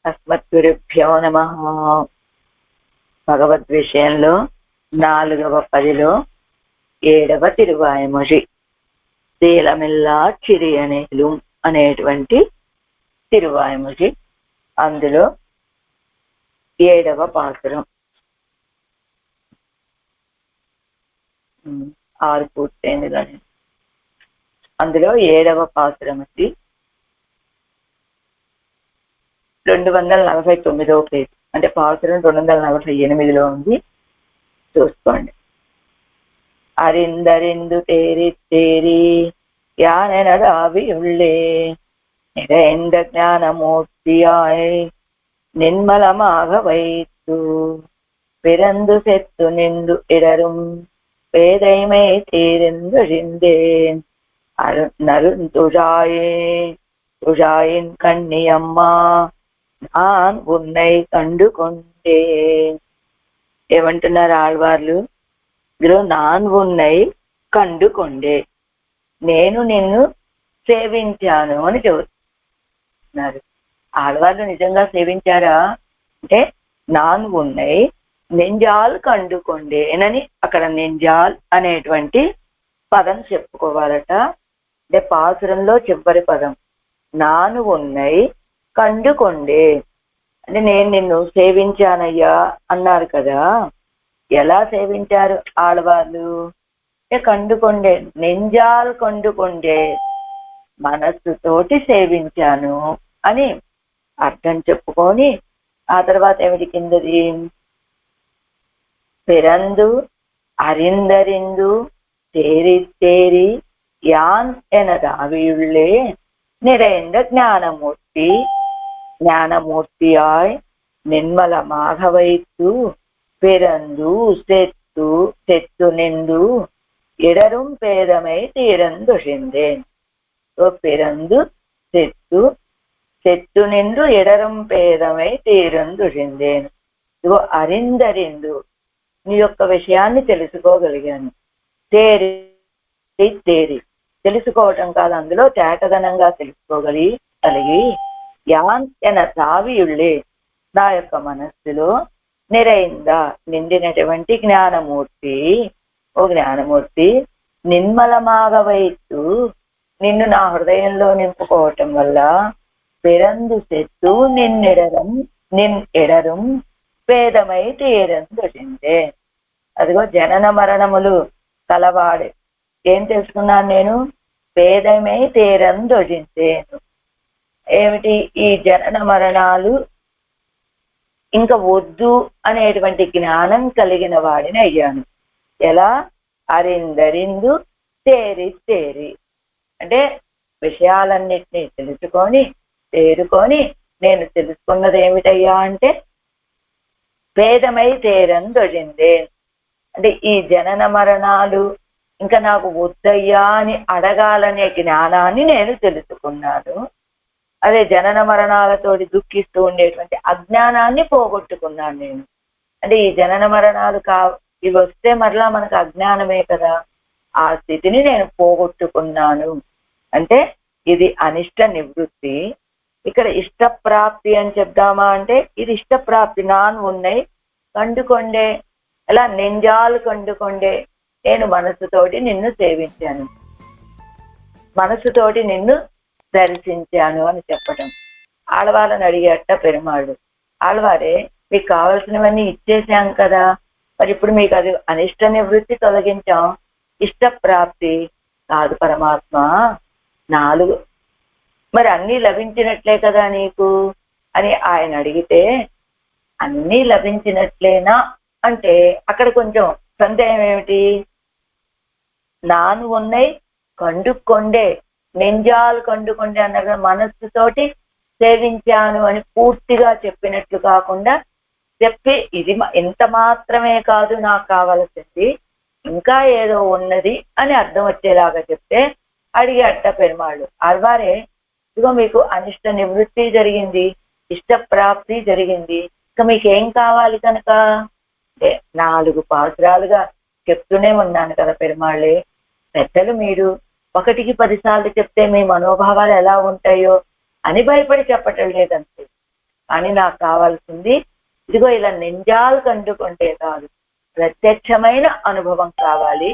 అస్మద్గురుభ్యో నమ. భగవద్విషయంలో 4వ పదిలో 7వ తిరువాయమొഴി శీలమిల్లా చిరియనేలు అనేటువంటి తిరువాయమొഴి. అందులో 7వ పాసురం. 6 పూర్తయింది కానీ అందులో 7వ పాసురం అది 249వ పేజీ, అంటే పాసురం 248లో ఉంది, చూసుకోండి. அறிந்தறிந்து தேறி தேறி யானெனதாவியுள்ளே நிறைந்த ஞானமூர்த்தியாய் நின்மலமாக வைத்து பிறந்து செத்து நின்று இடரும் பேதைமை தீர்ந்தொழிந்தேன் நருந்துழாயே துழாயின் கண்ணியம்மா நான் உன்னை కండు కొండే. ఏమంటున్నారు ఆళ్వార్లు? ఇందులో నాన్ ఉన్నై కండు కొండే, నేను నిన్ను సేవించాను అని చెబుతున్నారు. ఆళ్వార్లు నిజంగా సేవించారా అంటే నాన్ ఉన్నై నెంజాల్ కండు కొండేనని అక్కడ నెంజాల్ అనేటువంటి పదం చెప్పుకోవాలట. అంటే పాసురంలో చివరి పదం నాను ఉన్నై కండు కొండే, అంటే నేను నిన్ను సేవించానయ్యా అన్నారు కదా. ఎలా సేవించారు ఆళ్వార్లు? కండుకొండే, నెంజాల్ కండుకొండే, మనస్సుతోటి సేవించాను అని అర్థం చెప్పుకొని ఆ తర్వాత ఏమిటి కిందది? పిరందు అరిందరిందు తేరి తేరి యాన్ ఎనదావియుళ్ళే நிறைந்த ஞானமூர்த்தி ஞானமூர்த்தியாய் நின்மலமாக வைத்து பிறந்து செத்து செத்து நின்று இடரும் பேதமை தீரந்தொழிந்தேன். பிறந்து செத்து செத்து నిండు ఎడరం పేదమై తీరందుషిందేను. ఇదిగో అరిందరిందు, నీ యొక్క విషయాన్ని తెలుసుకోగలిగాను. తేరి తేరి, తెలుసుకోవటం కాదు, అందులో తేటదనంగా తెలుసుకోగలిగి యాన్ ఎన తావియుళ్ళే, నా యొక్క మనస్సులో నిరైందా నిండినటువంటి జ్ఞానమూర్తి, ఓ జ్ఞానమూర్తి, నిన్మలమాగ వైతు, నిన్ను నా హృదయంలో నింపుకోవటం వల్ల పిరందు సెత్తు నిన్నెడరం నిన్ ఎడరం పేదమై తీరందుందే. అదిగో జనన మరణములు కలవాడే, ఏం తెలుసుకున్నాను నేను? పేదమై తీరందొజిందేను. ఏమిటి? ఈ జనన మరణాలు ఇంకా వద్దు అనేటువంటి జ్ఞానం కలిగిన వాడిని అయ్యాను. ఎలా? అరిందరిందు తేరి తేరి, అంటే విషయాలన్నిటినీ తెలుసుకొని తేరుకొని, నేను తెలుసుకున్నది ఏమిటయ్యా అంటే పేదమై తీరందొజిందే, అంటే ఈ జనన మరణాలు ఇంకా నాకు వద్దయ్యా అని అడగాలనే జ్ఞానాన్ని నేను తెలుసుకున్నాను. అదే జనన మరణాలతోటి దుఃఖిస్తూ ఉండేటువంటి అజ్ఞానాన్ని పోగొట్టుకున్నాను నేను. అంటే ఈ జనన మరణాలు ఇవి వస్తే మరలా మనకు అజ్ఞానమే కదా, ఆ స్థితిని నేను పోగొట్టుకున్నాను. అంటే ఇది అనిష్ట నివృత్తి. ఇక్కడ ఇష్టప్రాప్తి అని చెప్దామా అంటే ఇది ఇష్టప్రాప్తి. నాన్ ఉన్నై కండుకొండే, ఎలా? నెంజాలు కండుకొండే, నేను మనసుతోటి నిన్ను సేవించాను, మనసుతోటి నిన్ను దర్శించాను అని చెప్పటం. ఆళ్వాళ్ళని అడిగేట పెరుమాళ్ళు, ఆళ్వారే మీకు కావలసినవన్నీ ఇచ్చేసాం కదా, మరి ఇప్పుడు మీకు అది అనిష్ట నివృత్తి తొలగించాం, ఇష్టప్రాప్తి కాదు పరమాత్మ. 4 మరి అన్నీ లభించినట్లే కదా నీకు అని ఆయన అడిగితే, అన్నీ లభించినట్లేనా అంటే అక్కడ కొంచెం సందేహం ఏమిటి? నాను ఉన్నై కండుకొండే, నెంజాలు కండుకొండే అన్నగా మనస్సుతోటి సేవించాను అని పూర్తిగా చెప్పినట్లు కాకుండా చెప్పి ఇది ఇంత మాత్రమే కాదు నాకు కావలసింది, ఇంకా ఏదో ఉన్నది అని అర్థం వచ్చేలాగా చెప్తే అడిగేట పెరుమాళ్ళు. ఆళ్వారే ఇదిగో మీకు అనిష్ట నివృత్తి జరిగింది, ఇష్టప్రాప్తి జరిగింది, ఇంకా మీకేం కావాలి కనుక? అంటే 4 పాసురాలుగా చెప్తూనే ఉన్నాను కదా పెరుమాళ్ళే. పెద్దలు మీరు 1కి 10 సార్లు చెప్తే మీ మనోభావాలు ఎలా ఉంటాయో అని భయపడి చెప్పటం లేదంతే. అని నాకు కావాల్సింది ఇదిగో ఇలా నింజాలు కంటుకుంటే కాదు, ప్రత్యక్షమైన అనుభవం కావాలి,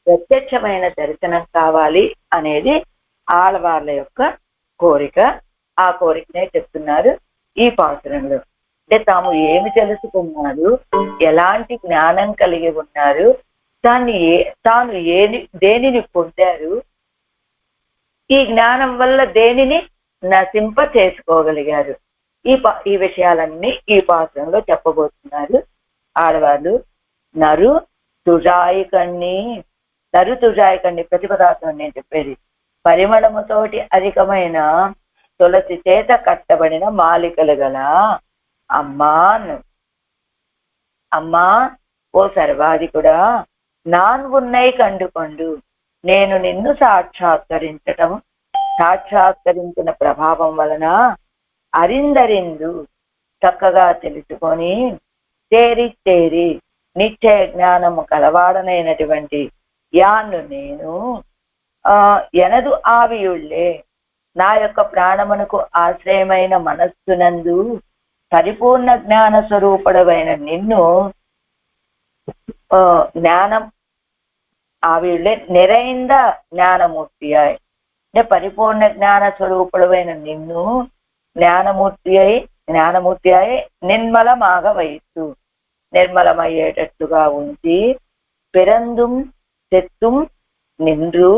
ప్రత్యక్షమైన దర్శనం కావాలి అనేది ఆడవాళ్ళ యొక్క కోరిక. ఆ కోరికనే చెప్తున్నారు ఈ పాసురంలో. అంటే తాము ఏమి తెలుసుకున్నారు, ఎలాంటి జ్ఞానం కలిగి ఉన్నారు, తాను దేనిని పొందారు, ఈ జ్ఞానం వల్ల దేనిని నశింప చేసుకోగలిగారు, ఈ విషయాలన్నీ ఈ పాత్రంలో చెప్పబోతున్నారు ఆడవాళ్ళు. నరు తుజాయికణ్ణి, నరు తుజాయికణ్ణి ప్రతిపదార్థం నేను చెప్పేది, పరిమళముతోటి అధికమైన తులసి చేత కట్టబడిన మాలికలు గల అమ్మా ఓ సర్వాధికుడా, నాన్వున్నై కండుకొండు, నేను నిన్ను సాక్షాత్కరించిన ప్రభావం వలన అరిందరిందు చక్కగా తెలుసుకొని తేరి నిశ్చయ జ్ఞానము కలవాడనైనటువంటి యాన్ను నేను ఎనదు ఆవియుళ్ళే, నా యొక్క ప్రాణమునకు ఆశ్రయమైన మనస్సునందు పరిపూర్ణ జ్ఞాన స్వరూపుడమైన నిన్ను జ్ఞానం ఆవిళ్ళే நிறைந்த జ్ఞానమూర్తియాయ్, అంటే పరిపూర్ణ జ్ఞాన స్వరూపుడమైన నిన్ను జ్ఞానమూర్తి అయి నిర్మలమాగ వయస్సు, నిర్మలమయ్యేటట్టుగా ఉంచి పెరందుం చెత్తుం నిండ్రు,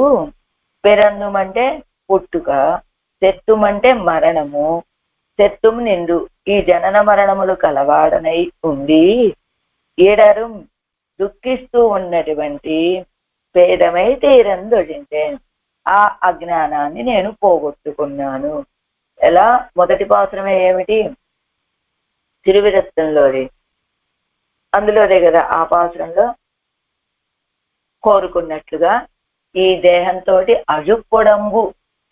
పెరందుం అంటే పుట్టుక, చెత్తుం అంటే మరణము, చెత్తుం నిండు ఈ జనన మరణములు కలవాడనై ఉండి ఈడరు దుఃఖిస్తూ ఉన్నటువంటి పేదమై తీరందొడించే, ఆ అజ్ఞానాన్ని నేను పోగొట్టుకున్నాను. ఎలా? మొదటి పాత్రమే ఏమిటి? తిరువిరత్తంలోది, అందులోదే కదా ఆ పాత్రంలో కోరుకున్నట్లుగా ఈ దేహంతో అజుప్పొడంబు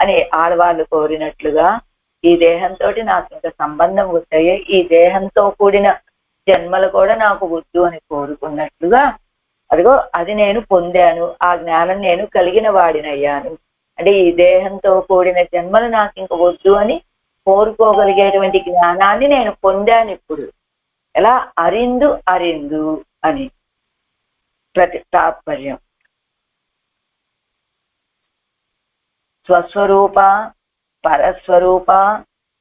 అని ఆడవాళ్ళు కోరినట్లుగా ఈ దేహంతో నాకు ఇంకా సంబంధం వస్తాయి, ఈ దేహంతో కూడిన జన్మలు కూడా నాకు వద్దు అని కోరుకున్నట్లుగా అదిగో అది నేను పొందాను, ఆ జ్ఞానం నేను కలిగిన వాడినయ్యాను. అంటే ఈ దేహంతో కూడిన జన్మలు నాకు ఇంక వద్దు అని కోరుకోగలిగేటువంటి జ్ఞానాన్ని నేను పొందాను ఇప్పుడు. ఎలా? అరిందు అని తాత్పర్యం. స్వస్వరూప, పరస్వరూప,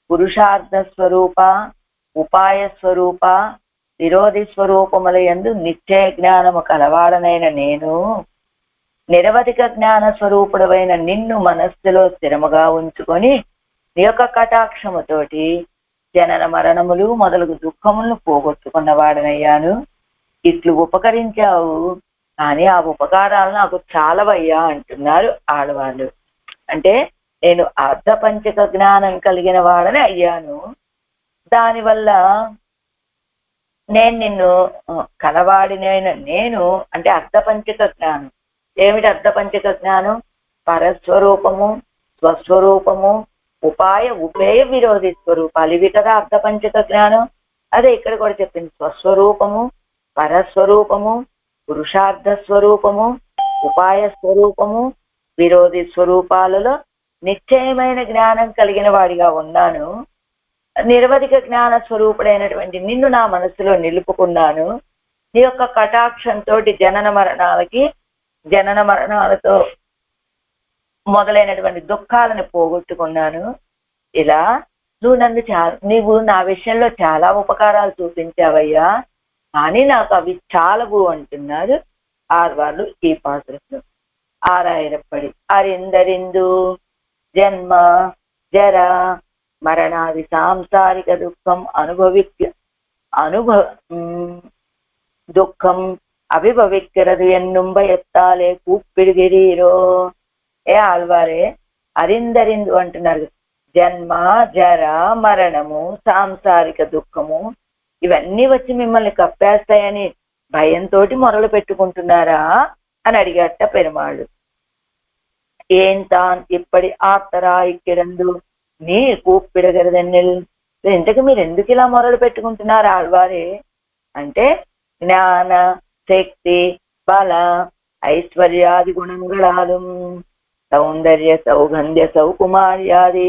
పురుషార్థ స్వరూప, ఉపాయ స్వరూప, విరోధి స్వరూపముల యందు నిశ్చయ జ్ఞానము కలవాడనైన నేను నిరవధిక జ్ఞాన స్వరూపుడమైన నిన్ను మనస్సులో స్థిరముగా ఉంచుకొని నీ యొక్క కటాక్షముతోటి జనన మరణములు మొదలగు దుఃఖములను పోగొట్టుకున్నవాడనయ్యాను. ఇట్లు ఉపకరించావు, కానీ ఆ ఉపకారాలు నాకు చాలవయ్యా అంటున్నారు ఆడవాళ్ళు. అంటే నేను అర్ధపంచక జ్ఞానం కలిగిన వాడని అయ్యాను, దానివల్ల నేను నిన్ను కలవాడినైన నేను అంటే అర్ధపంచక జ్ఞానం. ఏమిటి అర్ధపంచక జ్ఞానం? పరస్వరూపము, స్వస్వరూపము, ఉపేయ విరోధి స్వరూపాలు, ఇవి కదా అర్ధపంచక జ్ఞానం. అదే ఇక్కడ కూడా చెప్పింది, స్వస్వరూపము, పరస్వరూపము, పురుషార్థ స్వరూపము, ఉపాయ స్వరూపము, విరోధి స్వరూపాలలో నిశ్చయమైన జ్ఞానం కలిగిన వాడిగా ఉన్నాను. నిరవధిక జ్ఞాన స్వరూపుడైనటువంటి నిన్ను నా మనసులో నిలుపుకున్నాను. నీ యొక్క కటాక్షంతో జనన మరణాలతో మొదలైనటువంటి దుఃఖాలను పోగొట్టుకున్నాను. ఇలా నీవు నా విషయంలో చాలా ఉపకారాలు చూపించావయ్యా, కానీ నాకు అవి చాలవు అంటున్నారు ఆర్వాళ్ళు ఈ పాత్రలో. ఆరాయిరప్పడి అరిందరిందు జన్మ జర మరణాది సాంసారిక దుఃఖం దుఃఖం అభిభవిక్கிறது என்னும் பயத்தாலே கூப்பிடுகிறீரோ. ఆల్వారే అరిందరిందు అంటున్నారు. జన్మ జర మరణము సాంసారిక దుఃఖము ఇవన్నీ వచ్చి మిమ్మల్ని కప్పేస్తాయని భయంతో మొదలు పెట్టుకుంటున్నారా అని అడిగట పెరుమాళ్ళు. ఏం తాన్ ఇప్పటి ఆప్తరాయిక్కిరందు నీ కూప్పిడగరదన్నెల్, ఇంతకు మీరు ఎందుకు ఇలా మొదలు పెట్టుకుంటున్నారు ఆళ్వారే అంటే, జ్ఞాన శక్తి బల ఐశ్వర్యాది గుణంగళాలు, సౌందర్య సౌగంధ్య సౌకుమార్యాది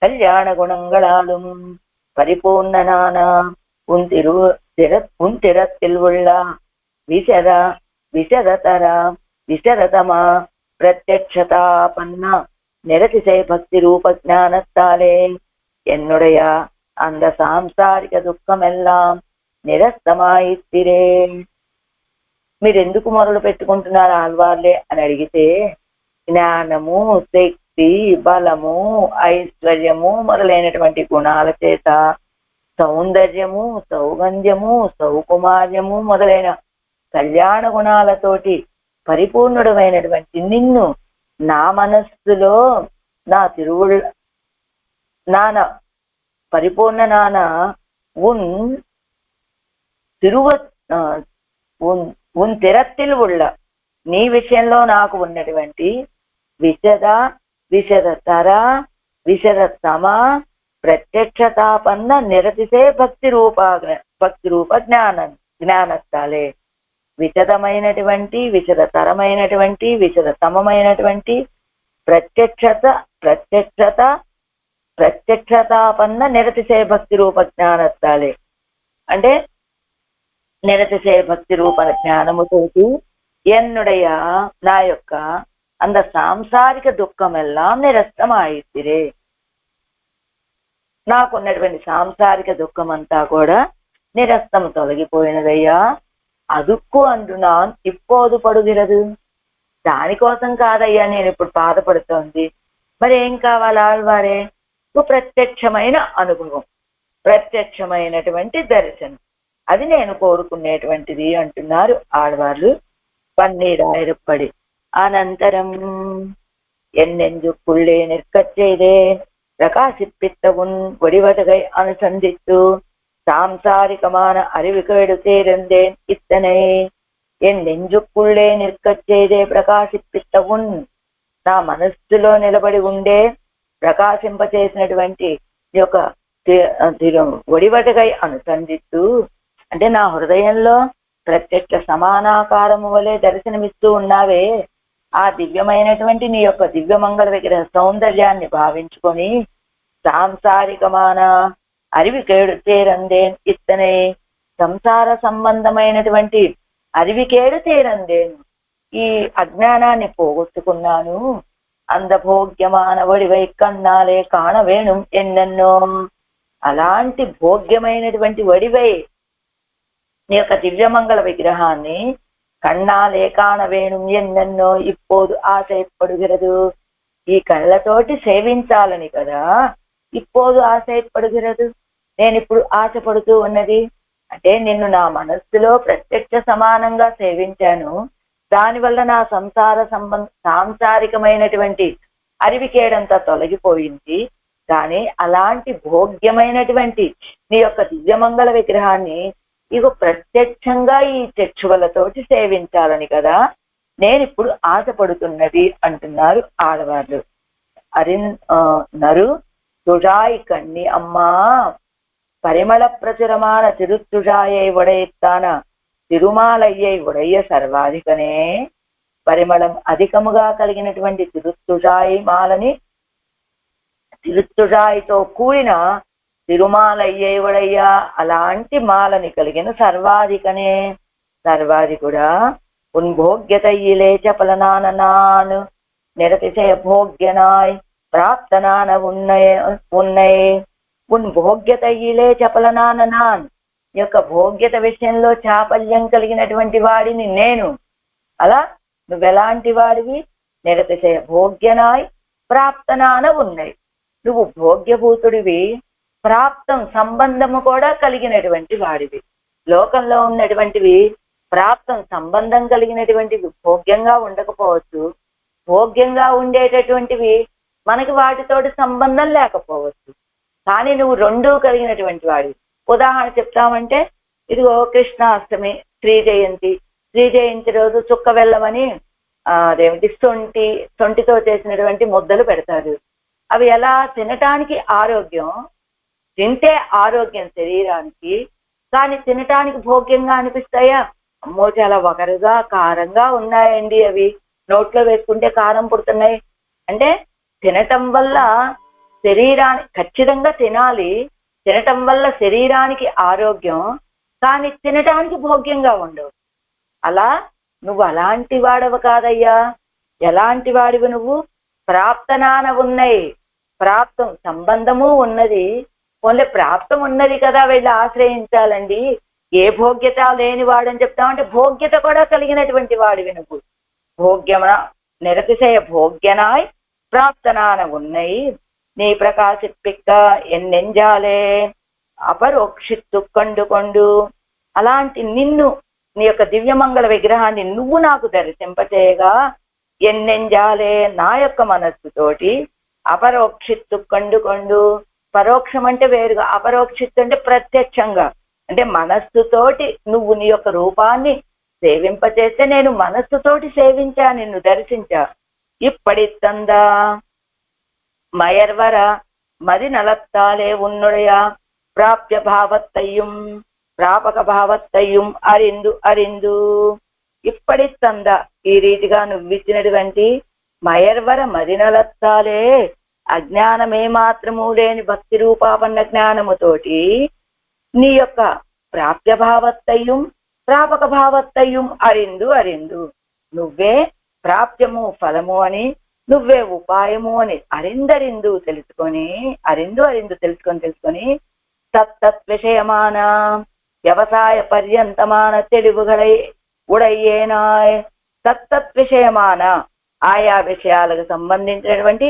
కళ్యాణ గుణంగళాలు, பரிபூர்ணனான உன் திறத்தில் உள்ள விசத விசததர விசததமா பிரத்யக்ஷதாபன்ன நிரதிசய பக்தி ரூப ஞானத்தாலே என்னுடைய அந்த సాంసారిక దుఃఖం ఎల్లాం నిరస్తమాయిత్తిరే. మీరెందుకు మొదలు పెట్టుకుంటున్నారు ఆళ్వార్లే అని అడిగితే, జ్ఞానము, శక్తి, బలము, ఐశ్వర్యము మొదలైనటువంటి గుణాల చేత, సౌందర్యము, సౌగంధ్యము, సౌకుమార్యము మొదలైన కళ్యాణ గుణాలతోటి పరిపూర్ణుడమైనటువంటి నిన్ను నా మనస్సులో నా నాన పరిపూర్ణ నాన ఉన్ తిరత్తిల్ ఉళ్ళ నీ విషయంలో నాకు ఉన్నటువంటి విశదతర విశదతమ ప్రత్యక్షతాపన్న నిరతిసే భక్తి రూప జ్ఞానస్తాలే. విశదమైనటువంటి, విశదతరమైనటువంటి, విశదతమైనటువంటి ప్రత్యక్షతాపన్న నిరతిశయ భక్తి రూప జ్ఞానస్తాలే. అంటే నిరతిశయ భక్తి రూప జ్ఞానముతోటి ఎన్నుడయ నా యొక్క అంద సాంసారిక దుఃఖమెల్లాం నిరస్తమాయిత్తిరే. నాకున్నటువంటి సాంసారిక దుఃఖం అంతా కూడా నిరస్తం తొలగిపోయినదయ్యా. అదుక్కు అంటున్నాను ఇప్పోదు పడుగిరదు. దానికోసం కాదయ్యా నేను ఇప్పుడు బాధపడుతోంది. మరి ఏం కావాలి ఆళ్వారే? ప్రత్యక్షమైన అనుభవం, ప్రత్యక్షమైనటువంటి దర్శనం, అది నేను కోరుకునేటువంటిది అంటున్నారు ఆళ్వార్లు పన్నీరాయిరప్పడి. అనంతరం ఎన్నెందుకుళ్ళే నిற்கச்செய்தே பிரகாசிப்பித்தவுன் ஒடிவதகை அனுசந்தித்து சாம்சாரிகமான அறிவுகேடு சேர்ந்தேன் இத்தனை. என் நெஞ்சுக்குள்ளே నిற்கச்செய்தே ప్రకాశిప్పిత్తవున్, నా మనస్సులో నిలబడి ఉండే ప్రకాశింపచేసినటువంటి ఈ యొక్క ఒడివటకై అనుసంధిస్తూ, అంటే నా హృదయంలో ప్రత్యక్ష సమానాకారము వలె దర్శనమిస్తూ ఉన్నావే, ఆ దివ్యమైనటువంటి నీ యొక్క దివ్యమంగళ విగ్రహ సౌందర్యాన్ని భావించుకొని సాంసారికమాన అరివికేడు చేరందేన్ ఇత్తనే, సంసార సంబంధమైనటువంటి అరివికేడు చేరందేను, ఈ అజ్ఞానాన్ని పోగొట్టుకున్నాను. అందభోగ్యమాన వడివై కన్నాలే కాణవేణు ఎన్నెన్నో, అలాంటి భోగ్యమైనటువంటి వడివై నీ యొక్క దివ్యమంగళ విగ్రహాన్ని కన్నాలే కాణవేణు ఎన్నెన్నో ఇప్పోదు ఆశ ఎప్పడుగిరదు. ఈ కళ్ళతోటి సేవించాలని కదా ఇప్పోదు ఆశ ఎప్పడుగిరదు. నేను ఇప్పుడు ఆశపడుతూ ఉన్నది అంటే నిన్ను నా మనస్సులో ప్రత్యక్ష సమానంగా సేవించాను, దానివల్ల నా సాంసారికమైనటువంటి అరివికేడంతా తొలగిపోయింది. కానీ అలాంటి భోగ్యమైనటువంటి నీ యొక్క దివ్యమంగళ విగ్రహాన్ని ఇగో ప్రత్యక్షంగా ఈ చక్షువులతోటి సేవించాలని కదా నేను ఇప్పుడు ఆశపడుతున్నది అంటున్నారు ఆడవాళ్ళు. నరు తుజాయి కన్ని అమ్మా పరిమళ ప్రచురమాన తిరుతుజాయై ఉడయెత్తాన తిరుమాలయ్యై ఉడయ్య సర్వాధికనే. పరిమళం అధికముగా కలిగినటువంటి తిరుతుజాయి మాలని, తిరుతుజాయితో కూడిన తిరుమాలయ్యై ఉడయ్య అలాంటి మాలని కలిగిన సర్వాధికనే. సర్వాధికుడా ఉన్ భోగ్యతయ్యిలే చపలనాన నాను నిరతిశయ భోగ్యనాయ్ ప్రాప్తనాన ఉన్నయే. ఉన్ భోగ్యతయ్యిలే చపలనాన నాన్, యొక్క భోగ్యత విషయంలో చాపల్యం కలిగినటువంటి వాడిని నేను. అలా నువ్వెలాంటి వాడివి? నిరతిశయ భోగ్యనాయ్ ప్రాప్తనాన ఉన్నాయి. నువ్వు భోగ్యభూతుడివి, ప్రాప్తం సంబంధము కూడా కలిగినటువంటి వాడివి. లోకంలో ఉన్నటువంటివి ప్రాప్తం సంబంధం కలిగినటువంటివి భోగ్యంగా ఉండకపోవచ్చు, భోగ్యంగా ఉండేటటువంటివి మనకి వాటితోటి సంబంధం లేకపోవచ్చు. కానీ నువ్వు రెండూ కలిగినటువంటి వాడివి. ఉదాహరణ చెప్తామంటే ఇదిగో కృష్ణాష్టమి, శ్రీ జయంతి రోజు చుక్క వెళ్ళమని అదేమిటి సొంటితో చేసినటువంటి ముద్దలు పెడతారు. అవి ఎలా తినటానికి ఆరోగ్యం, తింటే ఆరోగ్యం శరీరానికి, కానీ తినటానికి భోగ్యంగా అనిపిస్తాయా? అమ్మో చాలా వగరుగా కారంగా ఉన్నాయండి, అవి నోట్లో వేసుకుంటే కారం పుడుతున్నాయి అంటే తినటం వల్ల శరీరాన్ని ఖచ్చితంగా తినాలి, తినటం వల్ల శరీరానికి ఆరోగ్యం, కానీ తినటానికి భోగ్యంగా ఉండవు. అలా నువ్వు అలాంటి వాడవు కాదయ్యా. ఎలాంటి వాడివి నువ్వు? ప్రాప్తనాన ఉన్నాయి, ప్రాప్తం సంబంధము ఉన్నది. ఓన్లీ ప్రాప్తం ఉన్నది కదా వెళ్ళి ఆశ్రయించాలండి. ఏ భోగ్యత లేని వాడని చెప్తామంటే భోగ్యత కూడా కలిగినటువంటి వాడివి నువ్వు. భోగ్యమన నిరతిశయ భోగ్యనాయ్ ప్రాప్తనాన ఉన్నాయి, நீ பிரகாசிப்பிக்க என் நெஞ்சாலே అపరోక్షిత్తు కండుకొండు. అలాంటి నిన్ను, నీ యొక్క దివ్యమంగళ విగ్రహాన్ని నువ్వు నాకు దర్శింపచేయగా, ఎన్నెంజాలే నా యొక్క మనస్సుతోటి అపరోక్షిత్తు కండుకొండు. పరోక్షం అంటే వేరుగా, అపరోక్షిత్తు అంటే ప్రత్యక్షంగా. అంటే మనస్సుతోటి నువ్వు నీ యొక్క రూపాన్ని సేవింపచేస్తే నేను మనస్సుతోటి సేవించా, నిన్ను దర్శించా. ఇప్పడిత్తందా மயர்வர மதிநலத்தாலே உன்னுடைய ప్రాప్య భావత్తయ్యం ప్రాపక భావత్తయ్యం అరిందు అరిందు. ఇప్పటి తంద ఈ రీతిగా నువ్విచ్చినటువంటి మయర్వర మదినలత్తాలే, అజ్ఞానమే మాత్రము లేని భక్తి రూపాపన్న జ్ఞానముతోటి నీ యొక్క ప్రాప్య భావత్తయ్యం ప్రాపక భావత్తయ్యం అరిందు అరిందు. నువ్వే ప్రాప్యము ఫలము అని, నువ్వే ఉపాయము అని అరిందరిందు తెలుసుకొని, అరిందు అరిందు తెలుసుకొని తత్తత్ విషయమాన వ్యవసాయ పర్యంతమాన తెలివుగలై ఉడయ్యేనాయ్. తత్తత్ విషయమాన ఆయా విషయాలకు సంబంధించినటువంటి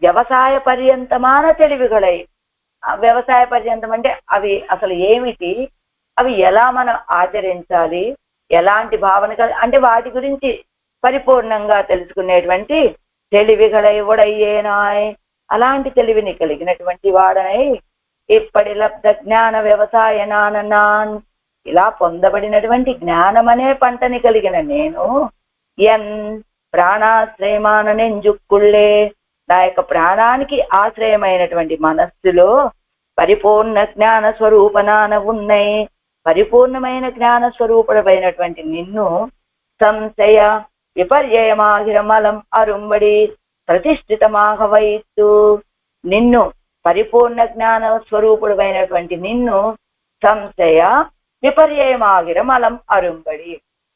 వ్యవసాయ పర్యంతమాన తెలివిగలై. వ్యవసాయ పర్యంతం అంటే అవి అసలు ఏమిటి, అవి ఎలా మనం ఆచరించాలి, ఎలాంటి భావన అంటే వాటి గురించి పరిపూర్ణంగా తెలుసుకునేటువంటి తెలివిగలై ఉడయ్యేనాయ్. అలాంటి తెలివిని కలిగినటువంటి వాడనై ఇప్పటి లబ్ధ జ్ఞాన వ్యవసాయ నాన్, ఇలా పొందబడినటువంటి జ్ఞానమనే పంటని కలిగిన నేను ఎన్ ప్రాణాశ్రయమాన నెంజుక్కుళ్ళే, నా యొక్క ప్రాణానికి ఆశ్రయమైనటువంటి మనస్సులో పరిపూర్ణ జ్ఞాన స్వరూపనాన ఉన్నాయి, పరిపూర్ణమైన జ్ఞాన స్వరూపుడమైనటువంటి నిన్ను సంశయ విపర్యయమాగిరమలం అరుంబడి ప్రతిష్ఠితమాగ వైత్తు. నిన్ను పరిపూర్ణ జ్ఞాన స్వరూపుడమైనటువంటి నిన్ను సంశయ విపర్యయమాగిర మలం అరుంబడి.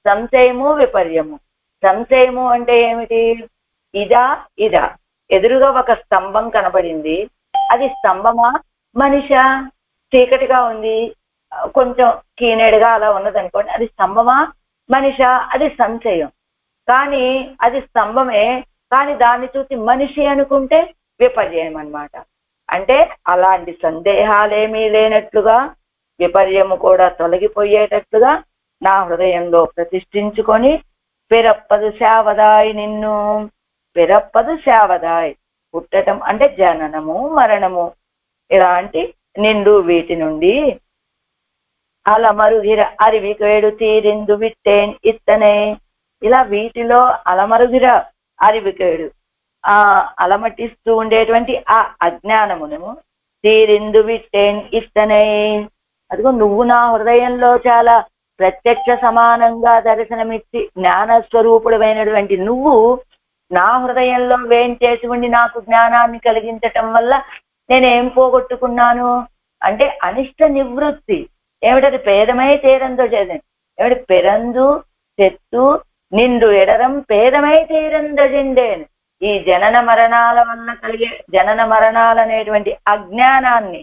సంశయము విపర్యము. సంశయము అంటే ఏమిటి? ఇదా ఇదా ఎదురుగా ఒక స్తంభం కనబడింది, అది స్తంభమా మనిషా? చీకటిగా ఉంది, కొంచెం కీనేడుగా అలా ఉన్నది అనుకోండి, అది స్తంభమా మనిషా? అది సంశయం. కానీ అది స్తంభమే, కానీ దాన్ని చూసి మనిషి అనుకుంటే విపర్యయం అన్నమాట. అంటే అలాంటి సందేహాలేమీ లేనట్లుగా, విపర్యము కూడా తొలగిపోయేటట్లుగా నా హృదయంలో ప్రతిష్ఠించుకొని పిరప్పదు శావదాయ్ నిన్ను. పిరప్పదు శావదాయ్, పుట్టటం అంటే జననము మరణము, ఇలాంటి నిండు వీటి నుండి అలమరుగిర అరివికేడు తీరిందు విట్టేన్ ఇత్తనే. ఇలా వీటిలో అలమరుగిర అరివికేడు, అలమటిస్తూ ఉండేటువంటి ఆ అజ్ఞానమును తీరిందు విట్టేన్ ఇత్తనే. అదిగో నువ్వు నా హృదయంలో చాలా ప్రత్యక్ష సమానంగా దర్శనమిచ్చి జ్ఞానస్వరూపుడమైనటువంటి నువ్వు నా హృదయంలో వేంచేసి ఉండి నాకు జ్ఞానాన్ని కలిగించటం వల్ల నేనేం పోగొట్టుకున్నాను అంటే అనిష్ట నివృత్తి. ఏమిటది? పేదమై తీరందో చేదండి. ఏమిటి? పెరందు చెత్తు నిండు ఎడరం పేదమై తీరందజిండేను. ఈ జనన మరణాల వల్ల కలిగే జనన మరణాలనేటువంటి అజ్ఞానాన్ని,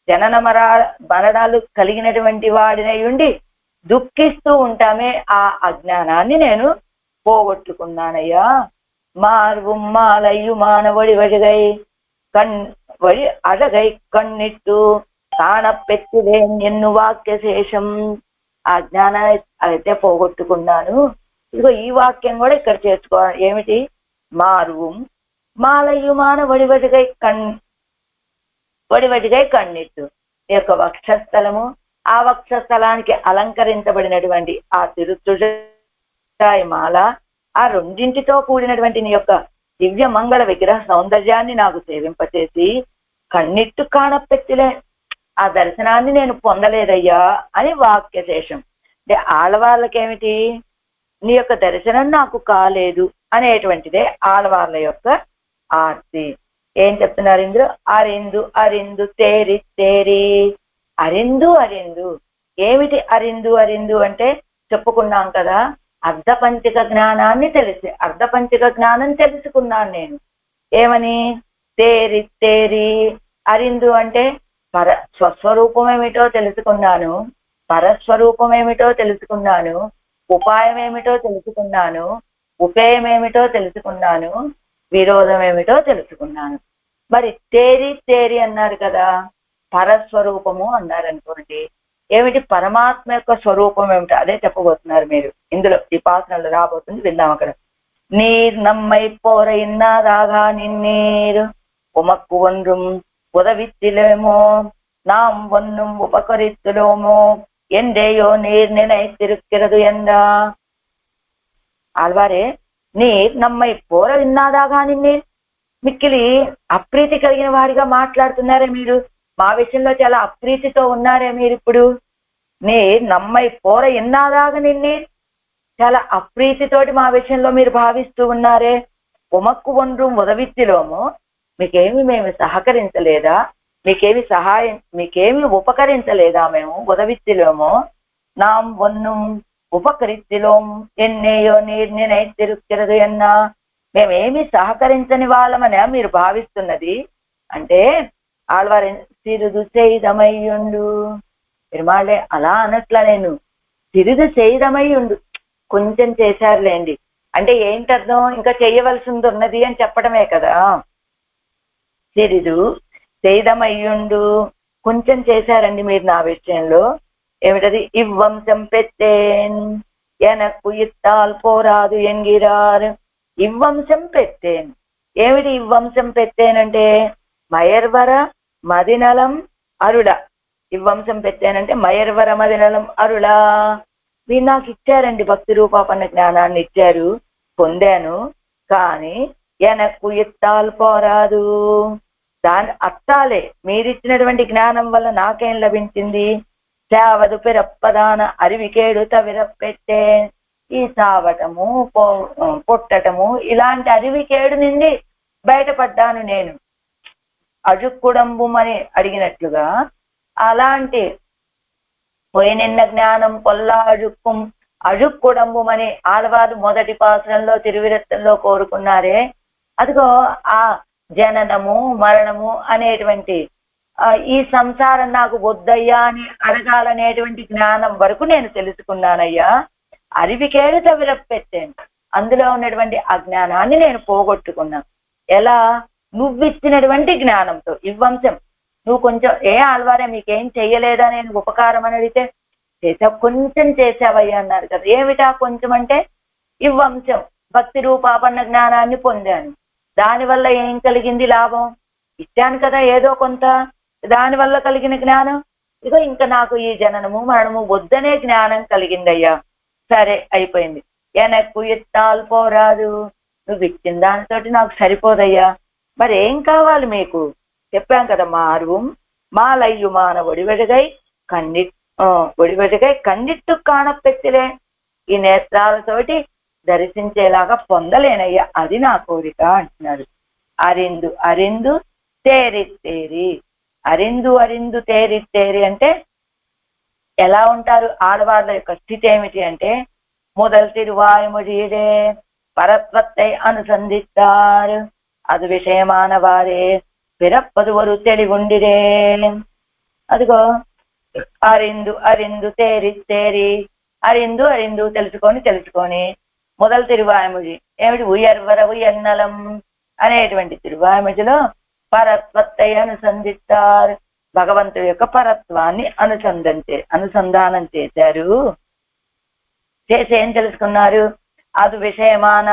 జనన మరణాలు కలిగినటువంటి వాడినై ఉండి దుఃఖిస్తూ ఉంటామే, ఆ అజ్ఞానాన్ని నేను పోగొట్టుకున్నానయ్యా. మార్வும் మాలయ్యుమాన వడి వడిగై వడి అడగై కన్నిట్టు కాణపెత్తిదే ఎన్ను వాక్య శేషం. ఆ జ్ఞానాన్ని అయితే పోగొట్టుకున్నాను. ఇదిగో ఈ వాక్యం కూడా ఇక్కడ చేర్చుకోవాలి. ఏమిటి? మార్வும் మాలయ్యుమాన వడివడిగై వడివడిగై కన్నిట్టు. ఈ యొక్క వక్షస్థలము, ఆ వక్షస్థలానికి అలంకరించబడినటువంటి ఆ తిరుచుజాయి మాల, ఆ రెండింటితో కూడినటువంటి నీ యొక్క దివ్య మంగళ విగ్రహ సౌందర్యాన్ని నాకు సేవింపచేసి కన్నిట్టు కాణపెత్తిలే, ఆ దర్శనాన్ని నేను పొందలేదయ్యా అని వాక్యశేషం. అంటే ఆడవాళ్ళకేమిటి? నీ యొక్క దర్శనం నాకు కాలేదు అనేటువంటిదే ఆడవాళ్ళ యొక్క ఆర్తి. ఏం చెప్తున్నారు ఇందులో? అరిందు అరిందు తేరి తేరి. అరిందు అరిందు. ఏమిటి అరిందు అరిందు అంటే చెప్పుకున్నాం కదా, అర్ధపంచక జ్ఞానాన్ని అర్ధపంచక జ్ఞానం తెలుసుకున్నాను నేను. ఏమని? తేరి తేరి. అరిందు అంటే స్వస్వరూపం ఏమిటో తెలుసుకున్నాను, పరస్వరూపం ఏమిటో తెలుసుకున్నాను, ఉపాయం ఏమిటో తెలుసుకున్నాను, ఉపేయం ఏమిటో తెలుసుకున్నాను, విరోధం ఏమిటో తెలుసుకున్నాను. మరి తేరి తేరి అన్నారు కదా, పరస్వరూపము అన్నారు అనుకోండి. ఏమిటి పరమాత్మ యొక్క స్వరూపం ఏమిటి అదే చెప్పబోతున్నారు మీరు ఇందులో. ఈ పాసనలు రాబోతుంది, విందాం. అక్కడ நீர் நம்மை போற இன்னாதாக நின்னீர் உமக்கு ஒன்றும் உதவித்திலேமோ நாம் ஒன்றும் உபகரித்துலோமோ என்றேயோ நீர் நினைத்திருக்கிறது என்றா. ఆల్వారే నీర్ నమ్మై పోర విన్నాదాగా నిన్నీర్. మిక్కిలి అప్రీతి కలిగిన వాడిగా మాట్లాడుతున్నారే మీరు, మా విషయంలో చాలా అప్రీతితో ఉన్నారే మీరు ఇప్పుడు. నీర్ నమ్మై పోర ఎన్నాదాగా నిన్నీర్, చాలా అప్రీతితోటి మా విషయంలో మీరు భావిస్తూ ఉన్నారే. ఉమక్కు ఒండ్రు ఉదవిత్తిలోమో, మీకేమి మేము సహకరించలేదా, మీకేమి ఉపకరించలేదా మేము ఉదవిత్తిలోమో. నాం ఒన్నుం ఉపకరిత్తిలోం ఎన్నేయో నీర్ నినైతిరుక్కిరదు ఎన్నా, మేమేమి సహకరించని వాళ్ళమనే మీరు భావిస్తున్నది అంటే ఆళ్వారు సిరుదు చేయదమయ్యుండు. పెరుమాళ్ళే అలా అనట్లా, నేను సిరుదు చేయదమయ్యుండు, కొంచెం చేశారులేండి అంటే ఏంటర్థం, ఇంకా చెయ్యవలసింది ఉన్నది అని చెప్పడమే కదా. సిరిదు చేయదమయ్యుండు, కొంచెం చేశారండి మీరు నా విషయంలో. ఏమిటది? ఇవ్వంశం పెట్టేన్ ఎనక్కు ఇత్తాల్ పోరాదు ఎంగిరారు. ఇవ్వంశం పెట్టేన్. ఏమిటి ఇవ్వంశం పెట్టేనంటే మయర్వర మదినలం అరుడ. ఇవ్వంశం పెట్టేనంటే మయర్వర మదినలం అరుళ. మీరు నాకు ఇచ్చారండి, భక్తి రూపాపన్న జ్ఞానాన్ని ఇచ్చారు, పొందాను. కానీ ఎనక్కు ఇత్తాల్ పోరాదు, దాని అత్తాలే మీరిచ్చినటువంటి జ్ఞానం వల్ల నాకేం లభించింది? చావదు పిరప్పదాన అరివికేడు తవిరపెట్టే. ఈ చావటము పొట్టటము ఇలాంటి అరివికేడు నుండి బయటపడ్డాను నేను. అజుక్కుడంబుమని అడిగినట్లుగా అలాంటి పోయినిన్న జ్ఞానం పొల్లా అజుక్కుం అజుక్కుడంబుమని ఆడవారు మొదటి పాసరంలో తిరువిరత్తంలో కోరుకున్నారే. అదిగో ఆ జననము మరణము అనేటువంటి ఈ సంసారం నాకు వద్దయ్యా అని అడగాలనేటువంటి జ్ఞానం వరకు నేను తెలుసుకున్నానయ్యా. అరివికేడు తవిరపెట్టాను, అందులో ఉన్నటువంటి అజ్ఞానాన్ని నేను పోగొట్టుకున్నాను. ఎలా? నువ్విచ్చినటువంటి జ్ఞానంతో. ఇవ్వంశం, నువ్వు కొంచెం ఆళ్వారే మీకేం చెయ్యలేదా నేను ఉపకారం అని అడిగితే, చేసావు, కొంచెం చేసావయ్యా అన్నారు కదా. ఏమిటా కొంచెం అంటే ఇవ్వంశం, భక్తి రూపాపన్న జ్ఞానాన్ని పొందాను. దానివల్ల ఏం కలిగింది లాభం? ఇచ్చాను కదా ఏదో కొంత, దానివల్ల కలిగిన జ్ఞానం ఇదిగో ఇంకా నాకు ఈ జననము మరణము వద్దనే జ్ఞానం కలిగిందయ్యా. సరే అయిపోయింది. ఎనక్కు ఇత్తాల్ పోరాదు, నువ్వు ఇచ్చిన దానితోటి నాకు సరిపోదయ్యా, మరి ఏం కావాలి మీకు? చెప్పాం కదా, మారువం మాలయ్యుమాన ఒడివెడగై కన్నిట్టు కాణపెత్తిలే. ఈ నేత్రాలతోటి దర్శించేలాగా పొందలేనయ్యా, అది నా కోరిక అంటున్నాడు. అరిందు అరిందు తేరి తేరి. అరిందు అరిందు తేరి తేరి అంటే ఎలా ఉంటారు ఆడవాళ్ళ యొక్క స్థితి ఏమిటి అంటే, முதல் திருவாய்மொழியிலே பரத்வத்தை அனுசந்தித்தார், அது விஷயமானவாరే பிறப்பது ஒரு தெளிவுண்டிరే. అదిగో అరిందు అరిందు తేరి తేరి. అరిందు అరిందు తెలుసుకొని మొదలు తిరువాయముడి ఏమిటి? ఉయర్వర ఉయన్నలం అనేటువంటి తిరువాయముడిలో పరత్వత్తై అనుసంధిస్తారు, భగవంతుడి యొక్క పరత్వాన్ని అనుసంధానం చేశారు. చేసి ఏం తెలుసుకున్నారు? అది విషయమాన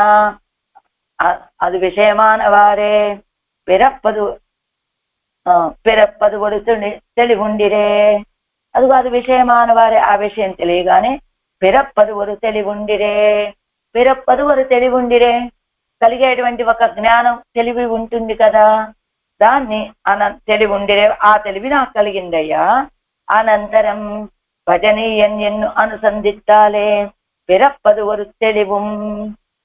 వారే పిరప్పదు ఒడుతుని తెలివుండిరే. అదిగో అది విషయమాన వారే, ఆ విషయం తెలియగానే పిరప్పదు ఒరు తెలివుండిరే. పిరప్పదు ఒరు తెలివుండిరే, కలిగేటువంటి ఒక జ్ఞానం తెలివి ఉంటుంది కదా, దాన్ని తెలివుండిరే, ఆ తెలివి నాకు కలిగిందయ్యా. అనంతరం భజనీయన్ ఎన్ను అనుసంధిత్తాలే పిరప్పదు ఒరు తెలిவும்.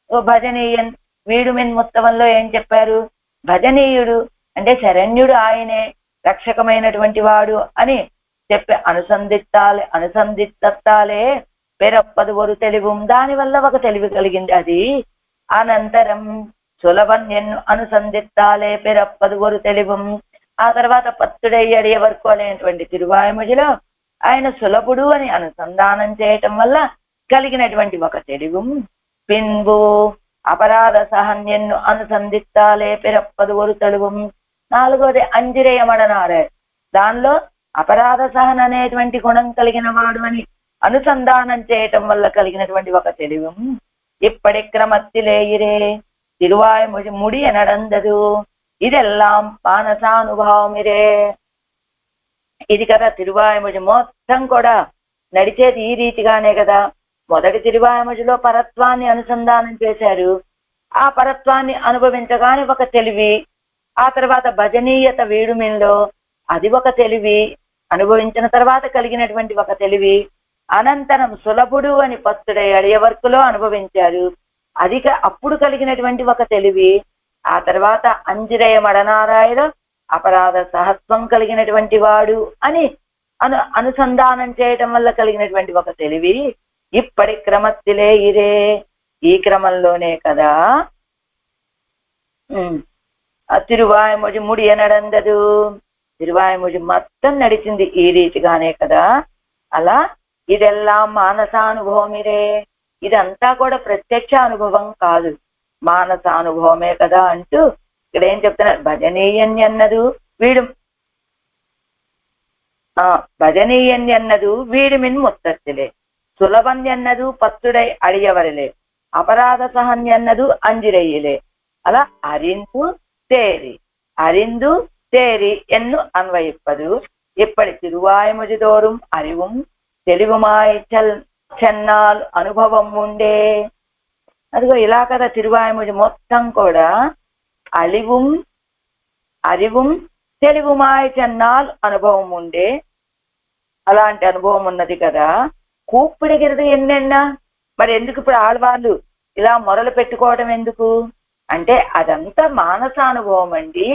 భజనీయన్ వీడు మిన్ మొత్తమంలో ఏం చెప్పారు? భజనీయుడు అంటే శరణ్యుడు ఆయనే, రక్షకమైనటువంటి వాడు అని చెప్పి అనుసంధిత్తాలే పెరప్పదు ఒరు తెలివు, దానివల్ల ఒక తెలివి కలిగింది. అది అనంతరం సులభన్యన్ను అనుసంధిత్తాలే పెరప్పదు ఒరు తెలివు. ఆ తర్వాత పత్తుడయ్యడియ వరకు అనేటువంటి తిరువాయుమొழிలో ఆయన సులభుడు అని అనుసంధానం చేయటం వల్ల కలిగినటువంటి ఒక తెలివు. పిన్బు అపరాధ సహన్యన్ను అనుసంధిత్తాలే పెరప్పదు ఒరు తెలుగు. నాలుగోది అంజిరేయమడనారే, దానిలో అపరాధ సహన అనేటువంటి గుణం కలిగిన వాడు అని అనుసంధానం చేయటం వల్ల కలిగినటువంటి ఒక తెలివు. ఇప్పటి క్రమత్తిలేయిరే తిరువాయుమొഴി ముడియ నడందదు, ఇదెల్లాం మానసానుభావమిరే. ఇది కదా తిరువాయుమొഴి మొత్తం కూడా నడిచేది ఈ రీతిగానే కదా. మొదటి తిరువాయుమొழிలో పరత్వాన్ని అనుసంధానం చేశారు, ఆ పరత్వాన్ని అనుభవించగానే ఒక తెలివి. ఆ తర్వాత భజనీయత వీడుమిలో అది ఒక తెలివి, అనుభవించిన తర్వాత కలిగినటువంటి ఒక తెలివి. అనంతరం సులభుడు అని పత్తుడై అడియ వర్కులో అనుభవించారు, అది అప్పుడు కలిగినటువంటి ఒక తెలివి. ఆ తర్వాత అంజిరయ మడనారాయణ అపరాధ సహత్వం కలిగినటువంటి వాడు అని అనుసంధానం చేయటం వల్ల కలిగినటువంటి ఒక తెలివి. ఇప్పటి క్రమత్తిలే ఇరే, ఈ క్రమంలోనే కదా తిరువాయుమొഴി ముడియ నడందదు, తిరువాయుమొഴి మొత్తం నడిచింది ఈ రీతిగానే కదా. అలా ఇదెల్లా మానసానుభవమిరే, ఇదంతా కూడా ప్రత్యక్ష అనుభవం కాదు, మానసానుభవమే కదా అంటూ ఇక్కడ ఏం చెప్తున్నారు. భజనీయన్యన్నదు వీడు భజనీయన్యన్నదు వీడుమిన్ ముత్తత్తిలే, సులభన్యన్నదు పత్తుడై అడియవరలే, అపరాధ సహన్యన్నదు అంజిరయ్యలే. అలా అరిందు తేరి, అరిందు తేరి ఎన్ను అన్వయిప్పదు. ఇప్పటి తిరువాయుమొഴി తోறும் அறிவும் తెలివుమాయ్ చెన్నాల్ అనుభవం ఉండే. అదిగో ఇలా కదా తిరువాయుమొഴి మొత్తం కూడా அறிவும் తెలివుమాయ్ చెన్నాల్ అనుభవం ఉండే, అలాంటి అనుభవం ఉన్నది కదా. కూப்பிడిగిరిది ఎన్నెన్నా, మరి ఎందుకు ఇప్పుడు ఆడవాళ్ళు ఇలా మొదలు పెట్టుకోవడం ఎందుకు అంటే అదంతా మానసానుభవం అండి.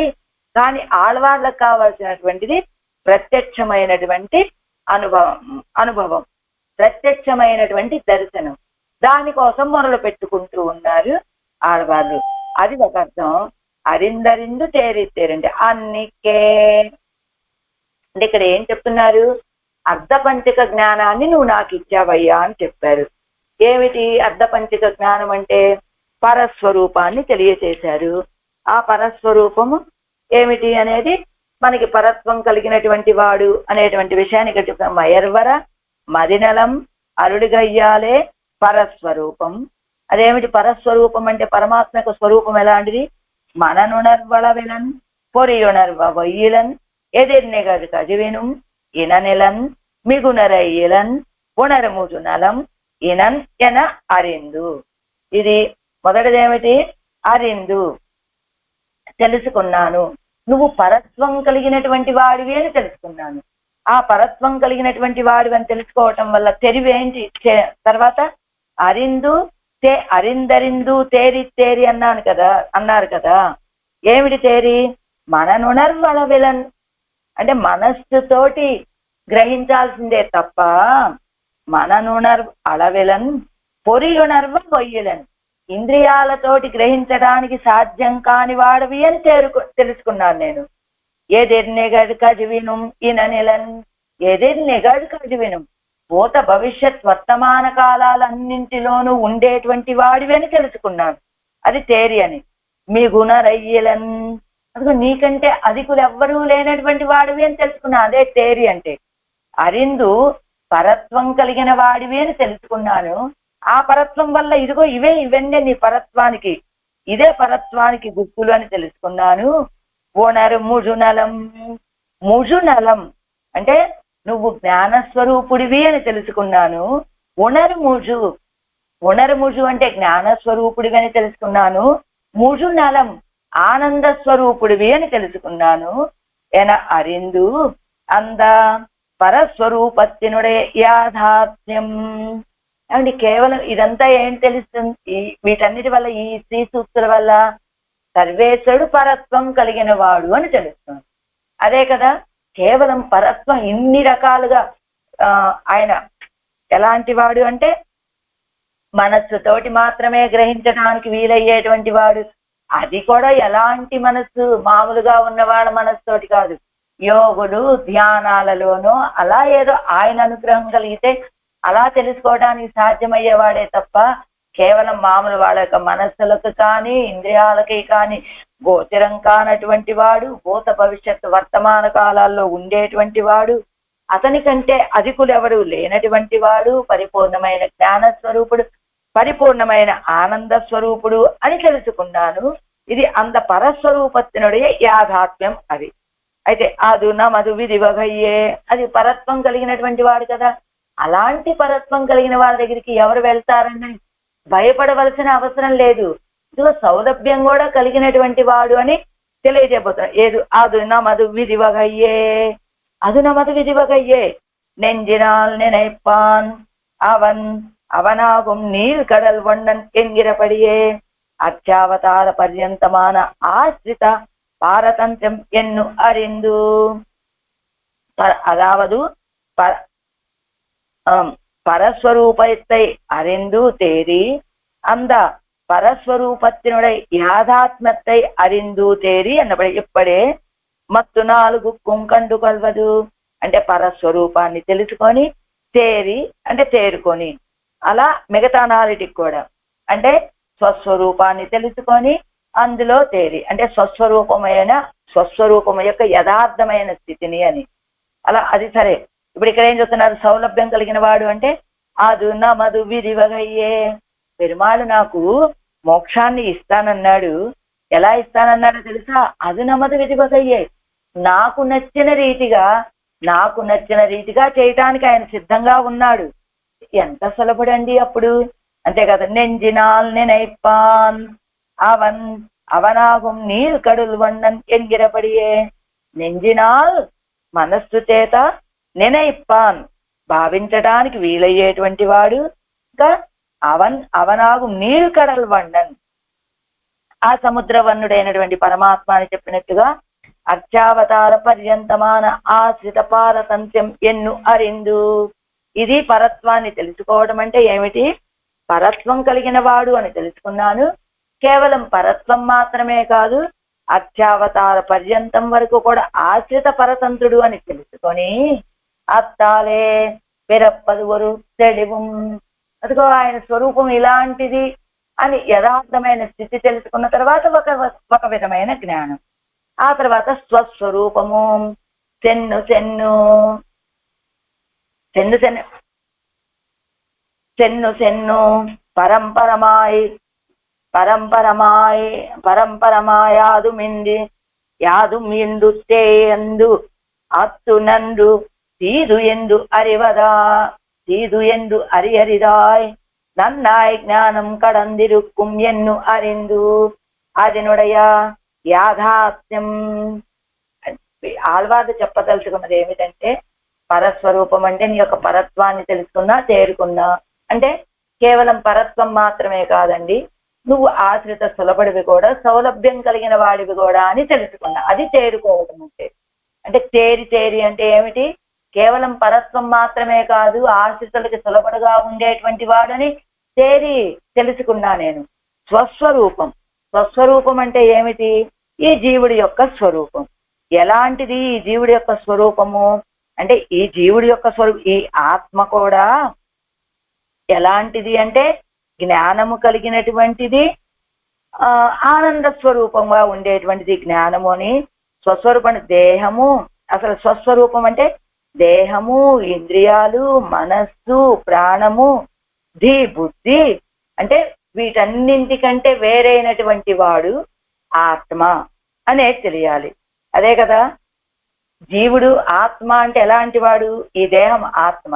కానీ ఆడవాళ్ళకు కావాల్సినటువంటిది ప్రత్యక్షమైనటువంటి అనుభవం, ప్రత్యక్షమైనటువంటి దర్శనం. దానికోసం మొదలు పెట్టుకుంటూ ఉన్నారు ఆడవాళ్ళు. అది ఒక అర్థం. అరిందరిందు తేరితేరండి అన్నికే అంటే ఇక్కడ ఏం చెప్తున్నారు, అర్ధపంచక జ్ఞానాన్ని నువ్వు నాకు ఇచ్చావయ్యా అని చెప్పారు. ఏమిటి అర్ధపంచక జ్ఞానం అంటే పరస్వరూపాన్ని తెలియచేశారు. ఆ పరస్వరూపము ఏమిటి అనేది మనకి పరత్వం కలిగినటువంటి వాడు అనేటువంటి విషయాన్ని ఇక్కడ చెప్తాం. మయర్వర మదినలం అరుడిగయ్యాలే పరస్వరూపం. అదేమిటి పరస్వరూపం అంటే పరమాత్మ యొక్క స్వరూపం ఎలాంటిది, మననుణర్వళ విలన్ పొరియుణర్వ వయ్యిలన్ ఎదిర్నెగదు కజివినుం ఇననిలన్ మిగునరయ్యిలన్ పునరముజు నలం ఇనన్ ఎన అరిందు. ఇది మొదటిదేమిటి, అరిందు తెలుసుకున్నాను, నువ్వు పరత్వం కలిగినటువంటి వాడివి అని తెలుసుకున్నాను. ఆ పరత్వం కలిగినటువంటి వాడివి అని తెలుసుకోవటం వల్ల తెలివేంటి. తర్వాత అరిందు అరిందరిందు తేరి తేరి అన్నారు కదా. ఏమిటి తేరి, మననుణర్వళ విలన్ అంటే మనస్సుతోటి గ్రహించాల్సిందే తప్ప మననుణర్ అళవిలన్ పొరియుణర్వ పొయ్యిలన్ ఇంద్రియాలతోటి గ్రహించడానికి సాధ్యం కాని వాడివి అని తెలుసుకున్నాను నేను. ఎదిర్నెగడు కజివినుం ఇననిలన్, ఎదిర్నెగడు కజివినుం భూత భవిష్యత్ వర్తమాన కాలాలన్నింటిలోనూ ఉండేటువంటి వాడివి అని తెలుసుకున్నాను. అది తేరి అని. మీ గుణరయ్యలన్ అదిగో నీకంటే అధికులు ఎవ్వరూ లేనటువంటి వాడివి అని తెలుసుకున్నా, అదే తేరి అంటే. అరిందు పరత్వం కలిగిన వాడివి అని తెలుసుకున్నాను. ఆ పరత్వం వల్ల ఇదిగో ఇవన్నీ నీ పరత్వానికి, ఇదే పరత్వానికి గుర్తులు అని తెలుసుకున్నాను. ఓనరు ముజునలం, ముజునలం అంటే నువ్వు జ్ఞానస్వరూపుడివి అని తెలుసుకున్నాను. ఉణర్ముజు అంటే జ్ఞానస్వరూపుడివి అని తెలుసుకున్నాను. ముజునలం ఆనంద స్వరూపుడివి అని తెలుసుకున్నాను. ఎన అరిందు అంద పరస్వరూపత్తినుడే యాథాత్మ్యం. ఏమండి కేవలం ఇదంతా ఏం తెలుస్తుంది, వీటన్నిటి వల్ల, ఈ శ్రీ సూక్తుల వల్ల సర్వేశ్వరుడు పరత్వం కలిగిన వాడు అని తెలుస్తుంది. అదే కదా, కేవలం పరత్వం ఇన్ని రకాలుగా ఆయన ఎలాంటి వాడు అంటే మనస్సుతోటి మాత్రమే గ్రహించడానికి వీలయ్యేటువంటి వాడు. అది కూడా ఎలాంటి మనస్సు, మామూలుగా ఉన్నవాళ్ళ మనస్సుతోటి కాదు. యోగులు ధ్యానాలలోనో అలా ఏదో ఆయన అనుగ్రహం కలిగితే అలా తెలుసుకోవడానికి సాధ్యమయ్యేవాడే తప్ప కేవలం మామూలు వాళ్ళ యొక్క మనస్సులకు కానీ ఇంద్రియాలకి కానీ గోచరం కానటువంటి వాడు, భూత భవిష్యత్తు వర్తమాన కాలాల్లో ఉండేటువంటి వాడు, అతని కంటే అధికులెవరు లేనటువంటి వాడు, పరిపూర్ణమైన జ్ఞాన స్వరూపుడు, పరిపూర్ణమైన ఆనంద స్వరూపుడు అని తెలుసుకున్నాను. ఇది అంత పరస్వరూపత్తునుడే యాథాత్మ్యం. అది అయితే అదున మధు విధివగయ్యే, అది పరత్వం కలిగినటువంటి వాడు కదా. అలాంటి పరత్వం కలిగిన వాళ్ళ దగ్గరికి ఎవరు వెళ్తారని భయపడవలసిన అవసరం లేదు. ఇదిగో సౌలభ్యం కూడా కలిగినటువంటి వాడు అని తెలియజేయబోతున్నా. ఏదు అదున మధు విధివగయ్యే, அது நமது விதிவகையே. நெஞ்சினால் நினைப்பான் அவன் அவனாகும் நீர் கடல் வண்ணன் என்கிறபடியே அச்சாவதார பர்யந்தமான ஆசிரித பாரதந்திரம் என்னு அறிந்து, அதாவது பரஸ்வரூபத்தை அறிந்து தேடி அந்த పరస్వరూపత్తినుడై యాథాత్మ్యத்தை அறிந்து తేరి అన్నప్పుడు ఇప్పుడే మత్తు నాలుగుకు కండు కలవదు అంటే పరస్వరూపాన్ని తెలుసుకొని తేరి అంటే తేరుకొని, అలా మిగతా నాలుటికి కూడా అంటే స్వస్వరూపాన్ని తెలుసుకొని అందులో తేరి అంటే స్వస్వరూపం యొక్క యథార్థమైన స్థితిని అని. అలా అది సరే. ఇప్పుడు ఇక్కడ ఏం చెప్తున్నారు? సౌలభ్యం కలిగిన వాడు అంటే అదు నమదు విధివగయ్యే, పెరుమాళు నాకు మోక్షాన్ని ఇస్తానన్నాడు. ఎలా ఇస్తానన్నాడో తెలుసా? అది నమదు విధివగయ్యే, నాకు నచ్చిన రీతిగా చేయటానికి ఆయన సిద్ధంగా ఉన్నాడు. ఎంత సులభుడండి అప్పుడు, అంతే కదా. నెంజినాల్ నిனைப்பான் அவன் அவனாகும் நீர் கடல் வண்ணன் என்கிறபடியே, నెంజినాల్ మనస్సు చేత, నిனைப்பான் భావించడానికి వీలయ్యేటువంటి వాడు, ఇంకా అవనాగు నీరు కడల్ వండన్ ఆ సముద్ర వన్నుడైనటువంటి పరమాత్మ అని చెప్పినట్టుగా అర్చావతార పర్యంతమాన ఆశ్రిత పారతంత్యం ఎన్ను అరిందు. ఇది పరత్వాన్ని తెలుసుకోవడం అంటే ఏమిటి? పరత్వం కలిగిన వాడు అని తెలుసుకున్నాను. కేవలం పరత్వం మాత్రమే కాదు, అర్చావతార పర్యంతం వరకు కూడా ఆశ్రిత పరతంత్రుడు అని తెలుసుకొని అత్తాలే పిరప్పదువరు తెలివం, అదిగో ఆయన స్వరూపం ఇలాంటిది అని యథార్థమైన స్థితి తెలుసుకున్న తర్వాత ఒక విధమైన జ్ఞానం. ఆ తర్వాత స్వస్వరూపము చెన్ను చెన్ను చెన్ను చెన్ను చెన్ను చెన్ను యాదుం ఎందు తేయందు అత్తు నందు తీదు ఎందు அறியறிதாய் நன்னாய் ஞானம் கடந்திருக்கும் ఎన్ను அறிந்து అదినుడయ యాథాత్మ్యం. ఆళ్వార్లు చెప్పదలుచుకున్నది ఏమిటంటే, పరస్వరూపం అంటే నీ యొక్క పరత్వాన్ని తెలుసుకున్నా చేరుకున్నా అంటే కేవలం పరత్వం మాత్రమే కాదండి, నువ్వు ఆశ్రిత సులభడివి కూడా, సౌలభ్యం కలిగిన వాడివి కూడా అని తెలుసుకున్నా. అది చేరుకోవడం అంటే తేరి అంటే ఏమిటి? కేవలం పరత్వం మాత్రమే కాదు, ఆశ్రితులకి సులభడుగా ఉండేటువంటి వాడని తేరి తెలుసుకున్నా నేను. స్వస్వరూపం అంటే ఏమిటి? ఈ జీవుడి యొక్క స్వరూపం. ఎలాంటిది ఈ జీవుడి యొక్క స్వరూపము అంటే, ఈ జీవుడి యొక్క ఈ ఆత్మ కూడా ఎలాంటిది అంటే జ్ఞానము కలిగినటువంటిది, ఆనంద స్వరూపంగా ఉండేటువంటిది జ్ఞానము అని. స్వస్వరూపం దేహము, అసలు స్వస్వరూపం అంటే దేహము, ఇంద్రియాలు, మనస్సు, ప్రాణము, బుద్ధి అంటే వీటన్నింటికంటే వేరైనటువంటి వాడు ఆత్మ అనేది తెలియాలి. అదే కదా, జీవుడు ఆత్మ అంటే ఎలాంటి వాడు? ఈ దేహం ఆత్మ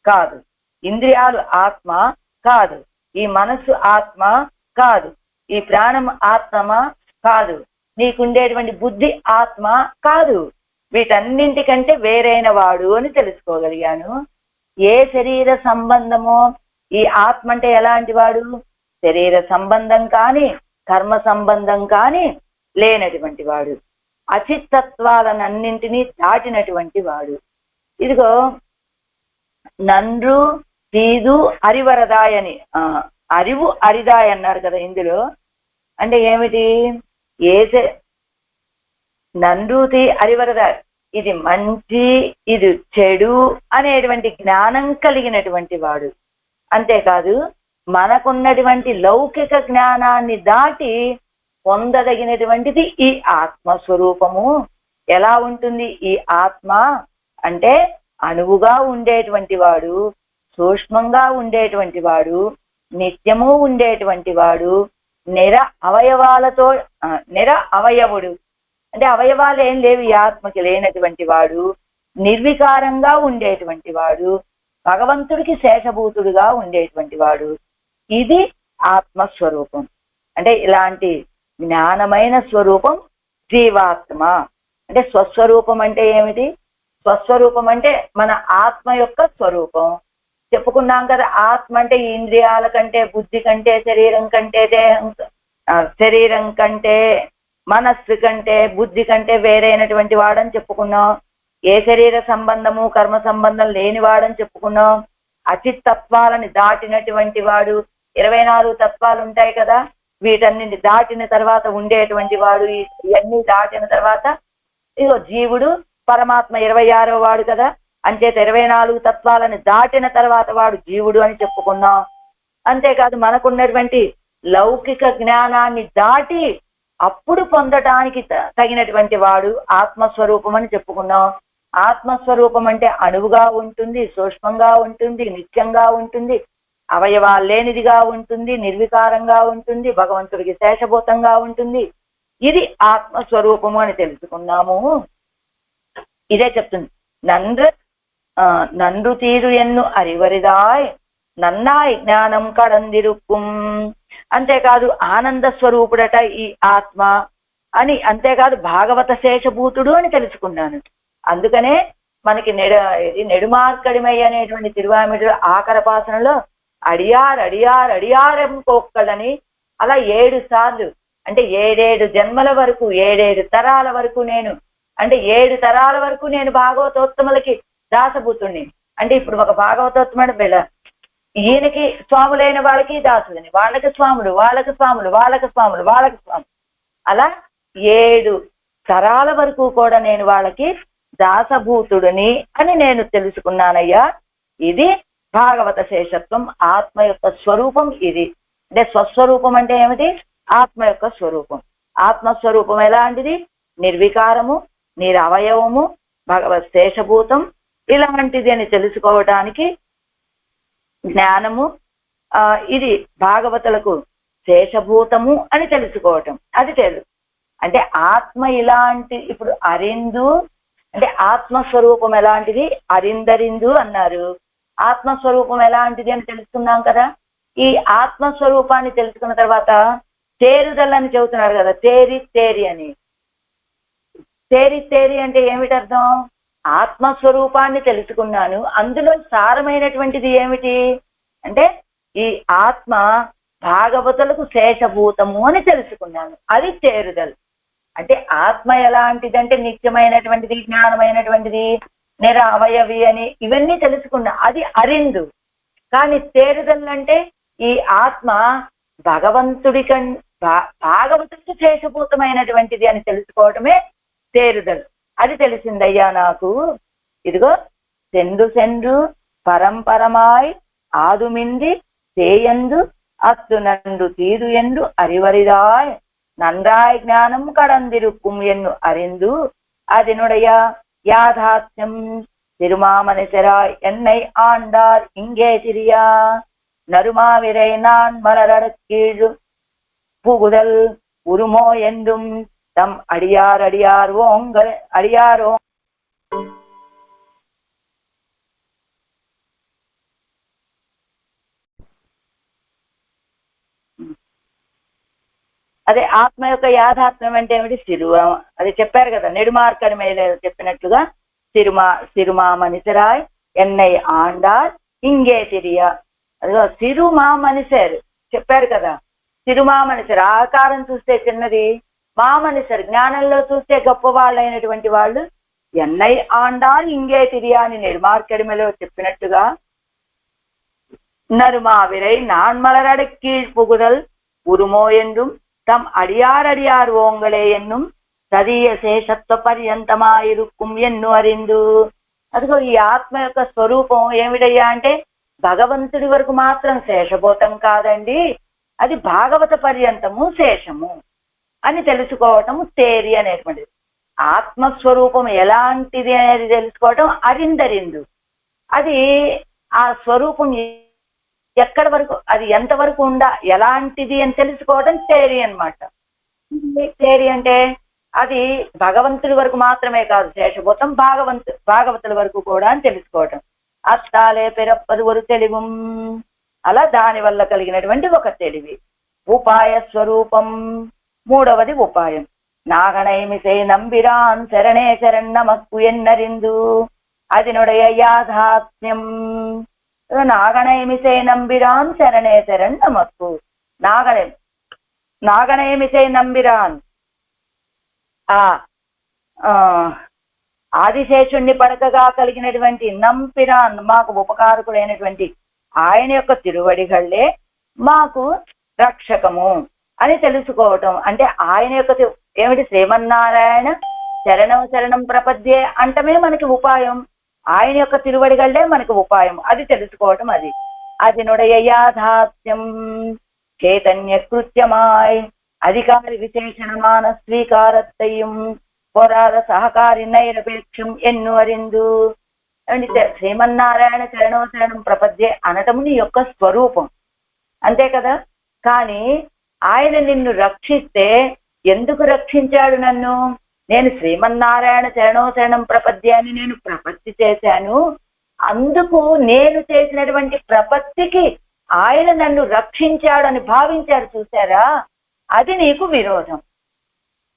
కాదు, ఇంద్రియాలు ఆత్మ కాదు, ఈ మనస్సు ఆత్మ కాదు, ఈ ప్రాణం ఆత్మ కాదు, నీకుండేటువంటి బుద్ధి ఆత్మ కాదు, వీటన్నింటికంటే వేరైన వాడు అని తెలుసుకోగలిగాను. ఏ శరీర సంబంధమో, ఈ ఆత్మ అంటే ఎలాంటి వాడు? శరీర సంబంధం కాని కర్మ సంబంధం కాని లేనటువంటి వాడు, అచిత్తత్వాలనన్నింటినీ దాటినటువంటి వాడు. ఇదిగో నన్రు తీదు అరివరదాయ్ అని అరివు అరిదాయ్ అన్నారు కదా ఇందులో. అంటే ఏమిటి? ఏసే నన్రుతి అరివరదాయ్, ఇది మంచి ఇది చెడు అనేటువంటి జ్ఞానం కలిగినటువంటి వాడు. అంతేకాదు మనకున్నటువంటి లౌకిక జ్ఞానాన్ని దాటి పొందదగినటువంటిది ఈ ఆత్మస్వరూపము. ఎలా ఉంటుంది ఈ ఆత్మ అంటే? అణువుగా ఉండేటువంటి వాడు, సూక్ష్మంగా ఉండేటువంటి వాడు, నిత్యము ఉండేటువంటి వాడు, అవయవాలతో అవయవుడు. అంటే అవయవాలు ఏం లేవు ఈ ఆత్మకి లేనటువంటి వాడు, నిర్వికారంగా ఉండేటువంటి వాడు, భగవంతుడికి శేషభూతుడుగా ఉండేటువంటి వాడు. ఇది ఆత్మస్వరూపం. అంటే ఇలాంటి జ్ఞానమైన స్వరూపం జీవాత్మ. అంటే స్వస్వరూపం అంటే ఏమిటి? స్వస్వరూపం అంటే మన ఆత్మ యొక్క స్వరూపం. చెప్పుకున్నాం కదా, ఆత్మ అంటే ఇంద్రియాల కంటే, బుద్ధి కంటే, శరీరం కంటే, శరీరం కంటే, మనస్సు కంటే, బుద్ధి కంటే వేరైనటువంటి వాడని చెప్పుకున్నాం. ఏ శరీర సంబంధము కర్మ సంబంధం లేనివాడని చెప్పుకున్నాం. అచిత్తత్వాలని దాటినటువంటి వాడు. 24 తత్వాలు ఉంటాయి కదా, వీటన్నింటి దాటిన తర్వాత ఉండేటువంటి వాడు. ఇవన్నీ దాటిన తర్వాత ఇగో జీవుడు, పరమాత్మ 26వ వాడు కదా, అంచేత 24 తత్వాలను దాటిన తర్వాత వాడు జీవుడు అని చెప్పుకున్నాం. అంతేకాదు మనకున్నటువంటి లౌకిక జ్ఞానాన్ని దాటి అప్పుడు పొందటానికి తగినటువంటి వాడు ఆత్మస్వరూపం అని చెప్పుకున్నాం. ఆత్మస్వరూపం అంటే అణువుగా ఉంటుంది, సూక్ష్మంగా ఉంటుంది, నిత్యంగా ఉంటుంది, అవయవాలు లేనిదిగా ఉంటుంది, నిర్వికారంగా ఉంటుంది, భగవంతుడికి శేషభూతంగా ఉంటుంది. ఇది ఆత్మస్వరూపము అని తెలుసుకున్నాము. ఇదే చెప్తుంది. నన్ను తీరు ఎన్ను అరివరిదాయ్ నన్నాయ్ జ్ఞానం కడందిరుక్కుం. అంతేకాదు ఆనంద స్వరూపుడట ఈ ఆత్మ అని, అంతేకాదు భాగవత శేషభూతుడు అని తెలుసుకున్నాను. అందుకనే మనకి నెడుమార్కడిమై అనేటువంటి తిరువామిడి ఆకరపాసనలో అడియార్ అడియార్ అడియారం కోక్కలని అలా 7 సార్లు, అంటే 7 జన్మల వరకు, 7 తరాల వరకు నేను, అంటే 7 తరాల వరకు నేను భాగవతోత్తములకి దాసభూతుణ్ణి. అంటే ఇప్పుడు ఒక భాగవతోత్తముడు బిళ్ళ, ఈయనకి స్వాములైన వాళ్ళకి దాసుడిని, వాళ్ళకి స్వాములు, వాళ్ళకి స్వాములు, వాళ్ళకి స్వాములు, వాళ్ళకి స్వాములు, అలా 7 తరాల వరకు కూడా నేను వాళ్ళకి దాసభూతుడిని అని నేను తెలుసుకున్నానయ్యా. ఇది భాగవత శేషత్వం, ఆత్మ యొక్క స్వరూపం ఇది. అంటే స్వస్వరూపం అంటే ఏమిటి? ఆత్మ యొక్క స్వరూపం. ఆత్మస్వరూపం ఎలాంటిది? నిర్వికారము, నిరవయవము, భగవత్ శేషభూతం, ఇలాంటిది అని తెలుసుకోవటానికి జ్ఞానము. ఇది భాగవతులకు శేషభూతము అని తెలుసుకోవటం, అది తెలుసు. అంటే ఆత్మ ఇలాంటి, ఇప్పుడు అరిందు అంటే ఆత్మస్వరూపం ఎలాంటిది? అరిందరిందు అన్నారు. ఆత్మస్వరూపం ఎలాంటిది అని తెలుసుకున్నాం కదా. ఈ ఆత్మస్వరూపాన్ని తెలుసుకున్న తర్వాత తేరుదలని చెబుతున్నారు కదా, తేరి తేరి అని. తేరి తేరి అంటే ఏమిటి అర్థం? ఆత్మస్వరూపాన్ని తెలుసుకున్నాను, అందులో సారమైనటువంటిది ఏమిటి అంటే ఈ ఆత్మ భాగవతులకు శేషభూతము అని తెలుసుకున్నాను, అది తేరుదలు. అంటే ఆత్మ ఎలాంటిదంటే నిత్యమైనటువంటిది, జ్ఞానమైనటువంటిది, అవయవి అని ఇవన్నీ తెలుసుకున్నా, అది అరిందు. కానీ తేరుదలు అంటే ఈ ఆత్మ భగవంతుడి భాగవతుడికి శేషభూతమైనటువంటిది అని తెలుసుకోవటమే తేరుదలు. అది తెలిసిందయ్యా నాకు. ఇదిగో సెందు సెందు పరంపరమాయ్ ఆదుమింది తేయందు అత్తు నందు తీరు ఎందు అరివరిదాయ్ நன்றாய் ஞானம் கடந்திருக்கும் என்னு அறிந்து அதனுடைய யாதாத்யம் திருமாமனிசராய் என்னை ஆண்டார் இங்கே திரியா நறுமாவிரை நான் மலரடக்கீழு புகுதல் உருமோ என்றும் தம் அடியார் அடியார் ஓங்கள் அடியாரோ. అదే ఆత్మ యొక్క యాథాత్మ్యం అంటే ఏమిటి? అది చెప్పారు కదా, నెడుమార్కడి మీద చెప్పినట్లుగా సిరుమా మనిషరాయ్ ఎన్నై ఆండార్ ఇంగే తిరియా. అదిగో సిరుమా మనిషారు చెప్పారు కదా, తిరుమామనిసరు ఆకారం చూస్తే చిన్నది, మామనిసరు జ్ఞానంలో చూస్తే గొప్పవాళ్ళైనటువంటి వాళ్ళు ఎన్నై ఆండాల్ ఇంగే తిరియాని నెడుమార్కెడిమలో చెప్పినట్టుగా నరుమావిరై నాన్మలరడక్కీழ் புகுதல் உருமோ என்றும் தம் அடியார் ஓங்களே என்னும் తదీయ శేషత్వ పర్యంతమాయిరుక్కుం ఎన్ను అరిందు. అదిగో ఈ ఆత్మ యొక్క స్వరూపం ఏమిటయ్యా అంటే భగవంతుడి వరకు మాత్రం శేషభూతం కాదండి, అది భాగవత పర్యంతము శేషము అని తెలుసుకోవటం తేరి అనేటువంటిది. ఆత్మస్వరూపం ఎలాంటిది అనేది తెలుసుకోవటం అరిందరిందు. అది ఆ స్వరూపం ఎక్కడి వరకు, అది ఎంతవరకు ఎలాంటిది అని తెలుసుకోవడం తేరి అన్నమాట. తేరి అంటే అది భగవంతుడి వరకు మాత్రమే కాదు శేషభూతం, భాగవతుల వరకు కూడా అని తెలుసుకోవటం. అత్తాలే పిరప్పది ఒక తెలివి, అలా దాని వల్ల కలిగినటువంటి ఒక తెలివి. ఉపాయ స్వరూపం మూడవది ఉపాయం. నాగణైమిసే నంబిరాన్ శరణే శరణమక్కు ఎన్నరిందు అదినుడయ యాథాత్మ్యం. నాగణైమిసే నంబిరాన్ శరణే శరణమక్కు. నాగణైమిసే నంబిరాన్ ఆదిశేషుణ్ణి పడకగా కలిగినటువంటి నంపిరాన్, మాకు ఉపకారకుడైనటువంటి ఆయన యొక్క తిరువడిగళ్లే మాకు రక్షకము అని తెలుసుకోవటం. అంటే ఆయన యొక్క ఏమిటి, శ్రీమన్నారాయణ శరణం శరణం ప్రపద్యే అంటమే మనకి ఉపాయం, ఆయన యొక్క తిరువడిగళ్లే మనకి ఉపాయం, అది తెలుసుకోవటం. అది నుడయ యాథాత్మ్యం చైతన్య కృత్యమాయ్ అధికారి విశేషణమాన స్వీకారత్తయ్యం పోరాద సహకారి నైరపేక్షం ఎన్ను అరిందు. అంటే శ్రీమన్నారాయణ శరణో శరణం ప్రపద్యే అనటము నీ యొక్క స్వరూపం, అంతే కదా. కానీ ఆయన నిన్ను రక్షిస్తే, ఎందుకు రక్షించాడు నన్ను? నేను శ్రీమన్నారాయణ శరణో శరణం ప్రపద్యే అని నేను ప్రపత్తి చేశాను, అందుకు నేను చేసినటువంటి ప్రపత్తికి ఆయన నన్ను రక్షించాడని భావించాడు. చూసారా, అది నీకు విరోధం.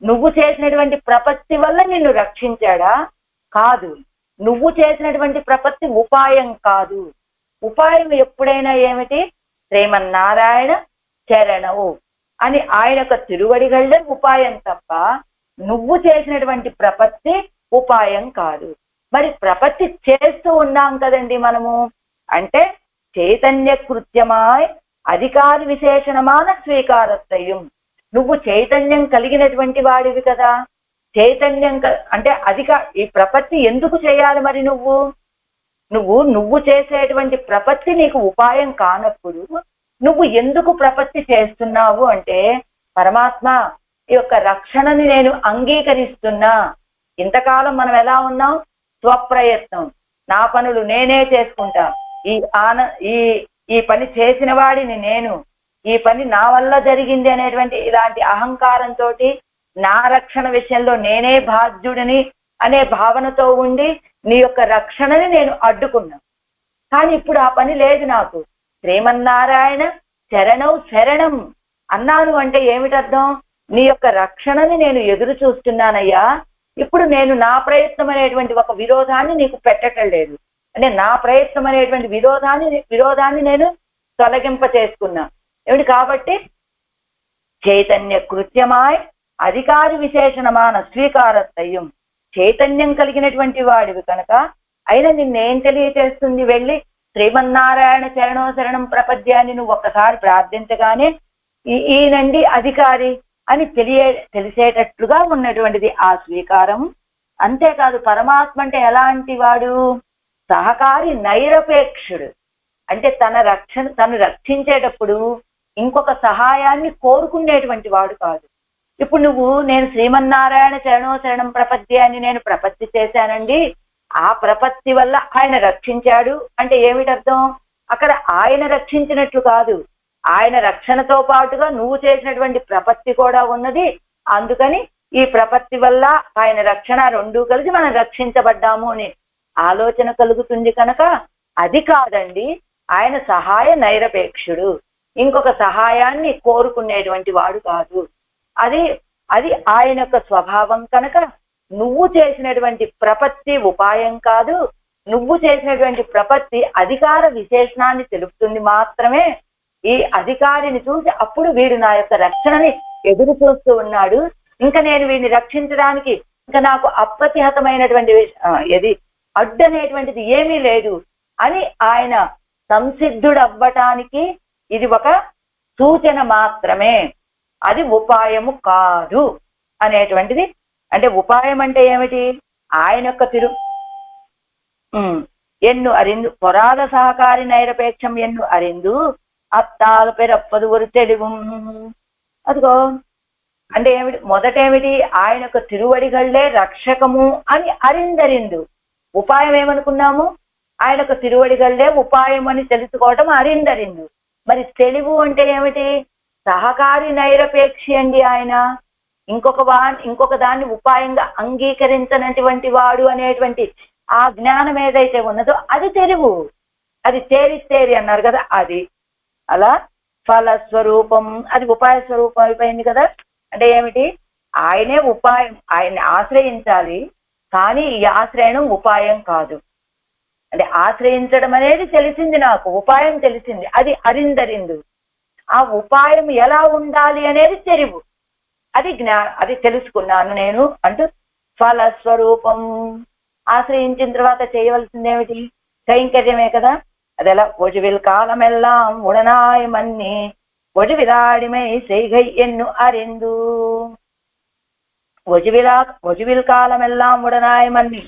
నువ్వు చేసినటువంటి ప్రపత్తి వల్ల నిన్ను రక్షించాడా? కాదు. నువ్వు చేసినటువంటి ప్రపత్తి ఉపాయం కాదు. ఉపాయం ఎప్పుడైనా ఏమిటి, శ్రీమన్నారాయణ శరణవు అని ఆయన యొక్క తిరువడిగళ్ళే ఉపాయం తప్ప నువ్వు చేసినటువంటి ప్రపత్తి ఉపాయం కాదు. మరి ప్రపత్తి చేస్తూ ఉన్నాం కదండి మనము. అంటే చైతన్య కృత్యమాయ్ అధికారి విశేషణమాన స్వీకారత్రయం. నువ్వు చైతన్యం కలిగినటువంటి వాడివి కదా. చైతన్యం అంటే ఈ ప్రపత్తి ఎందుకు చేయాలి? మరి నువ్వు చేసేటువంటి ప్రపత్తి నీకు ఉపాయం కానప్పుడు నువ్వు ఎందుకు ప్రపత్తి చేస్తున్నావు అంటే, పరమాత్మ యొక్క రక్షణని నేను అంగీకరిస్తున్నా. ఇంతకాలం మనం ఎలా ఉన్నాం? స్వప్రయత్నం, నా పనులు నేనే చేసుకుంటా, ఈ పని చేసిన వాడిని నేను, ఈ పని నా వల్ల జరిగింది అనేటువంటి ఇలాంటి అహంకారంతో నా రక్షణ విషయంలో నేనే బాధ్యుడిని అనే భావనతో ఉండి నీ యొక్క రక్షణని నేను అడ్డుకున్నా. కానీ ఇప్పుడు ఆ పని లేదు నాకు. శ్రీమన్నారాయణ శరణం అన్నాను అంటే ఏమిటర్థం? నీ యొక్క రక్షణని నేను ఎదురు చూస్తున్నానయ్యా. ఇప్పుడు నేను నా ప్రయత్నం అనేటువంటి ఒక విరోధాన్ని నీకు పెట్టటం లేదు. అంటే నా ప్రయత్నం అనేటువంటి విరోధాన్ని నేను తొలగింప చేసుకున్నా. ఏమిటి కాబట్టి చైతన్య కృత్యమాయ్ అధికారి విశేషణమాన స్వీకారత్తయ్యం. చైతన్యం కలిగినటువంటి వాడివి కనుక అయినా నిన్నేం తెలియచేస్తుంది? వెళ్ళి శ్రీమన్నారాయణ శరణో ప్రపద్యాన్ని నువ్వు ఒక్కసారి ప్రార్థించగానే ఈయనండి అధికారి అని తెలిసేటట్లుగా ఉన్నటువంటిది ఆ స్వీకారం. అంతేకాదు, పరమాత్మ అంటే ఎలాంటి వాడు? సహకారి నైరపేక్షుడు. అంటే తను రక్షించేటప్పుడు ఇంకొక సహాయాన్ని కోరుకునేటువంటి వాడు కాదు. ఇప్పుడు నేను శ్రీమన్నారాయణ శరణో ప్రపద్యాన్ని నేను ప్రపత్తి చేశానండి, ఆ ప్రపత్తి వల్ల ఆయన రక్షించాడు అంటే ఏమిటర్థం? అక్కడ ఆయన రక్షించినట్లు కాదు, ఆయన రక్షణతో పాటుగా నువ్వు చేసినటువంటి ప్రపత్తి కూడా ఉన్నది. అందుకని ఈ ప్రపత్తి వల్ల ఆయన రక్షణ రెండూ కలిసి మనం రక్షించబడ్డాము అని ఆలోచన కలుగుతుంది కనుక అది కాదండి. ఆయన సహాయ నైరపేక్షుడు, ఇంకొక సహాయాన్ని కోరుకునేటువంటి వాడు కాదు. అది ఆయన యొక్క స్వభావం కనుక నువ్వు చేసినటువంటి ప్రపత్తి ఉపాయం కాదు. నువ్వు చేసినటువంటి ప్రపత్తి అధికార విశేషణాన్ని తెలుపుతుంది మాత్రమే. ఈ అధికారిని చూసి అప్పుడు వీడు నా యొక్క రక్షణని ఎదురు చూస్తూ ఉన్నాడు, ఇంకా నేను వీడిని రక్షించడానికి ఇంకా నాకు అప్రతిహతమైనటువంటి ఏది అడ్డు అనేటువంటిది ఏమీ లేదు అని ఆయన సంసిద్ధుడు అవ్వటానికి ఇది ఒక సూచన మాత్రమే, అది ఉపాయము కాదు అనేటువంటిది. అంటే ఉపాయం అంటే ఏమిటి? ఆయన యొక్క ఎన్ను అరిందు పొరాద సహకారి నైరపేక్షం ఎన్ను అరిందు అత్తాలు పెరప్పదు ఒక తెలివు. అదిగో అంటే ఏమిటి? మొదటేమిటి? ఆయన యొక్క తిరువడిగళ్లే రక్షకము అని అరిందరిందు. ఉపాయం ఏమనుకున్నాము? ఆయన యొక్క తిరువడిగళ్లే ఉపాయం అని తెలుసుకోవటం అరిందరిందు. మరి తెలివు అంటే ఏమిటి? సహకారి నైరపేక్షి అండి ఆయన. ఇంకొక దాన్ని ఉపాయంగా అంగీకరించినటువంటి వాడు అనేటువంటి ఆ జ్ఞానం ఏదైతే ఉన్నదో అది తెలివు. అది తేరి అన్నారు కదా, అది అలా ఫలస్వరూపం, అది ఉపాయ స్వరూపం అయిపోయింది కదా. అంటే ఏమిటి? ఆయనే ఉపాయం, ఆయన్ని ఆశ్రయించాలి, కానీ ఈ ఆశ్రయణం ఉపాయం కాదు. అంటే ఆశ్రయించడం అనేది తెలిసింది, నాకు ఉపాయం తెలిసింది, అది అరిందరిందు. ఆ ఉపాయం ఎలా ఉండాలి అనేది తెలివు, అది అది తెలుసుకున్నాను నేను అంటూ ఫలస్వరూపం. ఆశ్రయించిన తర్వాత చేయవలసింది ఏమిటి? కైంకర్యమే కదా. அதெல்லா ஒழுவில் காலமெல்லாம் உடனாய் மன்னி ஒழுவிலாடிமை செய்கை ఎన్ను அறிந்து. ఒజువిల్ కాలమెల్లాం ఉడనాయి మన్ని,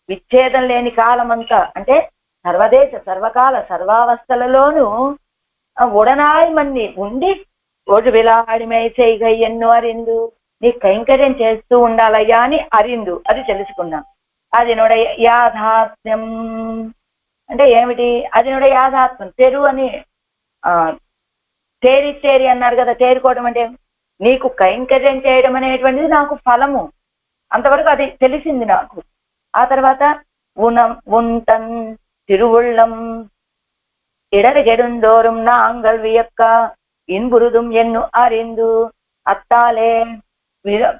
విచ్ఛేదం లేని కాలమంతా, అంటే సర్వదేశ సర్వకాల సర్వావస్థలలోనూ ఉడనాయి మన్ని ఉండి ఒజువిలాడిమై చేయగై ఎన్ను అరిందు, నీ కైంకర్యం చేస్తూ ఉండాలయ్యా అని అరిందు, అది తెలుసుకున్నాం. అది నోడ యాథాత్మ్యం అంటే ఏమిటి? అది నోడ యాథాత్మ్యం. తెరు అని తేరి అన్నారు కదా. తేరుకోవడం అంటే నీకు కైంకర్యం చేయడం అనేటువంటిది నాకు ఫలము, అంతవరకు అది తెలిసింది నాకు. ఆ తర్వాత ఉంటన్ తిరువుళ్ళం இடர்கெடுந்தோறும் நாங்கள் வியக்க இன்புறுதும் என்னு அறிந்து அத்தாலே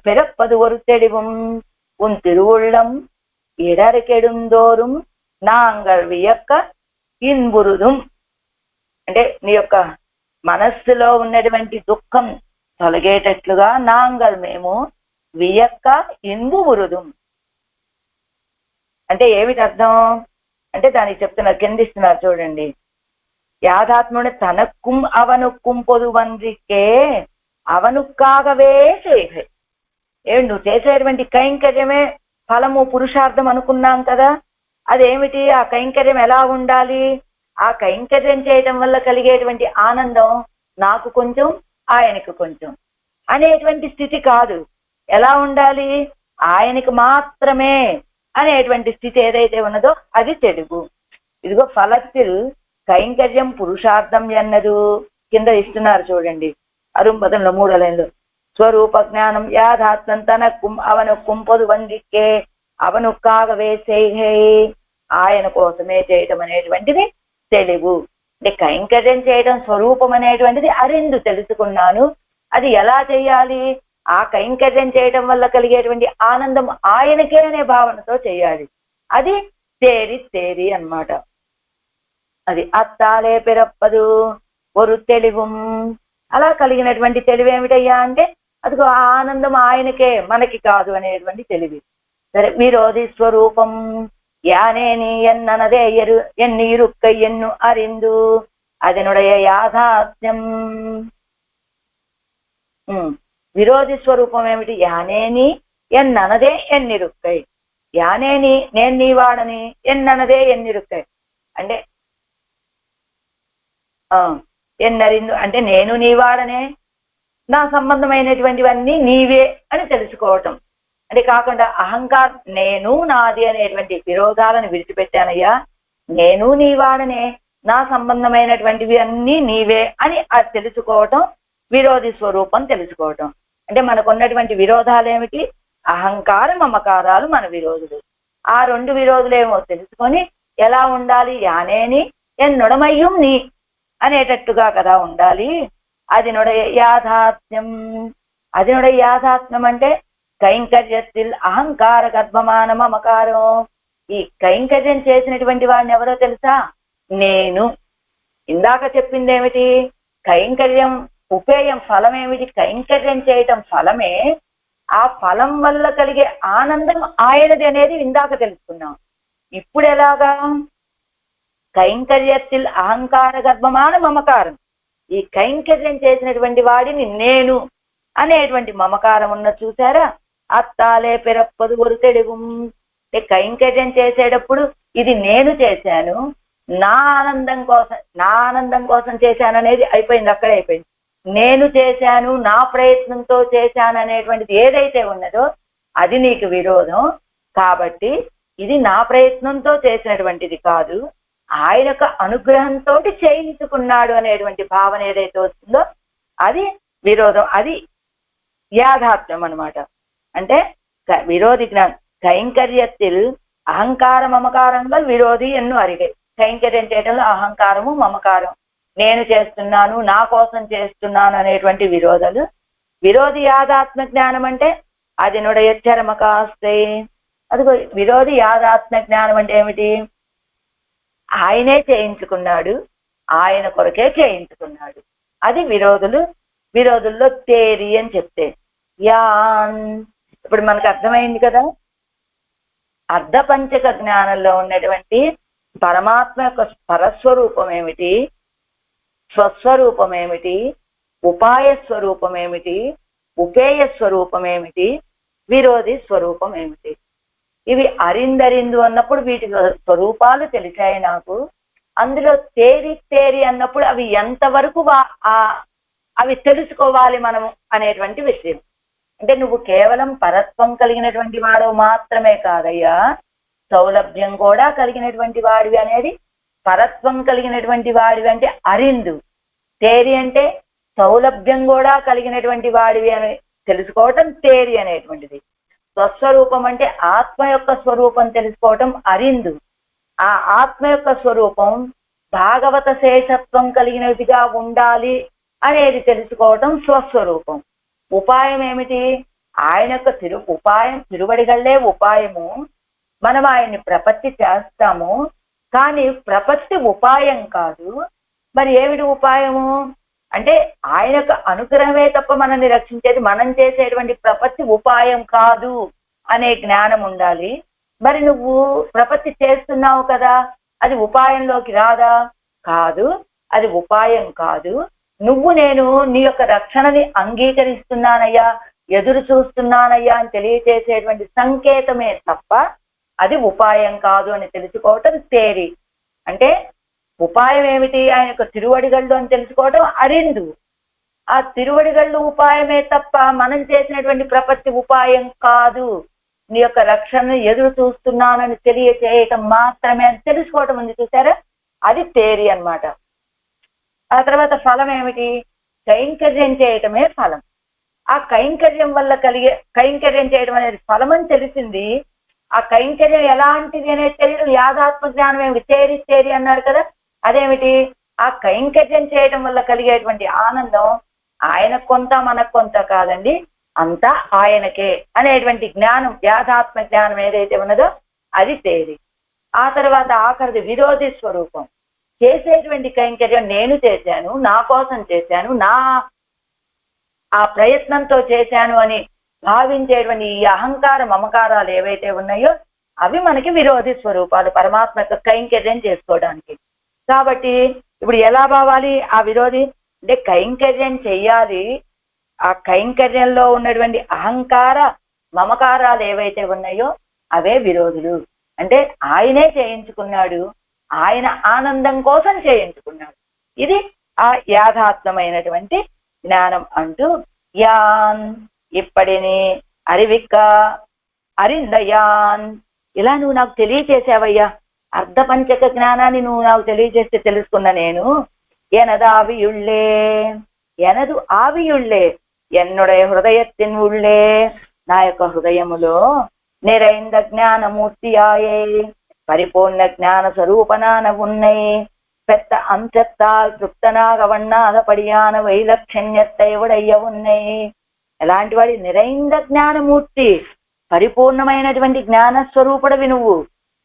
பிறப்பது ஒரு தெளிவும் உன் திருவுள்ளம் இடர்கெடுந்தోறும் నాంగల్ వియక్క ఇన్బురుదుం. అంటే నీ యొక్క మనస్సులో ఉన్నటువంటి దుఃఖం తొలగేటట్లుగా నాంగల్ మేము వియక్క ఇన్బురుదుం. అంటే ఏమిటి అర్థం? అంటే దానికి చెప్తున్నారు, కిందిస్తున్నారు చూడండి. యాథాత్ముడు తనక్కుం అవనుక్కుం పొదువందికే అవనుక్కాగవే చేయే. ఏమి నువ్వు చేసేటువంటి కైంకర్యమే ఫలము పురుషార్థం అనుకున్నాం కదా. అదేమిటి? ఆ కైంకర్యం ఎలా ఉండాలి? ఆ కైంకర్యం చేయడం వల్ల కలిగేటువంటి ఆనందం నాకు కొంచెం ఆయనకు కొంచెం అనేటువంటి స్థితి కాదు. ఎలా ఉండాలి? ఆయనకి మాత్రమే అనేటువంటి స్థితి ఏదైతే ఉన్నదో అది తెలుగు. ఇదిగో ఫలத்தில் కైంకర్యం పురుషార్థం ఎన్నదు కింద ఇస్తున్నారు చూడండి, 63 3వ లైన్లో. స్వరూప జ్ఞానం యాథాత్మం తనక్కుం అవనుక్కుం పొదువందికే అవనుక్కాగవే చేయే. ఆయన కోసమే చేయటం అనేటువంటిది తెలుగు. అంటే కైంకర్యం చేయడం స్వరూపం అనేటువంటిది అరిందు తెలుసుకున్నాను. అది ఎలా చేయాలి? ఆ కైంకర్యం చేయడం వల్ల కలిగేటువంటి ఆనందం ఆయనకే అనే భావనతో చేయాలి. అది తేరి అన్నమాట. అది అత్తాలే పిరప్పదు ఒక తెలివం. అలా కలిగినటువంటి తెలివి ఏమిటయ్యా అంటే అదిగో ఆ ఆనందం ఆయనకే, మనకి కాదు అనేటువంటి తెలివి. సరే, విరోధి స్వరూపం యానేని ఎన్ననదే ఎన్నీరుక్కై ఎన్ను అరిందు అదనుடைய యాథాత్మ్యం. విరోధి స్వరూపం ఏమిటి? యానేని ఎన్ననదే ఎన్నిరుక్కై. యానేని నేను నీవాడని, ఎన్ననదే ఎన్నిరుక్కై అంటే ఎన్నరిందు అంటే నేను నీవాడనే, నా సంబంధమైనటువంటివన్నీ నీవే అని తెలుసుకోవటం. అంటే కాకుండా అహంకారం నేను నాది అనేటువంటి విరోధాలను విడిచిపెట్టానయ్యా, నేను నీవాడనే, నా సంబంధమైనటువంటివి అన్నీ నీవే అని అది తెలుసుకోవటం విరోధి స్వరూపం తెలుసుకోవటం. అంటే మనకున్నటువంటి విరోధాలు ఏమిటి? అహంకార మమకారాలు మన విరోధులు. ఆ రెండు విరోధులేమో తెలుసుకొని ఎలా ఉండాలి? యానేని ఎన్నొడమయ్యం నీ అనేటట్టుగా కదా ఉండాలి. అది నొడయ యాథాత్మ్యం. అది నొడయ యాథాత్మ్యం అంటే కైంకర్యത്തിൽ అహంకార గర్భమాన మమకారం. ఈ కైంకర్యం చేసినటువంటి వాడిని ఎవరో తెలుసా? నేను. ఇందాక చెప్పింది ఏమిటి? కైంకర్యం ఉపేయం ఫలం ఏమిటి? కైంకర్యం చేయటం ఫలమే. ఆ ఫలం వల్ల కలిగే ఆనందం ఆయనది అనేది ఇందాక తెలుసుకున్నాం. ఇప్పుడు ఎలాగా? కైంకర్యത്തിൽ అహంకార గర్భమాన మమకారం. ఈ కైంకర్యం చేసినటువంటి వాడిని నేను అనేటువంటి మమకారం ఉన్న చూసారా? అత్తాలే పిరప్పదు ఒరుతెడుగు. కైంకర్యం చేసేటప్పుడు ఇది నేను చేశాను, నా ఆనందం కోసం చేశాను అనేది అయిపోయింది, అక్కడే అయిపోయింది. నేను చేశాను, నా ప్రయత్నంతో చేశాను అనేటువంటిది ఏదైతే ఉన్నదో అది నీకు విరోధం. కాబట్టి ఇది నా ప్రయత్నంతో చేసినటువంటిది కాదు, ఆయన యొక్క అనుగ్రహంతో చేయించుకున్నాడు అనేటువంటి భావన ఏదైతే వస్తుందో అది విరోధం, అది యాథాత్మ్యం అనమాట. అంటే విరోధి జ్ఞానం. కైంకర్యத்தில் అహంకార మమకారంగా విరోధి ఎన్నో అరిగాయి. కైంకర్యం చేయడంలో అహంకారము మమకారం, నేను చేస్తున్నాను, నా కోసం చేస్తున్నాను అనేటువంటి విరోధాలు. విరోధి యాథాత్మ జ్ఞానం అంటే అది నుడయ చరమ కాస్తే. అదిగో విరోధి యాథాత్మ జ్ఞానం అంటే ఏమిటి? ఆయనే చేయించుకున్నాడు, ఆయన కొరకే చేయించుకున్నాడు. అది విరోధుల్లో తేరి అని చెప్తే యాన్. ఇప్పుడు మనకు అర్థమైంది కదా, అర్ధపంచక జ్ఞానంలో ఉన్నటువంటి పరమాత్మ యొక్క పరస్వరూపం ఏమిటి, స్వస్వరూపం ఏమిటి, ఉపాయ స్వరూపం ఏమిటి, ఉపేయ స్వరూపం ఏమిటి, విరోధి స్వరూపం ఏమిటి. ఇవి అరిందరిందు అన్నప్పుడు వీటి స్వరూపాలు తెలిసాయి నాకు. అందులో తేరి అన్నప్పుడు అవి ఎంతవరకు అవి తెలుసుకోవాలి మనము అనేటువంటి విషయం. అంటే నువ్వు కేవలం పరత్వం కలిగినటువంటి వాడు మాత్రమే కాదయ్యా, సౌలభ్యం కూడా కలిగినటువంటి వాడివి అనేది. పరత్వం కలిగినటువంటి వాడివి అంటే అరిందు, తేరి అంటే సౌలభ్యం కూడా కలిగినటువంటి వాడివి అని తెలుసుకోవటం తేరి అనేటువంటిది. స్వస్వరూపం అంటే ఆత్మ యొక్క స్వరూపం తెలుసుకోవటం అరిందు. ఆ ఆత్మ యొక్క స్వరూపం భాగవత శేషత్వం కలిగినదిగా ఉండాలి అనేది తెలుసుకోవటం స్వస్వరూపం. ఉపాయం ఏమిటి? ఆయన యొక్క ఉపాయం తిరువడిగళ్లే ఉపాయము. మనం ఆయన్ని ప్రపత్తి చేస్తాము, కానీ ప్రపత్తి ఉపాయం కాదు. మరి ఏమిటి ఉపాయము అంటే ఆయన యొక్క అనుగ్రహమే తప్ప మనల్ని రక్షించేది, మనం చేసేటువంటి ప్రపత్తి ఉపాయం కాదు అనే జ్ఞానం ఉండాలి. మరి నువ్వు ప్రపత్తి చేస్తున్నావు కదా, అది ఉపాయంలోకి రాదా? కాదు, అది ఉపాయం కాదు. నేను నీ యొక్క రక్షణని అంగీకరిస్తున్నానయ్యా, ఎదురు చూస్తున్నానయ్యా అని తెలియచేసేటువంటి సంకేతమే తప్ప అది ఉపాయం కాదు అని తెలుసుకోవటం తేరి. అంటే ఉపాయం ఏమిటి? ఆయన యొక్క తిరువడిగళ్ళు అని తెలుసుకోవటం అరిందు. ఆ తిరువడిగళ్ళు ఉపాయమే తప్ప మనం చేసినటువంటి ప్రపత్తి ఉపాయం కాదు. నీ యొక్క రక్షణను ఎదురు చూస్తున్నానని తెలియచేయటం మాత్రమే అని తెలుసుకోవటం ఉంది చూసారా, అది తేరి అన్నమాట. ఆ తర్వాత ఫలం ఏమిటి? కైంకర్యం చేయటమే ఫలం. ఆ కైంకర్యం వల్ల కైంకర్యం చేయడం అనేది ఫలం అని తెలిసింది. ఆ కైంకర్యం ఎలాంటిది అనేది తెలియడం యాథాత్మ జ్ఞానం ఏమిటి? తేరి అన్నారు కదా, అదేమిటి? ఆ కైంకర్యం చేయడం వల్ల కలిగేటువంటి ఆనందం ఆయన కొంత మనకు కొంత కాదండి, అంతా ఆయనకే అనేటువంటి జ్ఞానం, యాథాత్మ జ్ఞానం ఏదైతే ఉన్నదో అది తేరి. ఆ తర్వాత ఆఖరిది విరోధి స్వరూపం. చేసేటువంటి కైంకర్యం నేను చేశాను, నా కోసం చేశాను, ఆ ప్రయత్నంతో చేశాను అని భావించేటువంటి ఈ అహంకార మమకారాలు ఏవైతే ఉన్నాయో అవి మనకి విరోధి స్వరూపాలు పరమాత్మ యొక్క కైంకర్యం చేసుకోవడానికి. కాబట్టి ఇప్పుడు ఎలా భావాలి ఆ విరోధి అంటే? కైంకర్యం చెయ్యాలి, ఆ కైంకర్యంలో ఉన్నటువంటి అహంకార మమకారాలు ఏవైతే ఉన్నాయో అవే విరోధులు. అంటే ఆయనే చేయించుకున్నాడు, ఆయన ఆనందం కోసం చేయించుకున్నాడు. ఇది ఆ యాథాత్మమైనటువంటి జ్ఞానం అంటూ యాన్ ఇప్పటిని అరివిక్క అరిందయాన్. ఇలా నువ్వు నాకు తెలియచేసావయ్యా, అర్ధపంచక జ్ఞానాన్ని నువ్వు నాకు తెలియజేస్తే తెలుసుకున్నా నేను. ఎనదావియుళ్ళే ఎనదు ఆవియుళ్ళే ఎన్నుடைய హృదయத்தின் உள்ளே, నా యొక్క హృదయములో நிறைந்த ஞானமூர்த்தியாயே పరిపూర్ణ జ్ఞాన స్వరూపనాన ఉన్నై పెద్ద అంశత్తాల్ తృప్తనాగ వണ്ണాగపడియాన వైలక్షణ్యத்தை ఉడయ్య ఉన్నై. ఎలాంటి వాడి? నిరైంద జ్ఞానమూర్తి, పరిపూర్ణమైనటువంటి జ్ఞాన స్వరూపుడవి నువ్వు.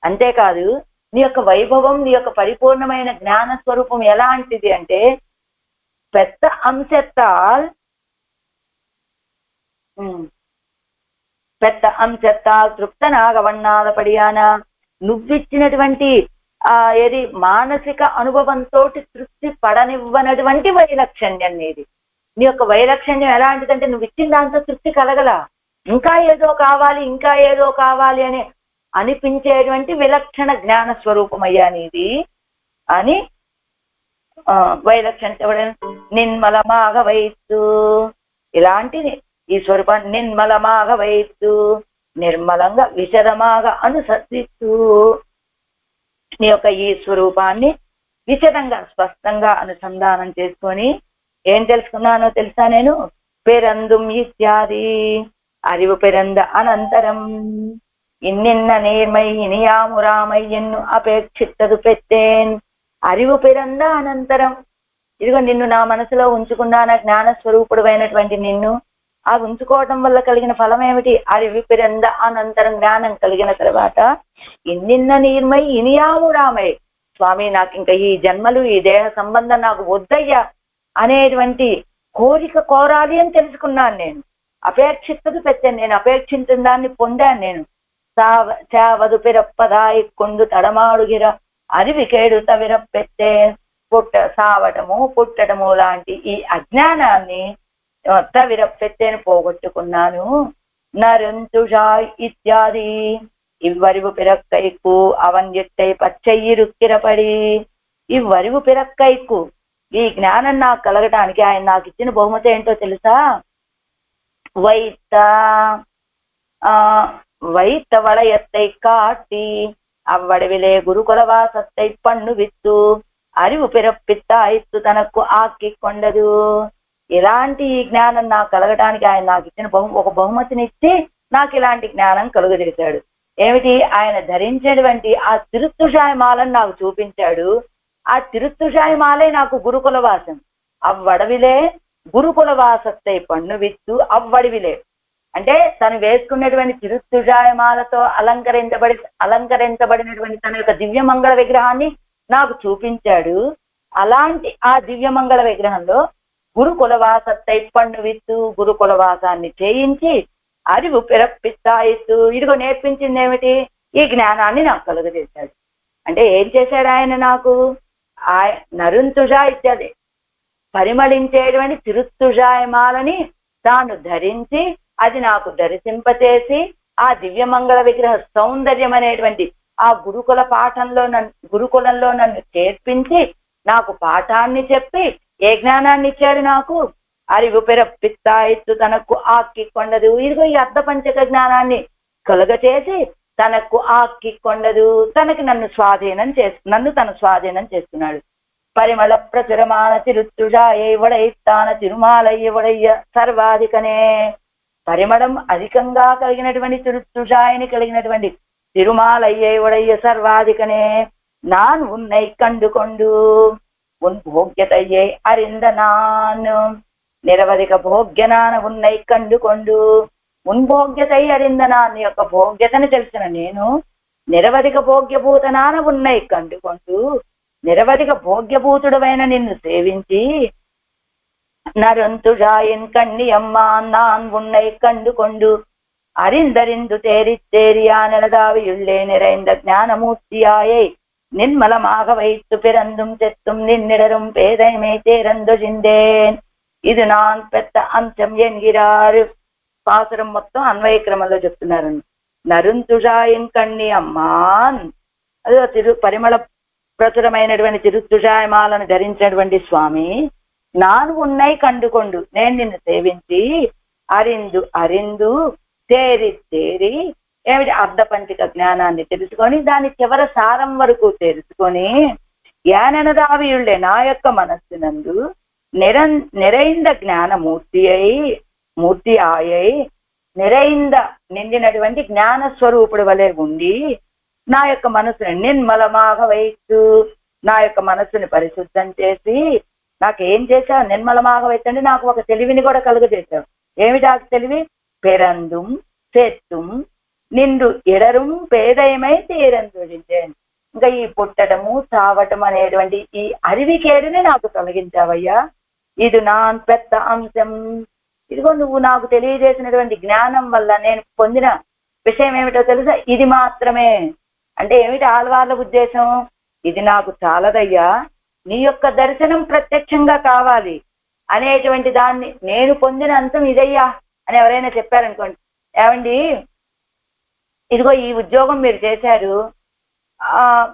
అంతేకాదు నీ యొక్క వైభవం, నీ యొక్క పరిపూర్ణమైన జ్ఞాన స్వరూపం ఎలాంటిది అంటే పెద్ద అంశెత్తాల్ పెద్ద అంశెత్తాల్ తృప్తనాగవన్నాదపడియాన నువ్విచ్చినటువంటి ఏది మానసిక అనుభవంతో తృప్తి పడనివ్వనటువంటి వైలక్షణ్యం నీది. నీ యొక్క వైలక్షణ్యం ఎలాంటిదంటే నువ్వు ఇచ్చిన దాంతో తృప్తి కలగల, ఇంకా ఏదో కావాలి ఇంకా ఏదో కావాలి అని అనిపించేటువంటి విలక్షణ జ్ఞాన స్వరూపమయ్యా నీది అని వైలక్షణ నిర్మలమాగ వయస్సు. ఇలాంటి ఈ స్వరూపాన్ని నిర్మలమాగ వయస్సు, నిర్మలంగా విశదమాగా అనుసరిస్తూ నీ యొక్క ఈ స్వరూపాన్ని విశదంగా స్పష్టంగా అనుసంధానం చేసుకొని ఏం తెలుసుకున్నానో తెలుసా నేను? పెరందుం ఇత్యాది அறிவு பிறந்த అనంతరం ఇన్నిన్న నేర్మై ఇనియామురామై ఎన్ను అపేక్షిత్తదు పెట్టేన్. அறிவு பிறந்த అనంతరం, ఇదిగో నిన్ను నా మనసులో ఉంచుకున్నాన జ్ఞాన స్వరూపుడు అయినటువంటి నిన్ను. ఆ ఉంచుకోవటం వల్ల కలిగిన ఫలం ఏమిటి? அறிவு பிறந்த అనంతరం, జ్ఞానం కలిగిన తర్వాత ఇన్నిన్న నీర్మై ఇనియామురామై, స్వామి నాకు ఇంకా ఈ జన్మలు ఈ దేహ సంబంధం నాకు వద్దయ్యా అనేటువంటి కోరిక కోరాలి అని తెలుసుకున్నాను నేను. అపేక్షిత్తదు పెట్టాను, నేను అపేక్షించిన దాన్ని పొందాను నేను. చావదు పిరప్పదాయి కొండు తడమాడుగిర అరివికేడు తవిరప్పెట్టే. సావటము పుట్టడము లాంటి ఈ అజ్ఞానాన్ని తవిరప్పెట్టేని పోగొట్టుకున్నాను. నరంతుషాయ్ ఇత్యాది ఇవ్వరివు పిరక్కైకు అవన్ ఎట్టై పచ్చయ్యిరుక్కిరపడి. ఇవ్వరివు పిరక్కైకు, ఈ జ్ఞానం నాకు కలగటానికి ఆయన నాకు ఇచ్చిన బహుమతి ఏంటో తెలుసా? வைத்த வளையத்தை காட்டி அவ்வடவிலே குருகுலவாசத்தை பண்ணு வித்து அறிவு పిరప్పిత్తాయిత్తు తనకు ఆక్కి కొండదు. ఇలాంటి ఈ జ్ఞానం నాకు కలగటానికి ఆయన నాకు ఇచ్చిన ఒక బహుమతినిచ్చి నాకు ఇలాంటి జ్ఞానం కలుగజేశాడు. ఏమిటి? ఆయన ధరించేటువంటి ఆ తిరుత్తుషాయమాలను నాకు చూపించాడు. ఆ తిరుత్తుషాయమాలే నాకు గురుకులవాసం. అవ్వడవిలే గురుకులవాసத்தை పన్ను విత్తు అవ్వడివిలే అంటే తను వేసుకున్నటువంటి తిరుత్తుషాయమాలతో అలంకరించబడినటువంటి తన యొక్క దివ్యమంగళ విగ్రహాన్ని నాకు చూపించాడు. అలాంటి ఆ దివ్యమంగళ విగ్రహంలో గురుకులవాసத்தை పన్ను విత్తు, గురుకులవాసాన్ని చేయించి அறிவு పిరప్పిత్తాయిత్తు, ఇదిగో నేర్పించింది ఏమిటి? ఈ జ్ఞానాన్ని నాకు కలుగజేశాడు. అంటే ఏం చేశాడు ఆయన నాకు? నరుంతుషా ఇత్యాది పరిమళించేటువంటి తిరుత్తుషాయమాలని తాను ధరించి అది నాకు దర్శింపచేసి ఆ దివ్యమంగళ విగ్రహ సౌందర్యం అనేటువంటి ఆ గురుకులంలో నన్ను చేర్పించి నాకు పాఠాన్ని చెప్పి ఏ జ్ఞానాన్ని ఇచ్చాడు నాకు? அறிவு పిరప్పిత్తాయిత్తు తనకు ఆక్కి కొండదు. ఇదిగో ఈ అర్ధ పంచక జ్ఞానాన్ని కలుగచేసి తనకు ఆక్కి కొండదు, నన్ను తన స్వాధీనం చేస్తున్నాడు. పరిమళ ప్రచురమాన తిరుత్తుషాయవడైతాన తిరుమాలయ్యవడయ్య సర్వాధికనే. పరిమళం అధికంగా కలిగినటువంటి తిరుత్తుషాయని కలిగినటువంటి తిరుమాలయ్యవడయ్య సర్వాధికనే. நான் உன்னை கண்டு கொண்டு உன் భోగ్యతయ్యే అరింద నాను. నిరవధిక భోగ్యనాన ఉన్నై కండుకొండు. ఉన్భోగ్యతై అరిందనా, నీ యొక్క భోగ్యతని తెలిసిన నేను నిరవధిక భోగ్యభూతనాన ఉన్నై కండుకొండు. నిరవధిక భోగ్యభూతుడమైన నిన్ను సేవించి నరంతుషాయన్ కన్నియమ్మా நான் உன்னை కండుకొండు. அறிந்தறிந்து தேறித்தேறியா நிலதாவியுள்ளே நிறைந்த ஞானமூர்த்தியாயை நிர்மலமாக வைத்து பிறந்தும் செத்தும் நின்னிடரும் பேதைமை தேரந்தொழிந்தேன். ఇది నాన్ పెద్ద అంశం ఎన్గిరారు. పాసురం మొత్తం అన్వయ క్రమంలో చెప్తున్నారు. నరుంతుషాయన్ కన్ని అమ్మాన్, అదే పరిమళ ప్రచురమైనటువంటి తిరుత్తుషాయమాలను ధరించినటువంటి స్వామి, నాను ఉన్నై కండుకొండు, నేను నిన్ను సేవించి అరిందు తేరి ఏమిటి అర్ధపంచిక జ్ఞానాన్ని తెలుసుకొని దాని చివర సారం వరకు తెలుసుకొని యాననదావియుళ్ళే నా యొక్క మనస్సునందు நிறைந்த జ్ఞాన మూర్తి ఆయై నిండినటువంటి జ్ఞాన స్వరూపుడు వలె ఉండి నా యొక్క మనసుని నిర్మలమాగ వైత్తు, నా యొక్క మనస్సుని పరిశుద్ధం చేసి నాకేం చేశావు? నిర్మలమాగ వైత్తు అంటే నాకు ఒక తెలివిని కూడా కలుగజేశావు. ఏమిటి ఆ తెలివి? పెరందుం చెత్తుం నిండు ఎడరుం పేదయమై తీరందుడించేను. ఇంకా ఈ పుట్టడము చావటం అనేటువంటి ఈ అరివికేడుని నాకు తొలగించావయ్యా. ఇది నా పెద్ద అంశం. ఇదిగో నువ్వు నాకు తెలియజేసినటువంటి జ్ఞానం వల్ల నేను పొందిన విషయం ఏమిటో తెలుసా, ఇది మాత్రమే. అంటే ఏమిటి ఆళ్వార్ల ఉద్దేశం? ఇది నాకు చాలదయ్యా, నీ యొక్క దర్శనం ప్రత్యక్షంగా కావాలి అనేటువంటి దాన్ని, నేను పొందిన అంశం ఇదయ్యా అని ఎవరైనా చెప్పారనుకోండి, ఏమండి ఇదిగో ఈ ఉద్యోగం మీరు చేశారు,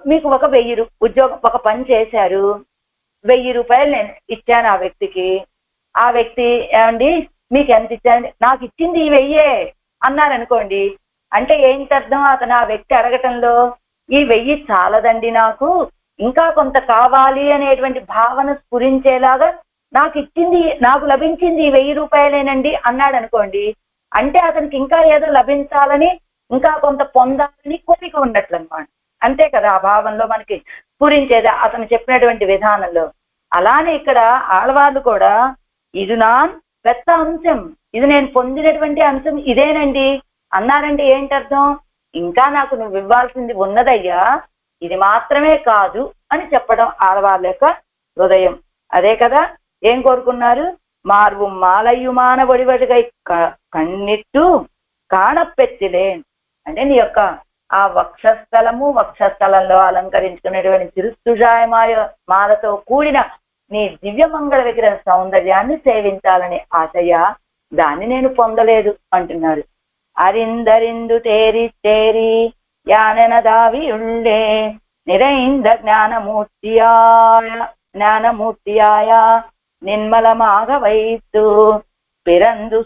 మీకు ఒక 1000 ఉద్యోగం, ఒక పని చేశారు, 1000 రూపాయలు నేను ఇచ్చాను ఆ వ్యక్తికి. ఆ వ్యక్తి ఏమండి మీకు ఎంత ఇచ్చాను, నాకు ఇచ్చింది ఈ 1000 అన్నారనుకోండి. అంటే ఏంటి అర్థం? అతను ఆ వ్యక్తి అడగటంలో ఈ 1000 చాలదండి, నాకు ఇంకా కొంత కావాలి అనేటువంటి భావన స్ఫురించేలాగా నాకు లభించింది ఈ 1000 రూపాయలేనండి అన్నాడు అనుకోండి. అంటే అతనికి ఇంకా ఏదో లభించాలని, ఇంకా కొంత పొందాలని కోరిక ఉన్నట్లు అనమాట. అంతే కదా ఆ భావంలో మనకి స్ఫురించేది అతను చెప్పినటువంటి విధానంలో. అలానే ఇక్కడ ఆళ్వార్లు కూడా ఇది నా పెద్ద అంశం, ఇది నేను పొందినటువంటి అంశం ఇదేనండి అన్నారంటే ఏంటి అర్థం? ఇంకా నాకు నువ్వు ఇవ్వాల్సింది ఉన్నదయ్యా, ఇది మాత్రమే కాదు అని చెప్పడం ఆడవాళ్ళ యొక్క హృదయం. అదే కదా ఏం కోరుకున్నారు? మార్వు మాలయ్యుమాన ఒడివడిగై కన్నిట్టు కాణపెత్తిలేన్. అంటే నీ యొక్క ఆ వక్షస్థలంలో అలంకరించుకునేటువంటి తిరుస్తుజాయమాయ మాలతో కూడిన నీ దివ్యమంగళ విగ్రహ సౌందర్యాన్ని సేవించాలని ఆశయ, దాన్ని నేను పొందలేదు అంటున్నారు. అరిందరిందు తేరి తేరి యానెనదావియుళ్ళే నిరైంద జ్ఞానమూర్తియాయ నిన్మలమాగ వైత్తు பிறந்து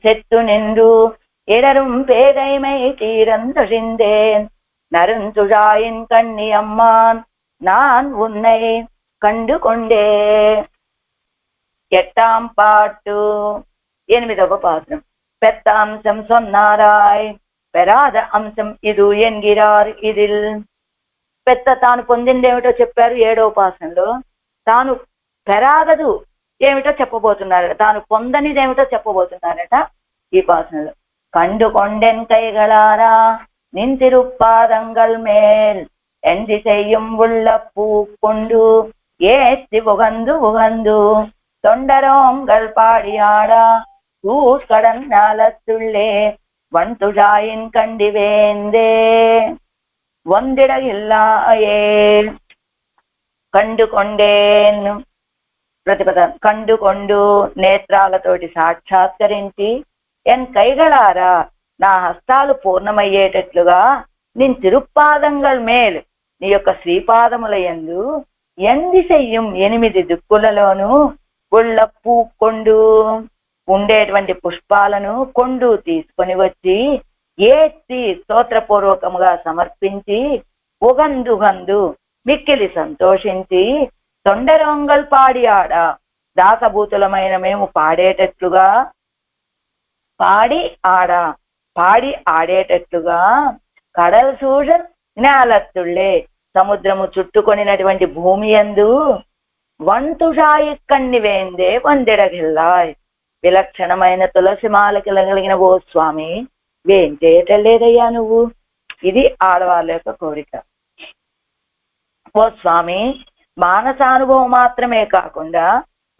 செத்து நின்று இடரும் பேதைமை தீரந்தொழிந்தேன் நருந்துழாயின் கண்ணி அம்மான் நான் உன்னை கண்டு கொண்டே. 8వ పాటు 8వ పాత్రం. பெத்த அம்சம் சொன்னாராய் பெறாத అంశం ఇది ఎన్గిరార్ ఇదిల్. పెద్ద తాను పొందింది ఏమిటో చెప్పారు 7వ పాఠంలో. తాను పెరాదదు ఏమిటో చెప్పబోతున్నారట, తాను పొందనిది ఏమిటో చెప్పబోతున్నారట ఈ పాఠంలో. కండు కొండెన్ కైగళారా నిన్ తిరుపాదంగల్ మేల్ ఎంది செய்யும் உள்ள பூக்கொண்டு ஏத்தி உகந்து தொண்டரோங்கள் பாடியாடா ஊர்கடன் நாளத்துள்ளே வன்துழாயின் కండివేందే వందిడగిల్లాయే. కండుకొండేను ప్రతిపదం. కండుకొండు నేత్రాలతోటి సాక్షాత్కరించి, ఎన్ కైగళారా నా హస్తాలు పూర్ణమయ్యేటట్లుగా, నిన్ తిరుపాదంగల్ మేల్ నీ యొక్క శ్రీపాదముల యందు ఎంది చెయ్యం 8 దిక్కులలోనూ ఉళ్ళ పూకొండు ఉండేటువంటి పుష్పాలను కొండు తీసుకొని వచ్చి ఏత్తి స్తోత్రపూర్వకముగా సమర్పించి ఉగందు మిక్కిలి సంతోషించి తొండరొంగల్ పాడి ఆడ దాసభూతులమైన మేము పాడేటట్లుగా పాడి ఆడేటట్లుగా కడల్ సూழ జ్ఞాలత్తుళ్ళే సముద్రము చుట్టుకొనినటువంటి భూమి యందు వంతుషాయి కన్నివేందే వందెడగిల్లాయ్ విలక్షణమైన తులసి మాలకిలగలిగిన ఓ స్వామి వేం చేయటలేదయ్యా నువ్వు. ఇది ఆడవాళ్ళ యొక్క కోరిక. ఓ స్వామి, మానసానుభవం మాత్రమే కాకుండా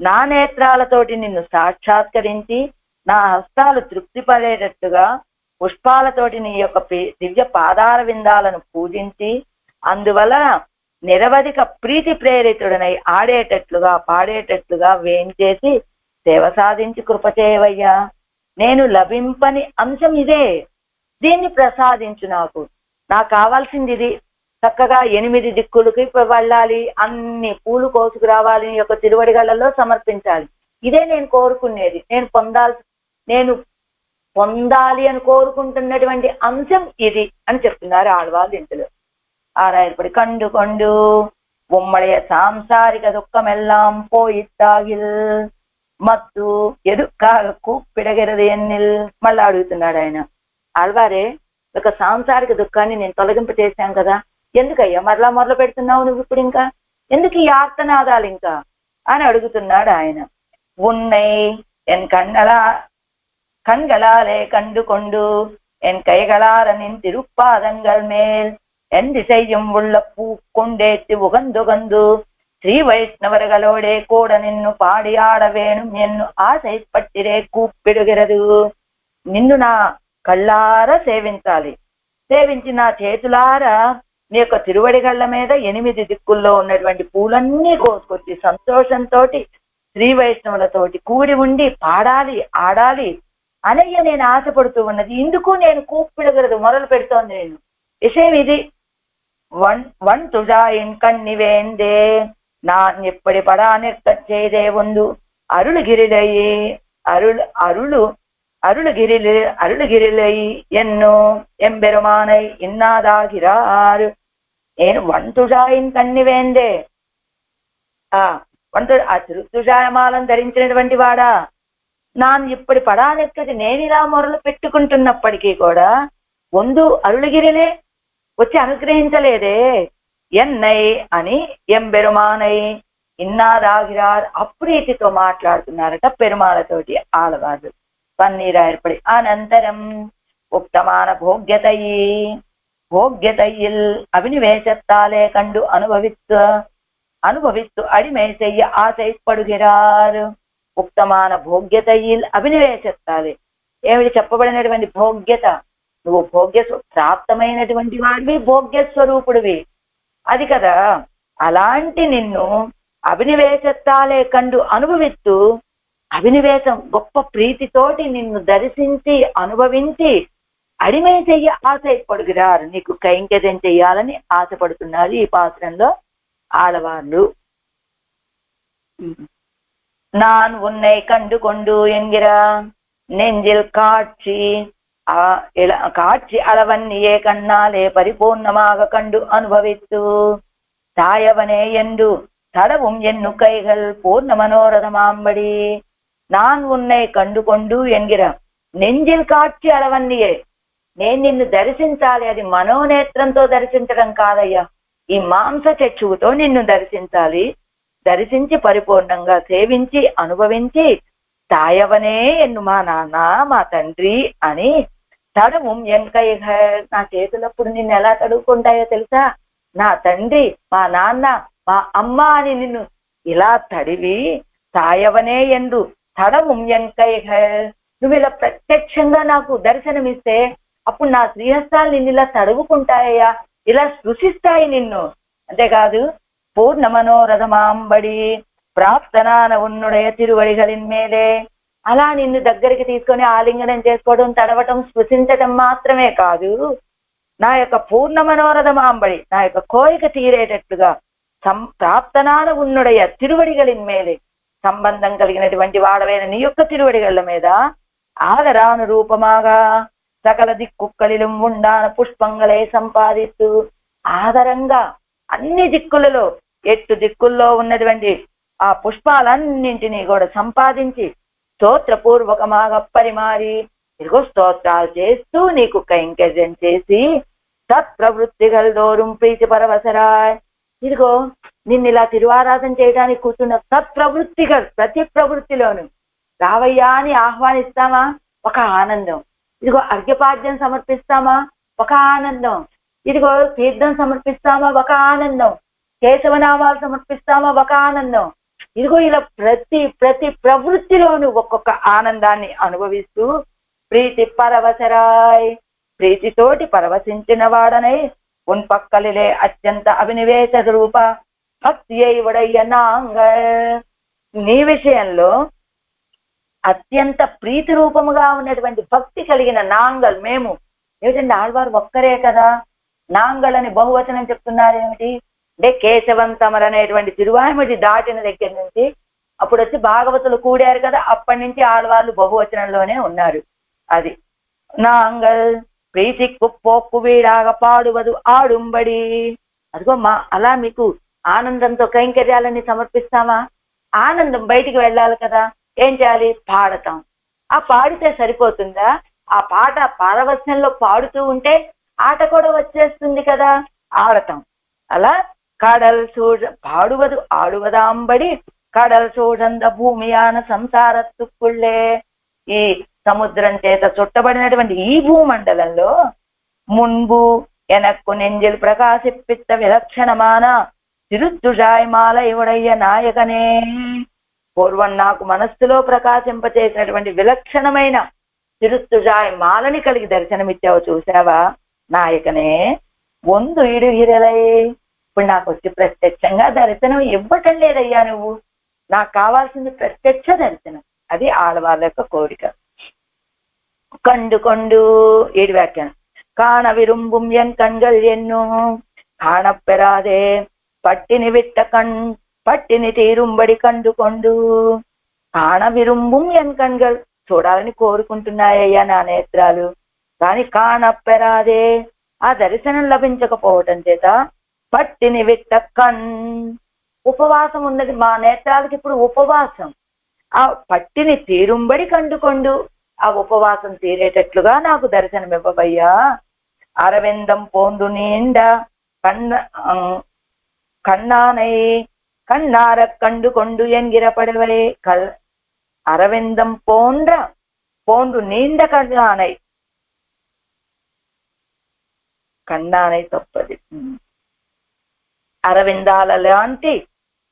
నా నేత్రాలతోటి నిన్ను సాక్షాత్కరించి నా హస్తాలు తృప్తి పడేటట్టుగా పుష్పాలతోటి నీ యొక్క దివ్య పాదార విందాలను పూజించి అందువల్ల నిరవధిక ప్రీతి ప్రేరితుడనై ఆడేటట్లుగా పాడేటట్లుగా వేంచేసి సేవ సాధించి కృప చేయవయ్యా. నేను లభింపని అంశం ఇదే, దీన్ని ప్రసాదించు నాకు కావాల్సింది ఇది. చక్కగా 8 దిక్కులకి వెళ్ళాలి, అన్ని పూలు కోసుకురావాలి, నీ యొక్క తిరువడిగళ్ళలో సమర్పించాలి. ఇదే నేను కోరుకునేది, నేను పొందాలి అని కోరుకుంటున్నటువంటి అంశం ఇది అని చెప్తున్నారు ఆళ్వాళ్ళు ఇంటిలో. ஆராயப்படி கண்டு கொண்டு உம்முடைய சாம்சாரிக துக்கமெல்லாம் போயிட்டாகில் మత్తు ఎదుక్కాగ కూప్పిడగెరది ఎన్నిల్. మళ్ళీ అడుగుతున్నాడు ఆయన. ఆళ్వారే, ఒక సాంసారిక దుఃఖాన్ని నేను తొలగింప చేశాం కదా, ఎందుకయ్యా మరలా మొదలు పెడుతున్నావు నువ్వు ఇప్పుడు, ఇంకా ఎందుకు ఈ ఆర్తనాదాలు ఇంకా అని అడుగుతున్నాడు ఆయన. ఉన్నై ఎన్ கண்களாலே கண்டு கொண்டு என் கைகளார நின் திருப்பாதங்கள் மேல் என் திசையும் உள்ள பூ கொண்டேத்து உகந்துகந்து ಶ್ರೀ ವೈಷ್ಣವರುಗಳೋಡೆ ಕೂಡ ನಿನ್ನು ಪಾಡಿ ఆడవేను ఎన్ను ఆశైపట్టిరే కూప్పిడుగిరదు. నిన్ను నా కళ్ళారా సేవించాలి, సేవించి నా చేతులారా నీ యొక్క తిరువడిగళ్ల మీద 8 దిక్కుల్లో ఉన్నటువంటి పూలన్నీ కోసుకొచ్చి సంతోషంతో శ్రీ వైష్ణవులతోటి కూడి ఉండి పాడాలి, ఆడాలి అనయ్య నేను ఆశపడుతూ ఉన్నది. ఇందుకు నేను కూప్పిడగలదు మొదలు పెడుతోంది. నేను విషయం ఇది. వన్ తుజాయిన్ కన్నివేందే நான் எப்படி படா நிற்க செய்தே ஒன்று அருள்கிரிலை அருள்கிரிலை ఎన్నో ఎంబెరుమానై ఇన్నాదాగిరారు. నేను వంతుజాయిన్ కన్నివేందే, ఆ తుజాయమాలను ధరించినటువంటి వాడా, నాన్ ఇప్పటి పడానెక్కది నేను ఇలా మొరలు పెట్టుకుంటున్నప్పటికీ కూడా వందు అరుళగిరిలే వచ్చి అనుగ్రహించలేదే. ఎన్నై అని ఎంబెరుమానై ఇన్నాదాగిరార్ అప్రీతితో మాట్లాడుతున్నారట పెరుమాళతోటి ఆడవాళ్ళు పన్నీరు ఏర్పడి. అనంతరం ఉక్తమాన భోగ్యతయ్యిల్ అభినివేశత్తాలే కండు అనుభవిస్తూ అడిమై చెయ్య ఆశైపడుగిరారు. ఉక్తమాన భోగ్యతయ్యిల్ అభినివేశత్తాలే ఏమిటి చెప్పబడినటువంటి భోగ్యత, నువ్వు భోగ్య ప్రాప్తమైనటువంటి వాడివి, భోగ్య స్వరూపుడివి, అది కదా. అలాంటి నిన్ను అభినివేశత్తాలే కండు అనుభవిస్తూ, అభినివేశం గొప్ప ప్రీతితోటి నిన్ను దర్శించి అనుభవించి అడిమై చెయ్య ఆశపడుகிறாరు, నీకు కైంకర్యం చెయ్యాలని ఆశపడుతున్నారు ఈ పాత్రంలో ఆడవాళ్ళు. நான் உன்னை கண்டு கொண்டு என்கிற நெஞ்சில் காட்சி அளவன்னியே கண்ணாலே பரிபூர்ணமாக கண்டு அனுபவித்து தாயவனே என்று தடவும் என்னு கைகள் பூர்ண మనోరథమాంబడి. நான் உன்னை கண்டு கொண்டு என்கிற నెంజిల్ కాచి అలవన్నియే, నేను నిన్ను దర్శించాలి. అది మనోనేత్రంతో దర్శించడం కాదయ్యా, ఈ మాంస చక్షువుతో నిన్ను దర్శించాలి. దర్శించి పరిపూర్ణంగా సేవించి అనుభవించి తాయవనే ఎన్ను మా నాన్న మా తండ్రి అని తడవం ఎన్కై, నా చేతులప్పుడు నిన్ను ఎలా తడువుకుంటాయో తెలుసా, నా తండ్రి మా నాన్న మా అమ్మ అని నిన్ను ఇలా తడివి తాయవనే ఎందు తడవం ఎన్కై, నువ్వు ఇలా ప్రత్యక్షంగా నాకు దర్శనమిస్తే అప్పుడు నా శ్రీహస్తాలు నిన్ను ఇలా తడువుకుంటాయ్యా, ఇలా సృష్టిస్తాయి నిన్ను. అంతేకాదు పూర్ణ మనోరథమాంబడి ప్రాప్తనాన ఉన్నుడయ తిరువడిగలిన్ మేలే, అలా నిన్ను దగ్గరికి తీసుకొని ఆలింగనం చేసుకోవడం, తడవటం, స్పృశించటం మాత్రమే కాదు, నా యొక్క పూర్ణ మనోరథమాంబడి నా యొక్క కోరిక తీరేటట్లుగా ప్రాప్తనాన ఉన్నుడయ తిరువడిగలిన్ మేలే, సంబంధం కలిగినటువంటి వాడవైన నీ యొక్క తిరువడిగళ్ళ మీద ఆదరాను రూపమాగా సకల దిక్కుక్కలిలు ఉండాన పుష్పంగలే సంపాదిస్తూ, ఆదరంగా అన్ని దిక్కులలో 8 దిక్కుల్లో ఉన్నటువంటి ఆ పుష్పాలన్నింటినీ కూడా సంపాదించి స్తోత్రపూర్వకమాగా పరిమారి ఇదిగో స్తోత్రాలు చేస్తూ నీకు కైంకర్యం చేసి సత్ప్రవృత్తిగల్ దోరుం ప్రీతి పరవసరాయ్, ఇదిగో నిన్ను ఇలా తిరువారాధన చేయడానికి కూర్చున్న సత్ప్రవృత్తిగల్ ప్రతి ప్రవృత్తిలోను రావయ్యా అని ఆహ్వానిస్తామా, ఒక ఆనందం. ఇదిగో అర్ఘ్యపాద్యం సమర్పిస్తామా, ఒక ఆనందం. ఇదిగో తీర్థం సమర్పిస్తామా, ఒక ఆనందం. కేశవనామాలు సమర్పిస్తామా, ఒక ఆనందం. ఇదిగో ఇలా ప్రతి ప్రవృత్తిలోనూ ఒక్కొక్క ఆనందాన్ని అనుభవిస్తూ ప్రీతి పరవశరాయ్, ప్రీతితోటి పరవశించిన వాడనై ఉన్పక్కలిలే అత్యంత అభినివేశ రూప భక్తి అయివడయ్య నాంగ, నీ విషయంలో అత్యంత ప్రీతి రూపముగా ఉన్నటువంటి భక్తి కలిగిన నాంగల్ మేము. ఏమిటండి ఆళ్వారు ఒక్కరే కదా, నాంగల్ అని బహువచనం చెప్తున్నారు ఏమిటి అంటే, కేశవం తమరనేటువంటి తిరువాయిమడి దాటిన దగ్గర నుంచి అప్పుడు వచ్చి భాగవతులు కూడారు కదా, అప్పటి నుంచి ఆళ్వార్లు బహువచనంలోనే ఉన్నారు. అది నాంగల్ ప్రీతిక్కు పోక్కు వీడాగ పాడువదు ఆడుంబడి. అదిగో అలా మీకు ఆనందంతో కైంకర్యాలని సమర్పిస్తామా, ఆనందం బయటికి వెళ్ళాలి కదా, ఏం చేయాలి, పాడతాం. ఆ పాడితే సరిపోతుందా, ఆ పాట పారవస్యంలో పాడుతూ ఉంటే ఆట కూడా వచ్చేస్తుంది కదా, ఆడతాం. అలా కడల్ పాడువదు ఆడువదాంబడి కడల్ చూడంద భూమియాన సంసారత్తుక్కుళ్ళే, ఈ సముద్రం చేత చుట్టబడినటువంటి ఈ భూమండలంలో మున్బు ఎనక్కు నెంజిల్ ప్రకాశిప్పిత్త విలక్షణమాన తిరుత్తుజాయ్ మాల ఇవడయ్య నాయకనే. పూర్వం నాకు మనస్సులో ప్రకాశింపచేసినటువంటి విలక్షణమైన తిరుత్తుజాయ్ మాలని కలిగి దర్శనమిచ్చావు చూసావా నాయకనే. వందు ఇడుగిరలై, ఇప్పుడు నాకు వచ్చి ప్రత్యక్షంగా దర్శనం ఇవ్వటం లేదయ్యా నువ్వు. నాకు కావాల్సింది ప్రత్యక్ష దర్శనం. అది ఆడవాళ్ళ యొక్క కోరిక. కండు కొండు 7 వ్యాఖ్యానం. కాణ విరుంబుం ఎన్ కண்கள் ఎన్నో కాణపెరాదే పట్టిని విట్ట పట్టిని తీరుంబడి కండు కొండు. కాణ విరుంబుం ఎన్ కண்கள், చూడాలని కోరుకుంటున్నాయ్యా నా నేత్రాలు, కానీ కాణపెరాదే, ఆ దర్శనం లభించకపోవటం చేత పట్టిని విట్ట ఉపవాసం ఉన్నది మా నేత్రాలకి. ఇప్పుడు ఉపవాసం. ఆ పట్టిని తీరుంబడి కండుకొండు, ఆ ఉపవాసం తీరేటట్లుగా నాకు దర్శనం ఇవ్వవయ్యా. అరవిందం పోండు నిండా కన్నానై కన్నార కండు కొండు ఎంగిరపడవలే. అరవిందం పోండు నీండ కన్నానై. కన్నానై తప్పది. అరవిందాల లాంటి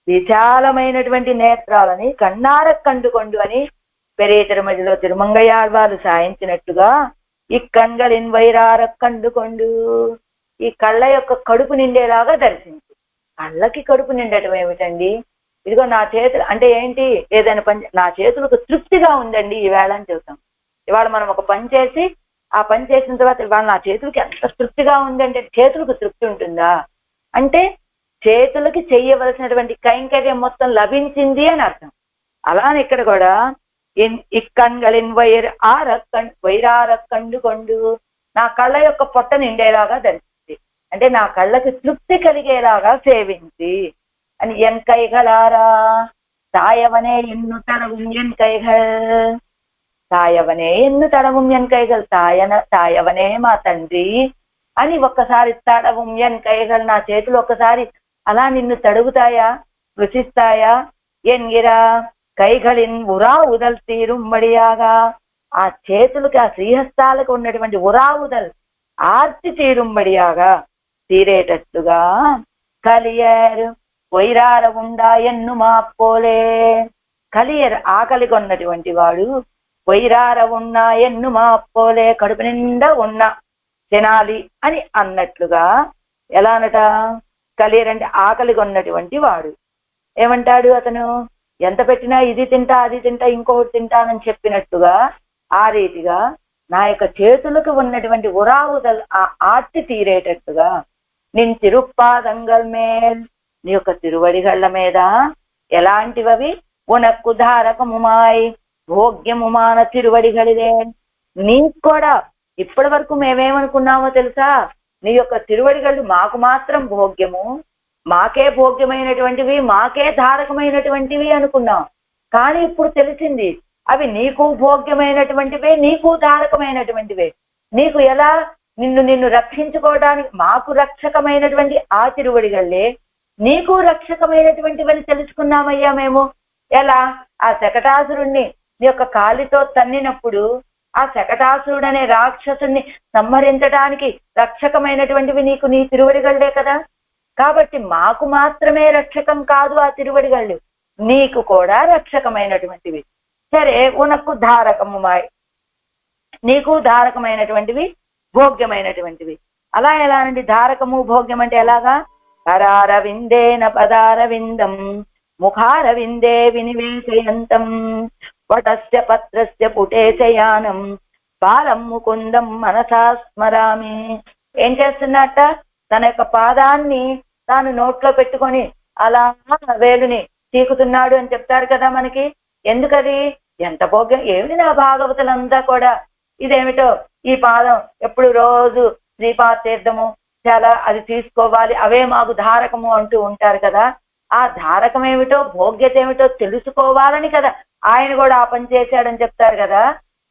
విశాలమైనటువంటి నేత్రాలని కన్నార కండుకొండు అని పెరియ తిరుమలలో తిరుమంగయాళ్వారు సాయించినట్టుగా ఈ కண்களின் వైరార కండుకొండు, ఈ కళ్ళ యొక్క కడుపు నిండేలాగా దర్శించు. కళ్ళకి కడుపు నిండటం ఏమిటండి? ఇదిగో నా చేతులు అంటే ఏంటి, ఏదైనా పని నా చేతులకు తృప్తిగా ఉందండి ఈవేళ అని చెబుతాం. ఇవాళ మనం ఒక పని చేసి ఆ పని చేసిన తర్వాత ఇవాళ నా చేతులకి ఎంత తృప్తిగా ఉందంటే, చేతులకు తృప్తి ఉంటుందా అంటే చేతులకి చెయ్యవలసినటువంటి కైంకర్యం మొత్తం లభించింది అని అర్థం. అలానే ఇక్కడ కూడా ఇక్కణ్களின் వైరార కండుకొండు, నా కళ్ళ యొక్క పొట్ట నిండేలాగా దర్శించి, అంటే నా కళ్ళకి తృప్తి కలిగేలాగా సేవించి అని. ఎన్ కైగలారా తాయవనే ఎన్ను తడவும் ఎన్ కైగల్, తాయవనే ఎన్ను తడவும் ఎన్ కైగల్, తాయవనే మా తండ్రి అని ఒక్కసారి తడவும் ఎన్ కైగల్, నా చేతులు ఒక్కసారి అలా నిన్ను తడుగుతాయా, రుచిస్తాయా. ఎన్గిరా కైகளின் ఉరా ఉదల్ తీరుంబడియాగా, ఆ చేతులకి ఆ శ్రీహస్తాలకు ఉన్నటువంటి ఉరా ఉదల్ ఆర్తి తీరుంబడియాగా తీరేటట్టుగా. కలియర్ వైరార ఉండా ఎన్ను మాపోలే, కలియర్ ఆకలి కొన్నటువంటి వాడు, వైరార ఉన్నా ఎన్ను మాపోలే కడుపు నిండా ఉన్నా తినాలి అని అన్నట్లుగా. ఎలా అనట, కలియర్ అంటే ఆకలి కొన్నటువంటి వాడు. ఏమంటాడు అతను, ఎంత పెట్టినా ఇది తింటా అది తింటా ఇంకొకటి తింటానని చెప్పినట్టుగా ఆ రీతిగా నా యొక్క చేతులకు ఉన్నటువంటి ఉరావుదల్ ఆ ఆర్తి తీరేటట్టుగా. నిన్ తిరుప్పాదంగల్ మేల్, నీ యొక్క తిరువడిగళ్ల మీద ఎలాంటివవి, ఉనక్కు ధారకముమాయ్ భోగ్యముమాన తిరువడిగలిదే. నీకు కూడా ఇప్పటి వరకు మేమేమనుకున్నామో తెలుసా, నీ యొక్క తిరువడిగళ్ళు మాకు మాత్రం భోగ్యము, మాకే భోగ్యమైనటువంటివి, మాకే ధారకమైనటువంటివి అనుకున్నాం. కానీ ఇప్పుడు తెలిసింది అవి నీకు భోగ్యమైనటువంటివే, నీకు ధారకమైనటువంటివే. నీకు ఎలా నిన్ను రక్షించుకోవడానికి మాకు రక్షకమైనటువంటి ఆ తిరువడిగళ్ళే నీకు రక్షకమైనటువంటివని తెలుసుకున్నామయ్యా మేము. ఎలా, ఆ శకటాసురుణ్ణి నీ యొక్క కాలితో తన్నినప్పుడు ఆ శకటాసురుడు అనే రాక్షసుని సంహరించడానికి రక్షకమైనటువంటివి నీకు నీ తిరువడిగళ్ళే కదా. కాబట్టి మాకు మాత్రమే రక్షకం కాదు ఆ తిరువడిగళ్ళు, నీకు కూడా రక్షకమైనటువంటివి. సరే, ఉనకు ధారకముమాయ్, నీకు ధారకమైనటువంటివి భోగ్యమైనటువంటివి. అలా ఎలా అండి, ధారకము భోగ్యం అంటే ఎలాగా? కరారవిందేన పదారవిందం ముఖారవిందే వినివేశయంతం వటస్య పత్రస్య పుటేశయానం బాలం ముకుందం మనసా స్మరామి. ఏం చేస్తున్నట్ట, తన యొక్క పాదాన్ని తాను నోట్లో పెట్టుకొని అలా వేలుని చీకుతున్నాడు అని చెప్తారు కదా మనకి. ఎందుకది, ఎంత భోగ్యం. ఏమిటి నా భాగవతులంతా కూడా ఇదేమిటో, ఈ పాదం ఎప్పుడు రోజు శ్రీపాద తీర్థము చాలా అది తీసుకోవాలి, అవే మాకు ధారకము అంటూ ఉంటారు కదా. ఆ ధారకం ఏమిటో భోగ్యత ఏమిటో తెలుసుకోవాలని కదా ఆయన కూడా ఆ పని చేశాడని చెప్తారు కదా.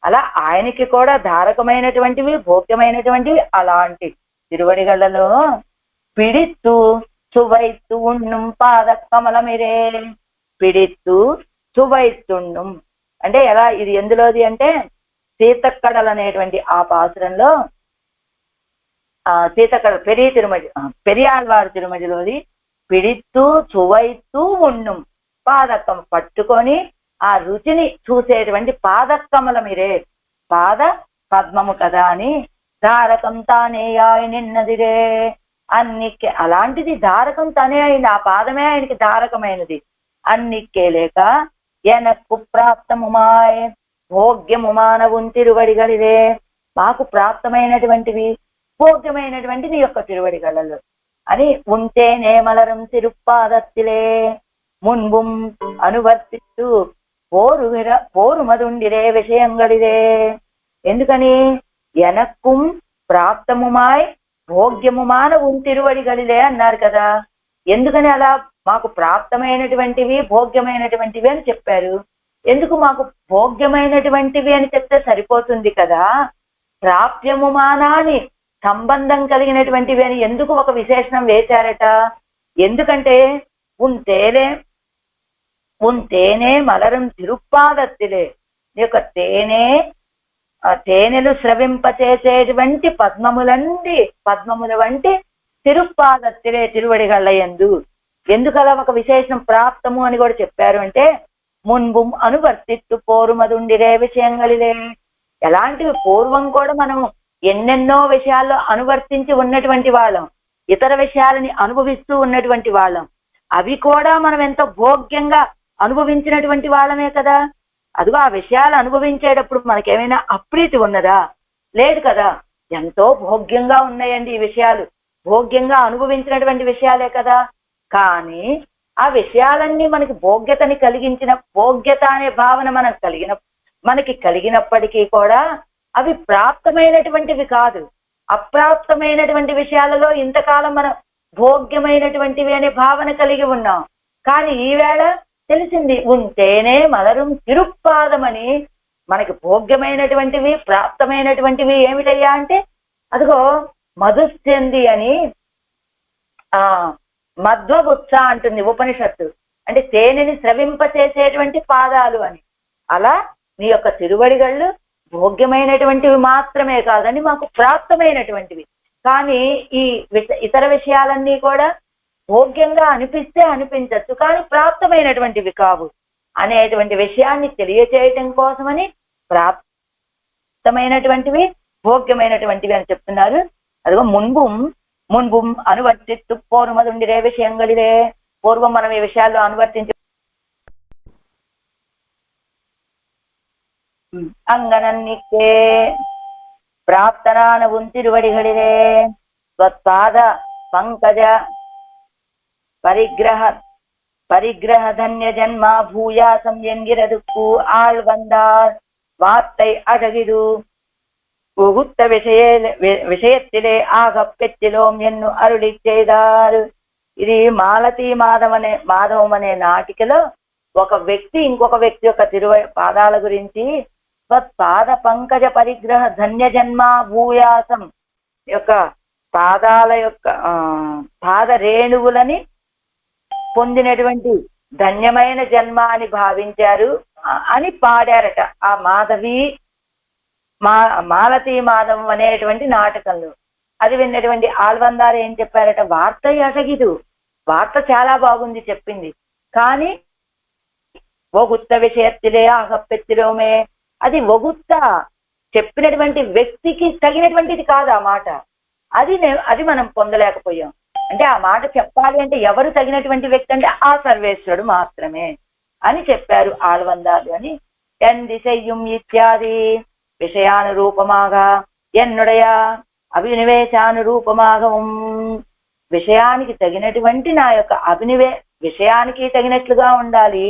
అలా ఆయనకి కూడా ధారకమైనటువంటివి భోగ్యమైనటువంటివి అలాంటి తిరువడిగళ్లలో పిడిత్తు సువైత్తు ఉన్నుం పాద కమలమిరే. పిడిత్తు సువైత్తుండం అంటే ఎలా, ఇది ఎందులోది అంటే సీతక్కడలు అనేటువంటి ఆ పాసురంలో సీతక్కడ పెరియాళ్వారు తిరుమతిలోది పిడిత్తూ చువైతూ ఉన్నుం. పాదకం పట్టుకొని ఆ రుచిని చూసేటువంటి పాదకమల మీరే, పాద పద్మము కదా అని ధారకం తానేయాయి నిన్నదిరే. అన్నికి అలాంటిది ధారకం తనే అయింది, ఆ పాదమే ఆయనకి ధారకమైనది. అన్నిక్కే లేక ఎనక్కు ప్రాప్తముమాయ్ భోగ్యముమానవున్ తిరువడిగలిదే. మాకు ప్రాప్తమైనటువంటివి భోగ్యమైనటువంటి నీ యొక్క తిరువడిగలలో అని ఉంటేనే మలరం తిరుప్పాదత్తిలే మున్బుం అనువర్తిస్తూ పోరు మదుండిరే విషయంగలిదే. ఎందుకని ఎనక్కుం ప్రాప్తముమాయ్ భోగ్యముమాన తిరువడిగలిదే అన్నారు కదా. ఎందుకని అలా మాకు ప్రాప్తమైనటువంటివి భోగ్యమైనటువంటివి అని చెప్పారు. ఎందుకు మాకు భోగ్యమైనటువంటివి అని చెప్తే సరిపోతుంది కదా, ప్రాప్యముమానాన్ని సంబంధం కలిగినటువంటివి అని ఎందుకు ఒక విశేషణం వేశారట? ఎందుకంటే ఉంటేనే మలరం తిరుప్పాదత్తిలే, నీ యొక్క తేనెలు స్రవింపచేసేటువంటి పద్మముల వంటి తిరుప్పాదత్తిలే తిరువడిగళ్ళ యందు. ఎందుకలా ఒక విశేషం ప్రాప్తము అని కూడా చెప్పారు అంటే మున్బుం అనువర్తిత్తు పోరుమదుండిరే విషయంగలిదే. ఎలాంటివి పూర్వం కూడా మనం ఎన్నెన్నో విషయాల్లో అనువర్తించి ఉన్నటువంటి వాళ్ళం, ఇతర విషయాలని అనుభవిస్తూ ఉన్నటువంటి వాళ్ళం. అవి కూడా మనం ఎంతో భోగ్యంగా అనుభవించినటువంటి వాళ్ళమే కదా. అదిగో ఆ విషయాలు అనుభవించేటప్పుడు మనకేమైనా అప్రీతి ఉన్నదా? లేదు కదా. ఎంతో భోగ్యంగా ఉన్నాయండి ఈ విషయాలు, భోగ్యంగా అనుభవించినటువంటి విషయాలే కదా. కానీ ఆ విషయాలన్నీ మనకి భోగ్యత అనే భావన మనకి కలిగినప్పటికీ కూడా అవి ప్రాప్తమైనటువంటివి కాదు. అప్రాప్తమైనటువంటి విషయాలలో ఇంతకాలం మనం భోగ్యమైనటువంటివి అనే భావన కలిగి ఉన్నాం. కానీ ఈవేళ తెలిసింది ఉంటేనే మలరం తిరుప్పాదమని. మనకి భోగ్యమైనటువంటివి ప్రాప్తమైనటువంటివి ఏమిటయ్యా అంటే అదిగో మధుస్యంది అని మధ్వగుత్స అంటుంది ఉపనిషత్తు. అంటే తేనెని స్రవింపచేసేటువంటి పాదాలు అని. అలా నీ యొక్క తిరువడిగళ్ళు భోగ్యమైనటువంటివి మాత్రమే కాదని మాకు ప్రాప్తమైనటువంటివి. కానీ ఈ ఇతర విషయాలన్నీ కూడా భోగ్యంగా అనిపిస్తే అనిపించచ్చు, కానీ ప్రాప్తమైనటువంటివి కావు అనేటువంటి విషయాన్ని తెలియచేయటం కోసమని ప్రాప్తమైనటువంటివి భోగ్యమైనటువంటివి అని చెప్తున్నారు. అదిగో మున్బుం అనువర్తిత్తు పోరుమదుండిరే విషయంగలిదే. పూర్వం మనం ఈ విషయాల్లో అనువర్తించి అంగనన్నికే ప్రాప్తనాన తిరువడిగలిదే. స్వత్పాద పంకజ పరిగ్రహ ధన్య జన్మ భూయాసం ఎంగిరదుక్కు ఆళ్వందార్ వార్த்தை అడగిదు உகுத்த విషయత్తిలే ఆగప్పెత్తిలోం ఎన్ను అరుళి చేదారు. ఇది మాలతీ మాధవం అనే నాటికలో ఒక వ్యక్తి ఇంకొక వ్యక్తి యొక్క పాదాల గురించి పాద పంకజ పరిగ్రహ ధన్య జన్మ భూయాసం యొక్క పాదాల యొక్క పాద రేణువులని పొందినటువంటి ధన్యమైన జన్మ అని భావించారు అని పాడారట ఆ మాలతీ మాధవం అనేటువంటి నాటకంలో. అది విన్నటువంటి ఆళ్వందారు ఏం చెప్పారట, వార్త అసగిదు, వార్త చాలా బాగుంది చెప్పింది, కానీ ఒగుత్త విషయత్తిలే ఆగప్పెత్తిలోమే, అది ఒగుత్త చెప్పినటువంటి వ్యక్తికి తగినటువంటిది కాదు ఆ మాట. అది మనం పొందలేకపోయాం. అంటే ఆ మాట చెప్పాలి అంటే ఎవరు తగినటువంటి వ్యక్తి అంటే ఆ సర్వేశ్వరుడు మాత్రమే అని చెప్పారు ఆళ్వందారు అని. ఎందిశయ్యం ఇత్యాది విషయానురూపమాగా ఎన్నుడయ అభినివేశానురూపమాగం. విషయానికి తగినటువంటి నా యొక్క విషయానికి తగినట్లుగా ఉండాలి,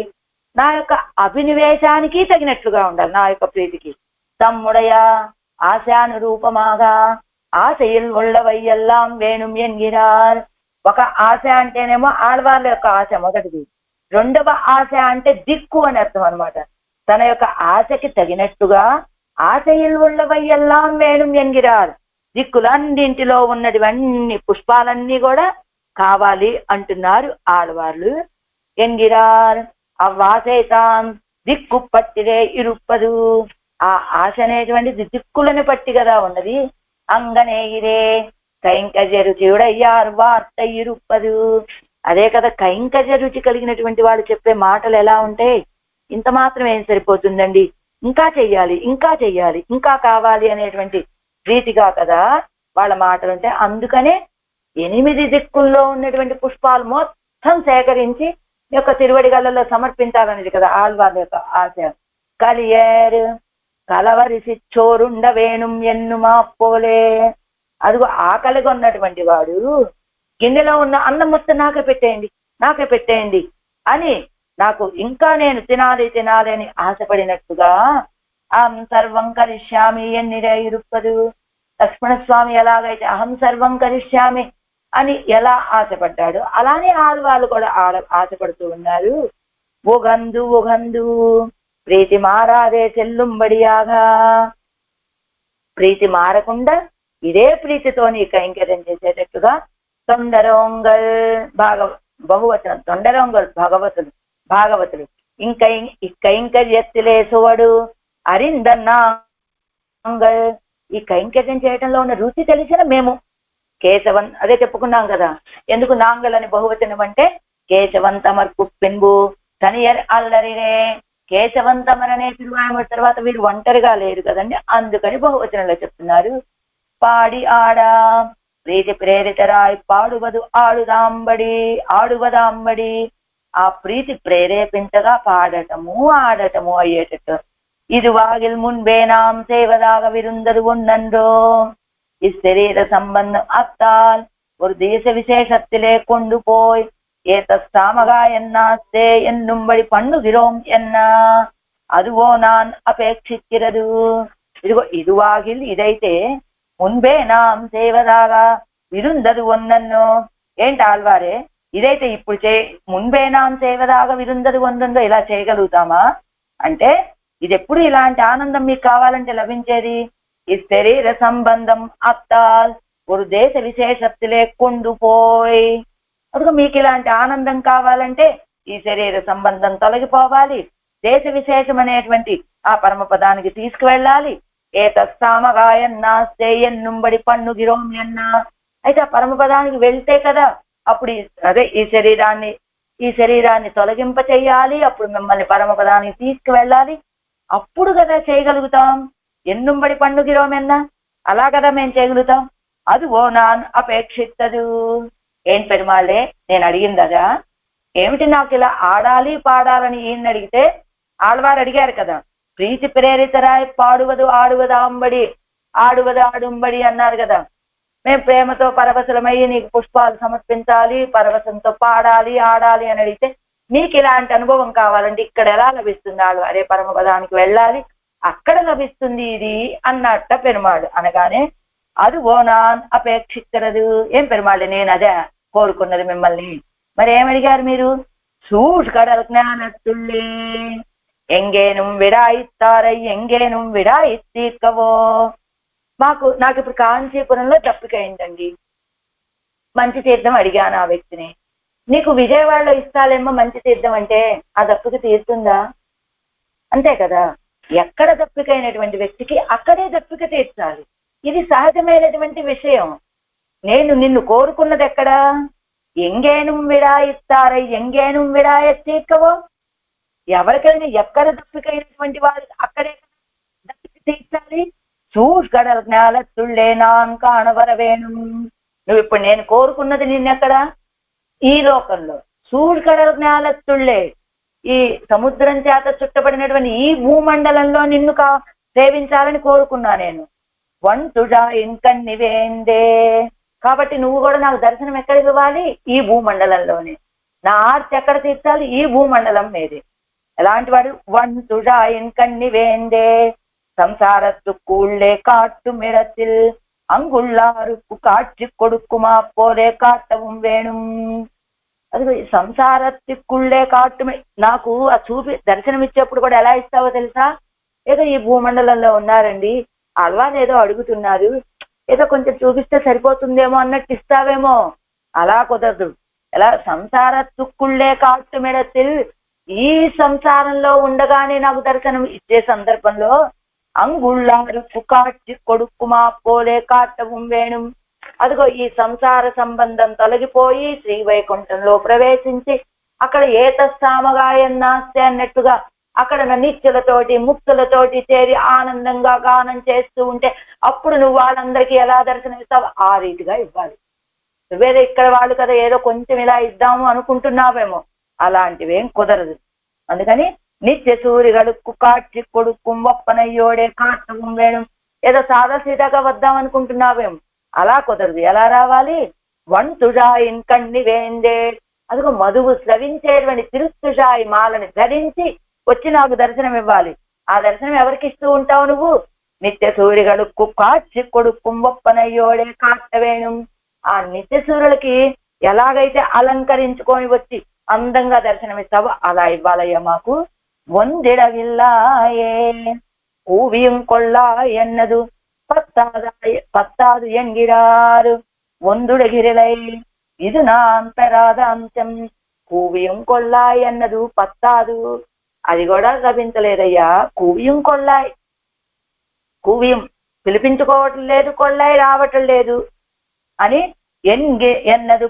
నా యొక్క అభినివేశానికి తగినట్లుగా ఉండాలి, నా యొక్క ప్రీతికి. తమ్ముడయ ఆశానురూపమాగా ఆశయిల్ ఉళ్ళవయ్యెల్లాం వేణుం ఎన్గిరార్. ఒక ఆశ అంటేనేమో ఆళ్వార్ల యొక్క ఆశ మొదటిది. రెండవ ఆశ అంటే దిక్కు అని అర్థం అనమాట. తన యొక్క ఆశకి తగినట్టుగా ఆశయిల్ ఉళ్ళవయ్యెల్లాం వేణుం ఎన్గిరార్, దిక్కులన్నింటిలో ఉన్నటివన్నీ పుష్పాలన్నీ కూడా కావాలి అంటున్నారు ఆడవాళ్ళు. ఎన్గిరార్ అవ్వాసేతాం దిక్కు పట్టిరే ఇరుప్పదు. ఆ ఆశ అనేటువంటిది దిక్కులను పట్టి కదా ఉన్నది. అంగనేయిరే కైంకర్యరు చూడయ్యారు వార్త ఇరుప్పదు. అదే కదా కైంకర్య రుచి కలిగినటువంటి వాళ్ళు చెప్పే మాటలు ఎలా ఉంటాయి, ఇంత మాత్రం ఏం సరిపోతుందండి, ఇంకా చెయ్యాలి, ఇంకా చెయ్యాలి, ఇంకా కావాలి అనేటువంటి రీతిగా కదా వాళ్ళ మాటలు ఉంటాయి. అందుకనే 8 దిక్కుల్లో ఉన్నటువంటి పుష్పాలు మొత్తం సేకరించి యొక్క తిరువడిగళ్ళలో సమర్పించాలనేది కదా ఆళ్వార్ యొక్క ఆశ. కలియేరు కలవరిసి చోరుండ వేణుం ఎన్నుమా పోలే. అదిగో ఆకలిగా ఉన్నటువంటి వాడు గిన్నెలో ఉన్న అన్నం మొత్తం నాకే పెట్టేయండి, నాకే పెట్టేయండి అని, నాకు ఇంకా నేను తినాలి తినాలి అని ఆశపడినట్టుగా అహం సర్వం కరిష్యామి ఎన్నిరేయురుప్పదు. లక్ష్మణస్వామి ఎలాగైతే అహం సర్వం కరిష్యామి అని ఎలా ఆశపడ్డాడు, అలానే ఆడవాళ్ళు కూడా ఆశపడుతూ ఉన్నారు. ఉగందు ఉగందు ప్రీతి మారాదే చెల్లుంబడియాగా. ప్రీతి మారకుండా ఇదే ప్రీతితో నీ కైంకర్యం చేసేటట్టుగా తొండరోంగల్ బహువచనం తొండరోంగల్ భాగవతులు ఇంకా కైంకర్యత్తిలే సువడు అరిందన్నాంగల్. ఈ కైంకర్యం చేయటంలో ఉన్న రుచి తెలిసిన మేము కేశవన్, అదే చెప్పుకున్నాం కదా, ఎందుకు నాంగల్ అని బహువచనం అంటే కేశవంతమర్ కుప్పింబు తనియర్ అల్లరిరే. కేశవంతమర్ అనే తిరువాయమ తర్వాత వీరు ఒంటరిగా లేరు కదండి, అందుకని బహువచనంలో చెప్తున్నారు. పాడి ఆడా ప్రీతి ప్రేరితరాయ్ పాడువదు ఆడువదాంబడి. ఆ ప్రీతి ప్రేరేపించగా పాడటము ఆడటము అయ్యేటట్టు. ఇది వాగిల్ మున్బే నాం సేవదాగ విరుందరు ఉన్నండో. இச்சரீர சம்பந்தம் அத்தால் ஒரு தேச விசேஷத்திலே கொண்டு போய் ஏதஸ்தாமகா என்னாஸ்தே என்னும்படி பண்ணுகிறோம் என்ன, அதுவோ நான் అపేక్షించిరదు. ఇదిగో ఇదువాగిల్ ఇదైతే మున్బే నాం సేవదాగా విరుందదు ఒన్నన్నో. ఏంటి ఆళ్వారే, ఇదైతే ఇప్పుడు మున్బే నాం సేవదాగా విరుందదు ఒందో ఇలా చేయగలుగుతామా అంటే, ఇది ఎప్పుడు ఇలాంటి ఆనందం మీకు కావాలంటే లభించేది ఈ శరీర సంబంధం అత్తాల్ ఒక దేశ విశేషత్తులే కొండు పోయి. అదిగో మీకు ఇలాంటి ఆనందం కావాలంటే ఈ శరీర సంబంధం తొలగిపోవాలి, దేశ విశేషం అనేటువంటి ఆ పరమపదానికి తీసుకువెళ్ళాలి. ఏ తస్సామగాయన్నాస్తే ఎన్నుంబడి పన్ను గిరోం ఎన్నా. అయితే ఆ పరమపదానికి వెళ్తే కదా అప్పుడు అదే ఈ శరీరాన్ని తొలగింప చెయ్యాలి, అప్పుడు మిమ్మల్ని పరమపదానికి తీసుకువెళ్ళాలి, అప్పుడు కదా చేయగలుగుతాం. ఎన్నుంబడి పండుగిరోమెన్నా అలా కదా మేము చేయగలుగుతాం. అది ఓ నాన్ అపేక్షిత్తదు. ఏం పెరుమాళ్ళే నేను అడిగిందదా, ఏమిటి నాకు ఇలా ఆడాలి పాడాలని ఈయన్ని అడిగితే ఆళ్వారు అడిగారు కదా, ప్రీతి ప్రేరితరాయ్ పాడువదు ఆడుంబడి అన్నారు కదా. మేము ప్రేమతో పరవశులమయ్యి నీకు పుష్పాలు సమర్పించాలి, పరవశంతో పాడాలి ఆడాలి అని అడిగితే నీకు ఇలాంటి అనుభవం కావాలంటే ఇక్కడ ఎలా లభిస్తుంది, అదే పరమపదానికి వెళ్ళాలి, అక్కడ లభిస్తుంది ఇది అన్నట్ట పెరుమాడు అనగానే అది ఓ నాన్ అపేక్షించరదు. ఏం పెరుమాళ్ళు నేను అదే కోరుకున్నది మిమ్మల్ని. మరి ఏమడిగారు మీరు, సూట్ కడల్ జ్ఞానత్తుళ్ళే ఎంగేను విడాయిస్తారై ఎంగేను విడాయిస్తీర్కవో. నాకు ఇప్పుడు కాంచీపురంలో దప్పికైందండి, మంచి తీర్థం అడిగాను ఆ వ్యక్తిని, నీకు విజయవాడలో ఇస్తాలేమో మంచి తీర్థం అంటే ఆ దప్పుకి తీరుతుందా? అంతే కదా, ఎక్కడ దప్పికైనటువంటి వ్యక్తికి అక్కడే దప్పిక తీర్చాలి, ఇది సహజమైనటువంటి విషయం. నేను నిన్ను కోరుకున్నది ఎక్కడ, ఎంగేను విడాయిస్తారై ఎంగేను విడాయత్తీర్కవో. ఎవరికైనా ఎక్కడ దప్పికైనటువంటి వారు అక్కడే దప్పిక తీర్చాలి. చూడ్గడల్ జ్ఞానత్తుళ్ళే నాన్ కాణవరవేణు. నువ్వు ఇప్పుడు నేను కోరుకున్నది నిన్నెక్కడ, ఈ లోకంలో. చూడ్గడల్ జ్ఞానత్తుళ్ళే ఈ సముద్రం చేత చుట్టబడినటువంటి ఈ భూమండలంలో నిన్ను సేవించాలని కోరుకున్నా నేను. వంటుడా ఇంకన్నివేందే. కాబట్టి నువ్వు కూడా నాకు దర్శనం ఎక్కడికి ఇవ్వాలి, ఈ భూమండలంలోనే. నా ఆర్తి ఎక్కడ తీర్చాలి, ఈ భూమండలం మీది. ఎలాంటి వాడు, వంటుడా ఇంకన్నివేందే సంసారத்துக்குள்ளே காட்டு மிடத்தில் அங்குள்ளாருக்கு காட்சி கொடுக்குமா போலே காட்டவும் வேணும். అది సంసారத்துக்குள்ளే కాటు, నాకు ఆ చూపి దర్శనం ఇచ్చేప్పుడు కూడా ఎలా ఇస్తావో తెలుసా, ఏదో ఈ భూమండలంలో ఉన్నారండి, అల్వాని ఏదో అడుగుతున్నారు, ఏదో కొంచెం చూపిస్తే సరిపోతుందేమో అన్నట్టు ఇస్తావేమో, అలా కుదరదు. ఎలా సంసారத்துக்குள்ளே కాటు మిడத்தில், ఈ సంసారంలో ఉండగానే నాకు దర్శనం ఇచ్చే సందర్భంలో అంగుళ్ళారుకు కాచి కొడుకుమా పోలే కాటவும் వేణుం, అదిగో ఈ సంసార సంబంధం తొలగిపోయి శ్రీవైకుంఠంలో ప్రవేశించి అక్కడ ఏతస్సామగాయన్నాస్తే అన్నట్టుగా అక్కడ నిత్యులతోటి ముక్తులతోటి చేరి ఆనందంగా గానం చేస్తూ ఉంటే అప్పుడు నువ్వు వాళ్ళందరికీ ఎలా దర్శనమిస్తావు? ఆ రీతిగా ఇవ్వాలి. నువ్వేదో ఇక్కడ వాళ్ళు కదా ఏదో కొంచెం ఇలా ఇద్దాము అనుకుంటున్నావేమో, అలాంటివేం కుదరదు. అందుకని నిత్య సూరిగడుక్కు కాட்சி கொடுக்கும் ఒప్పనయ్యోడే కాట్టం వేణం, ఏదో సాదా సీదాగా వద్దాం అనుకుంటున్నావేమో, అలా కుదరదు. ఎలా రావాలి? వంతుజాయిన్ కన్ని వేందే, అదిగో మధువు స్రవించేటువంటి తిరుస్తుజాయి మాలని ధరించి వచ్చి నాకు దర్శనం ఇవ్వాలి. ఆ దర్శనం ఎవరికి ఇస్తూ ఉంటావు నువ్వు? నిత్య సూరిగడుక్కు కాட்சி கொடுக்கும் ఒప్పనయ్యోడే కాట్టవేణం, ఆ నిత్య సూర్యులకి ఎలాగైతే అలంకరించుకొని వచ్చి అందంగా దర్శనమిస్తావో అలా ఇవ్వాలయ్యా మాకు. వందిడవిల్లాయే కూవియం కొల్లా ఎన్నదు పత్తాదు ఎంగిడారు వందుడగిరిలై ఇది నా అంతరాధ అంశం. కూవియం కొల్లాయి అన్నదు పత్తాదు, అది కూడా లభించలేదయ్యా. కూవియం కొల్లాయి, కూవియం పిలిపించుకోవటం లేదు, కొల్లాయి రావటం లేదు అని ఎన్నదు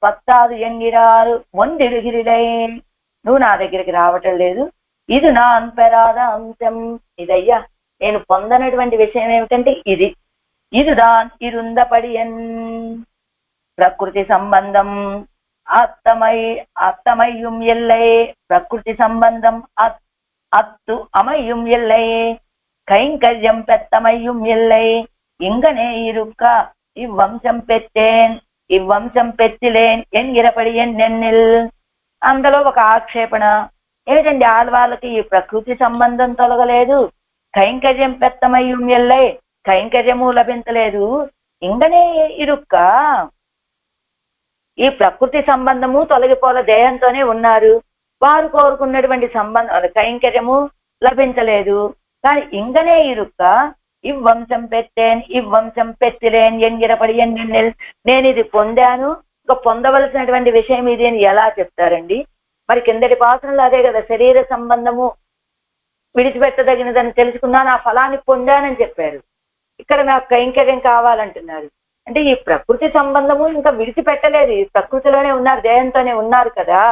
పత్తాదు ఎంగిరారు వందిడుగిరిలై, నువ్వు నా దగ్గరికి రావటం లేదు. ఇది నా అంతరాధ అంశం. ఇదయ్యా నేను పొందనటువంటి విషయం ఏమిటంటే ఇది. ఇదిదాన్ ఇరుందపడి ప్రకృతి సంబంధం అత్తమయ్యం ఎల్లై, ప్రకృతి సంబంధం అత్తు అమయ్యం ఎల్లై, కైంకర్యం పెత్తమయ్యం ఎల్లై, ఇంగనే ఇరుక్క ఇవ్వంశం పెట్టేన్ ఇవ్వంశం పెట్టిలేన్ ఎంగిరపడి ఎన్నెన్నిల్. అందులో ఒక ఆక్షేపణ ఏమిటండి, ఆడవాళ్ళకి ఈ ప్రకృతి సంబంధం తొలగలేదు, కైంకర్యం పెత్తమయ్యం ఎల్లై, కైంకర్యము లభించలేదు, ఇంగనే ఇరుక్క ఈ ప్రకృతి సంబంధము తొలగిపోల దేహంతోనే ఉన్నారు, వారు కోరుకున్నటువంటి సంబంధం కైంకర్యము లభించలేదు. కానీ ఇంగనే ఇరుక్క ఇవ్వంశం పెట్టేన్ ఇవ్వంశం పెట్టిలేన్ ఎంగిరపడి ఎన్నెన్నెల్, నేను ఇది పొందాను, ఇంకా పొందవలసినటువంటి విషయం ఇది అని ఎలా చెప్తారండి? మరి కిందటి పాత్రలో అదే కదా, శరీర సంబంధము విడిచిపెట్టదగినదని తెలుసుకున్నాను, ఆ ఫలాన్ని పొందానని చెప్పారు. ఇక్కడ నాకు కైంకర్యం కావాలంటున్నారు. అంటే ఈ ప్రకృతి సంబంధము ఇంకా విడిచిపెట్టలేదు, ఈ ప్రకృతిలోనే ఉన్నారు, దేహంతోనే ఉన్నారు కదా,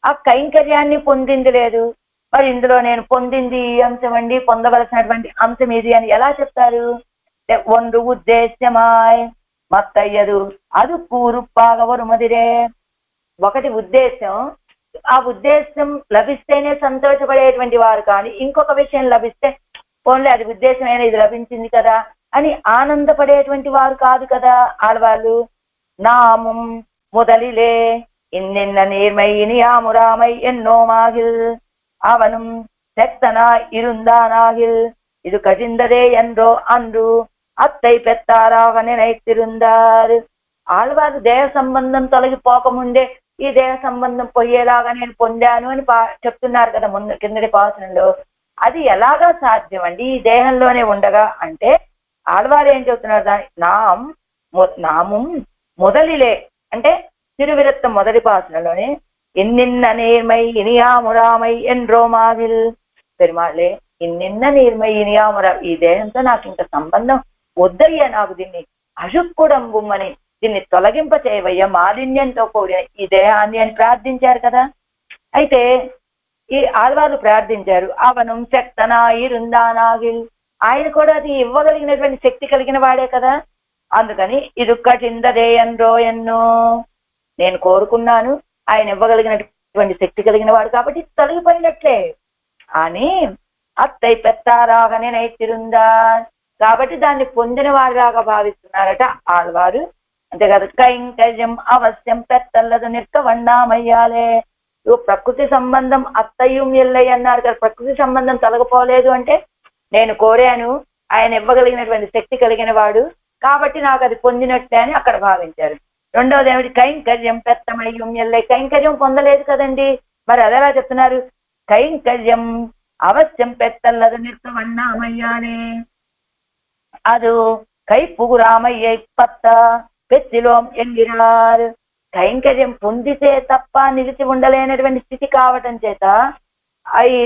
ఆ కైంకర్యాన్ని పొందింది లేదు. మరి ఇందులో నేను పొందింది ఈ అంశం అండి, పొందవలసినటువంటి అంశం ఇది అని ఎలా చెప్తారు? ಒಂದು ఉద్దేశ్యమాయ్ మత్తయ్యదు అది కూరుప్పాగవరు మదిరే. ఒకటి ఉద్దేశం, ఆ ఉద్దేశం లభిస్తేనే సంతోషపడేటువంటి వారు, కానీ ఇంకొక విషయం లభిస్తే పోన్లే అది ఉద్దేశమైనా ఇది లభించింది కదా అని ఆనందపడేటువంటి వారు కాదు కదా ఆడవాళ్ళు. నామం మొదలిలే ఇన్నెన్న నేర్మై ఇనియామురామై ఎన్నో మాగిల్ అవనం செத்தனா இருந்தானாகில் இது கழிந்ததே என்றோ அன்று అత్తై పెత్తారాగ నినైతిరుందారు. ఆళ్వారు దేహ సంబంధం తొలగిపోకముందే ఈ దేహ సంబంధం పోయేలాగా నేను పొందాను అని చెప్తున్నారు కదా ముందు కిందటి పాసనంలో. అది ఎలాగా సాధ్యం అండి ఈ దేహంలోనే ఉండగా అంటే? ఆళ్వారు ఏం చెప్తున్నారు, దాని నామం మొదలిలే అంటే తిరువిరత్తం మొదటి పాసనలోనే ఇన్నిన్న నేర్మై ఇనియామురామై ఎండ్రో మాగిల్, పెరుమాళ్ళే ఇన్నిన్న నేర్మై ఇనియామురా, ఈ దేహంతో నాకు ఇంకా సంబంధం వద్దయ్యా, నాకు దీన్ని అశుక్కుడంబుమ్మని దీన్ని తొలగింప చేయవయ్యా, మాలిన్యంతో కూడిన ఈ దేహాన్ని అని ప్రార్థించారు కదా. అయితే ఈ ఆళ్వారు ప్రార్థించారు, అవనం శక్తనా ఇరుందానాగిల్, ఆయన కూడా అది ఇవ్వగలిగినటువంటి శక్తి కలిగిన వాడే కదా. అందుకని ఇదుక్కటిందదే ఎన్రో ఎన్నో, నేను కోరుకున్నాను, ఆయన ఇవ్వగలిగినటువంటి శక్తి కలిగిన వాడు కాబట్టి తొలగిపోయినట్లే అని అత్తై పెత్తారాగనే నైతిరుందా, కాబట్టి దాన్ని పొందిన వారిలాగా భావిస్తున్నారట ఆళ్వారు. అంతే కదా, కైంకర్యం అవశ్యం పెత్తల్లదు నిర్కవన్నామయ్యాలే. ప్రకృతి సంబంధం అత్తయ్యం ఎల్లయ్య అన్నారు కదా, ప్రకృతి సంబంధం తొలగిపోలేదు అంటే నేను కోరాను, ఆయన ఇవ్వగలిగినటువంటి శక్తి కలిగిన వాడు కాబట్టి నాకు అది పొందినట్లే అని అక్కడ భావించారు. రెండవది ఏమిటి, కైంకర్యం పెత్తమయ్యం ఎల్లయ్య, కైంకర్యం పొందలేదు కదండి, మరి అదెలా చెప్తున్నారు? కైంకర్యం అవశ్యం పెత్తల్లదు నిర్కవన్నామయ్యాలే, அது கைப்புகுராமையை పత్త పెత్తిలోం ఎంగిరారు. కైంకర్యం పొందితే తప్ప నిలిచి ఉండలేనటువంటి స్థితి కావటం చేత అది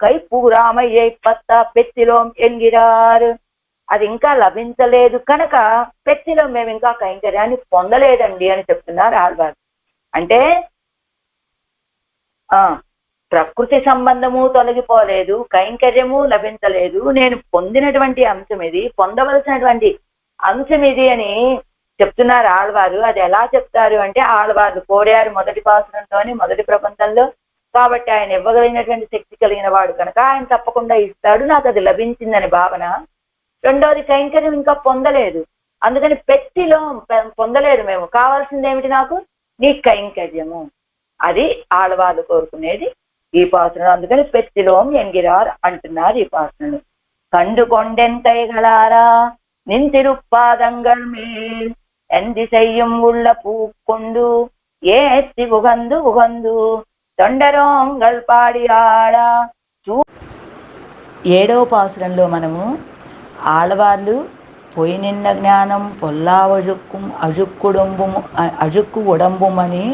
కైపుగురామయ్యై పత్త పెత్తిలోం ఎంగిరారు, అది ఇంకా లభించలేదు కనుక పెత్తిలో మేము ఇంకా కైంకర్యాన్ని పొందలేదండి అని చెప్తున్నారు ఆళ్వారు. అంటే ప్రకృతి సంబంధము తొలగిపోలేదు, కైంకర్యము లభించలేదు, నేను పొందినటువంటి అంశం ఇది, పొందవలసినటువంటి అంశం ఇది అని చెప్తున్నారు ఆళ్వారు. అది ఎలా చెప్తారు అంటే, ఆళ్వారు కోరారు మొదటి పాసురంలోని మొదటి ప్రబంధంలో, కాబట్టి ఆయన ఇవ్వగలిగినటువంటి శక్తి కలిగిన వాడు కనుక ఆయన తప్పకుండా ఇస్తాడు, నాకు అది లభించిందని భావన. రెండోది కైంకర్యం ఇంకా పొందలేదు, అందుకని పెత్తిలో పొందలేదు మేము, కావాల్సింది ఏమిటి నాకు, నీ కైంకర్యము. అది ఆళ్వార్లు కోరుకునేది ఈ పాసనం. అందుకని పెత్తిలోం ఎంగిరార్ అంటున్నారు ఈ పాసనలు. కండు కొండెంతైగలారా నింతిరుపాదంగల్ మేల్ ఎంది செய்யும் உள்ள பூக்கொண்டு ஏத்தி உகந்து உகந்து తొండరోంగల్ పాడి ఆడ. ఏడవ పాసురంలో మనము ఆళ్వార్లు పోయినిన్న జ్ఞానం పొల్లావజుక్కు అజుక్కు ఉడంబుమని,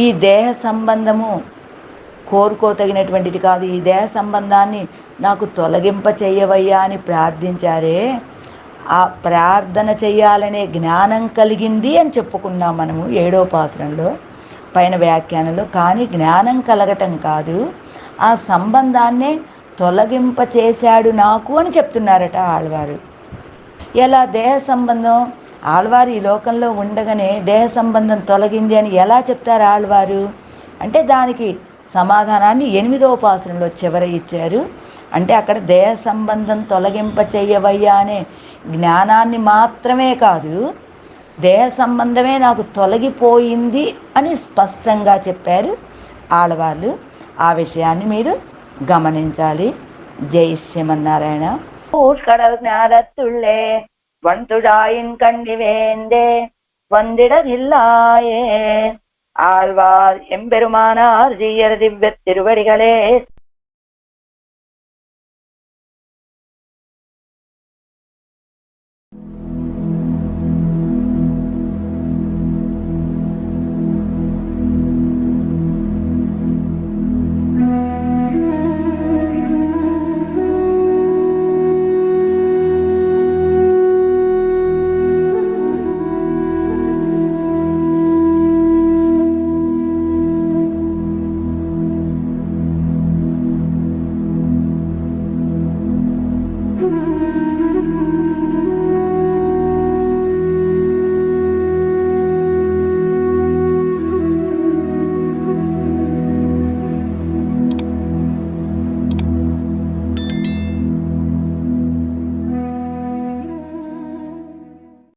ఈ దేహ సంబంధము కోరుకోతగినటువంటిది కాదు, ఈ దేహ సంబంధాన్ని నాకు తొలగింప చెయ్యవయ్యా అని ప్రార్థించారే, ఆ ప్రార్థన చెయ్యాలనే జ్ఞానం కలిగింది అని చెప్పుకున్నాం మనము ఏడవ పాసురంలో పైన వ్యాఖ్యానంలో. కానీ జ్ఞానం కలగటం కాదు, ఆ సంబంధాన్నే తొలగింప చేశాడు నాకు అని చెప్తున్నారట ఆళ్వారు. ఎలా దేహ సంబంధం, ఆళ్వారు ఈ లోకంలో ఉండగానే దేహ సంబంధం తొలగింది అని ఎలా చెప్తారు ఆళ్వారు అంటే, దానికి సమాధానాన్ని 8వ పాసురంలో చివర ఇచ్చారు. అంటే అక్కడ దేహ సంబంధం తొలగింప చెయ్యవయ్యా అనే జ్ఞానాన్ని మాత్రమే కాదు, దేహ సంబంధమే నాకు తొలగిపోయింది అని స్పష్టంగా చెప్పారు ఆళ్వార్లు. ఆ విషయాన్ని మీరు గమనించాలి. జై శ్రీమన్నారాయణ. கடல் ஞானத்துள்ளே வண்டுடாயின் கண்ணிவேந்தே வந்திடனில்லாயே ஆழ்வார் எம்பெருமானார் ஜீயர் திவ்ய திருவடிகளே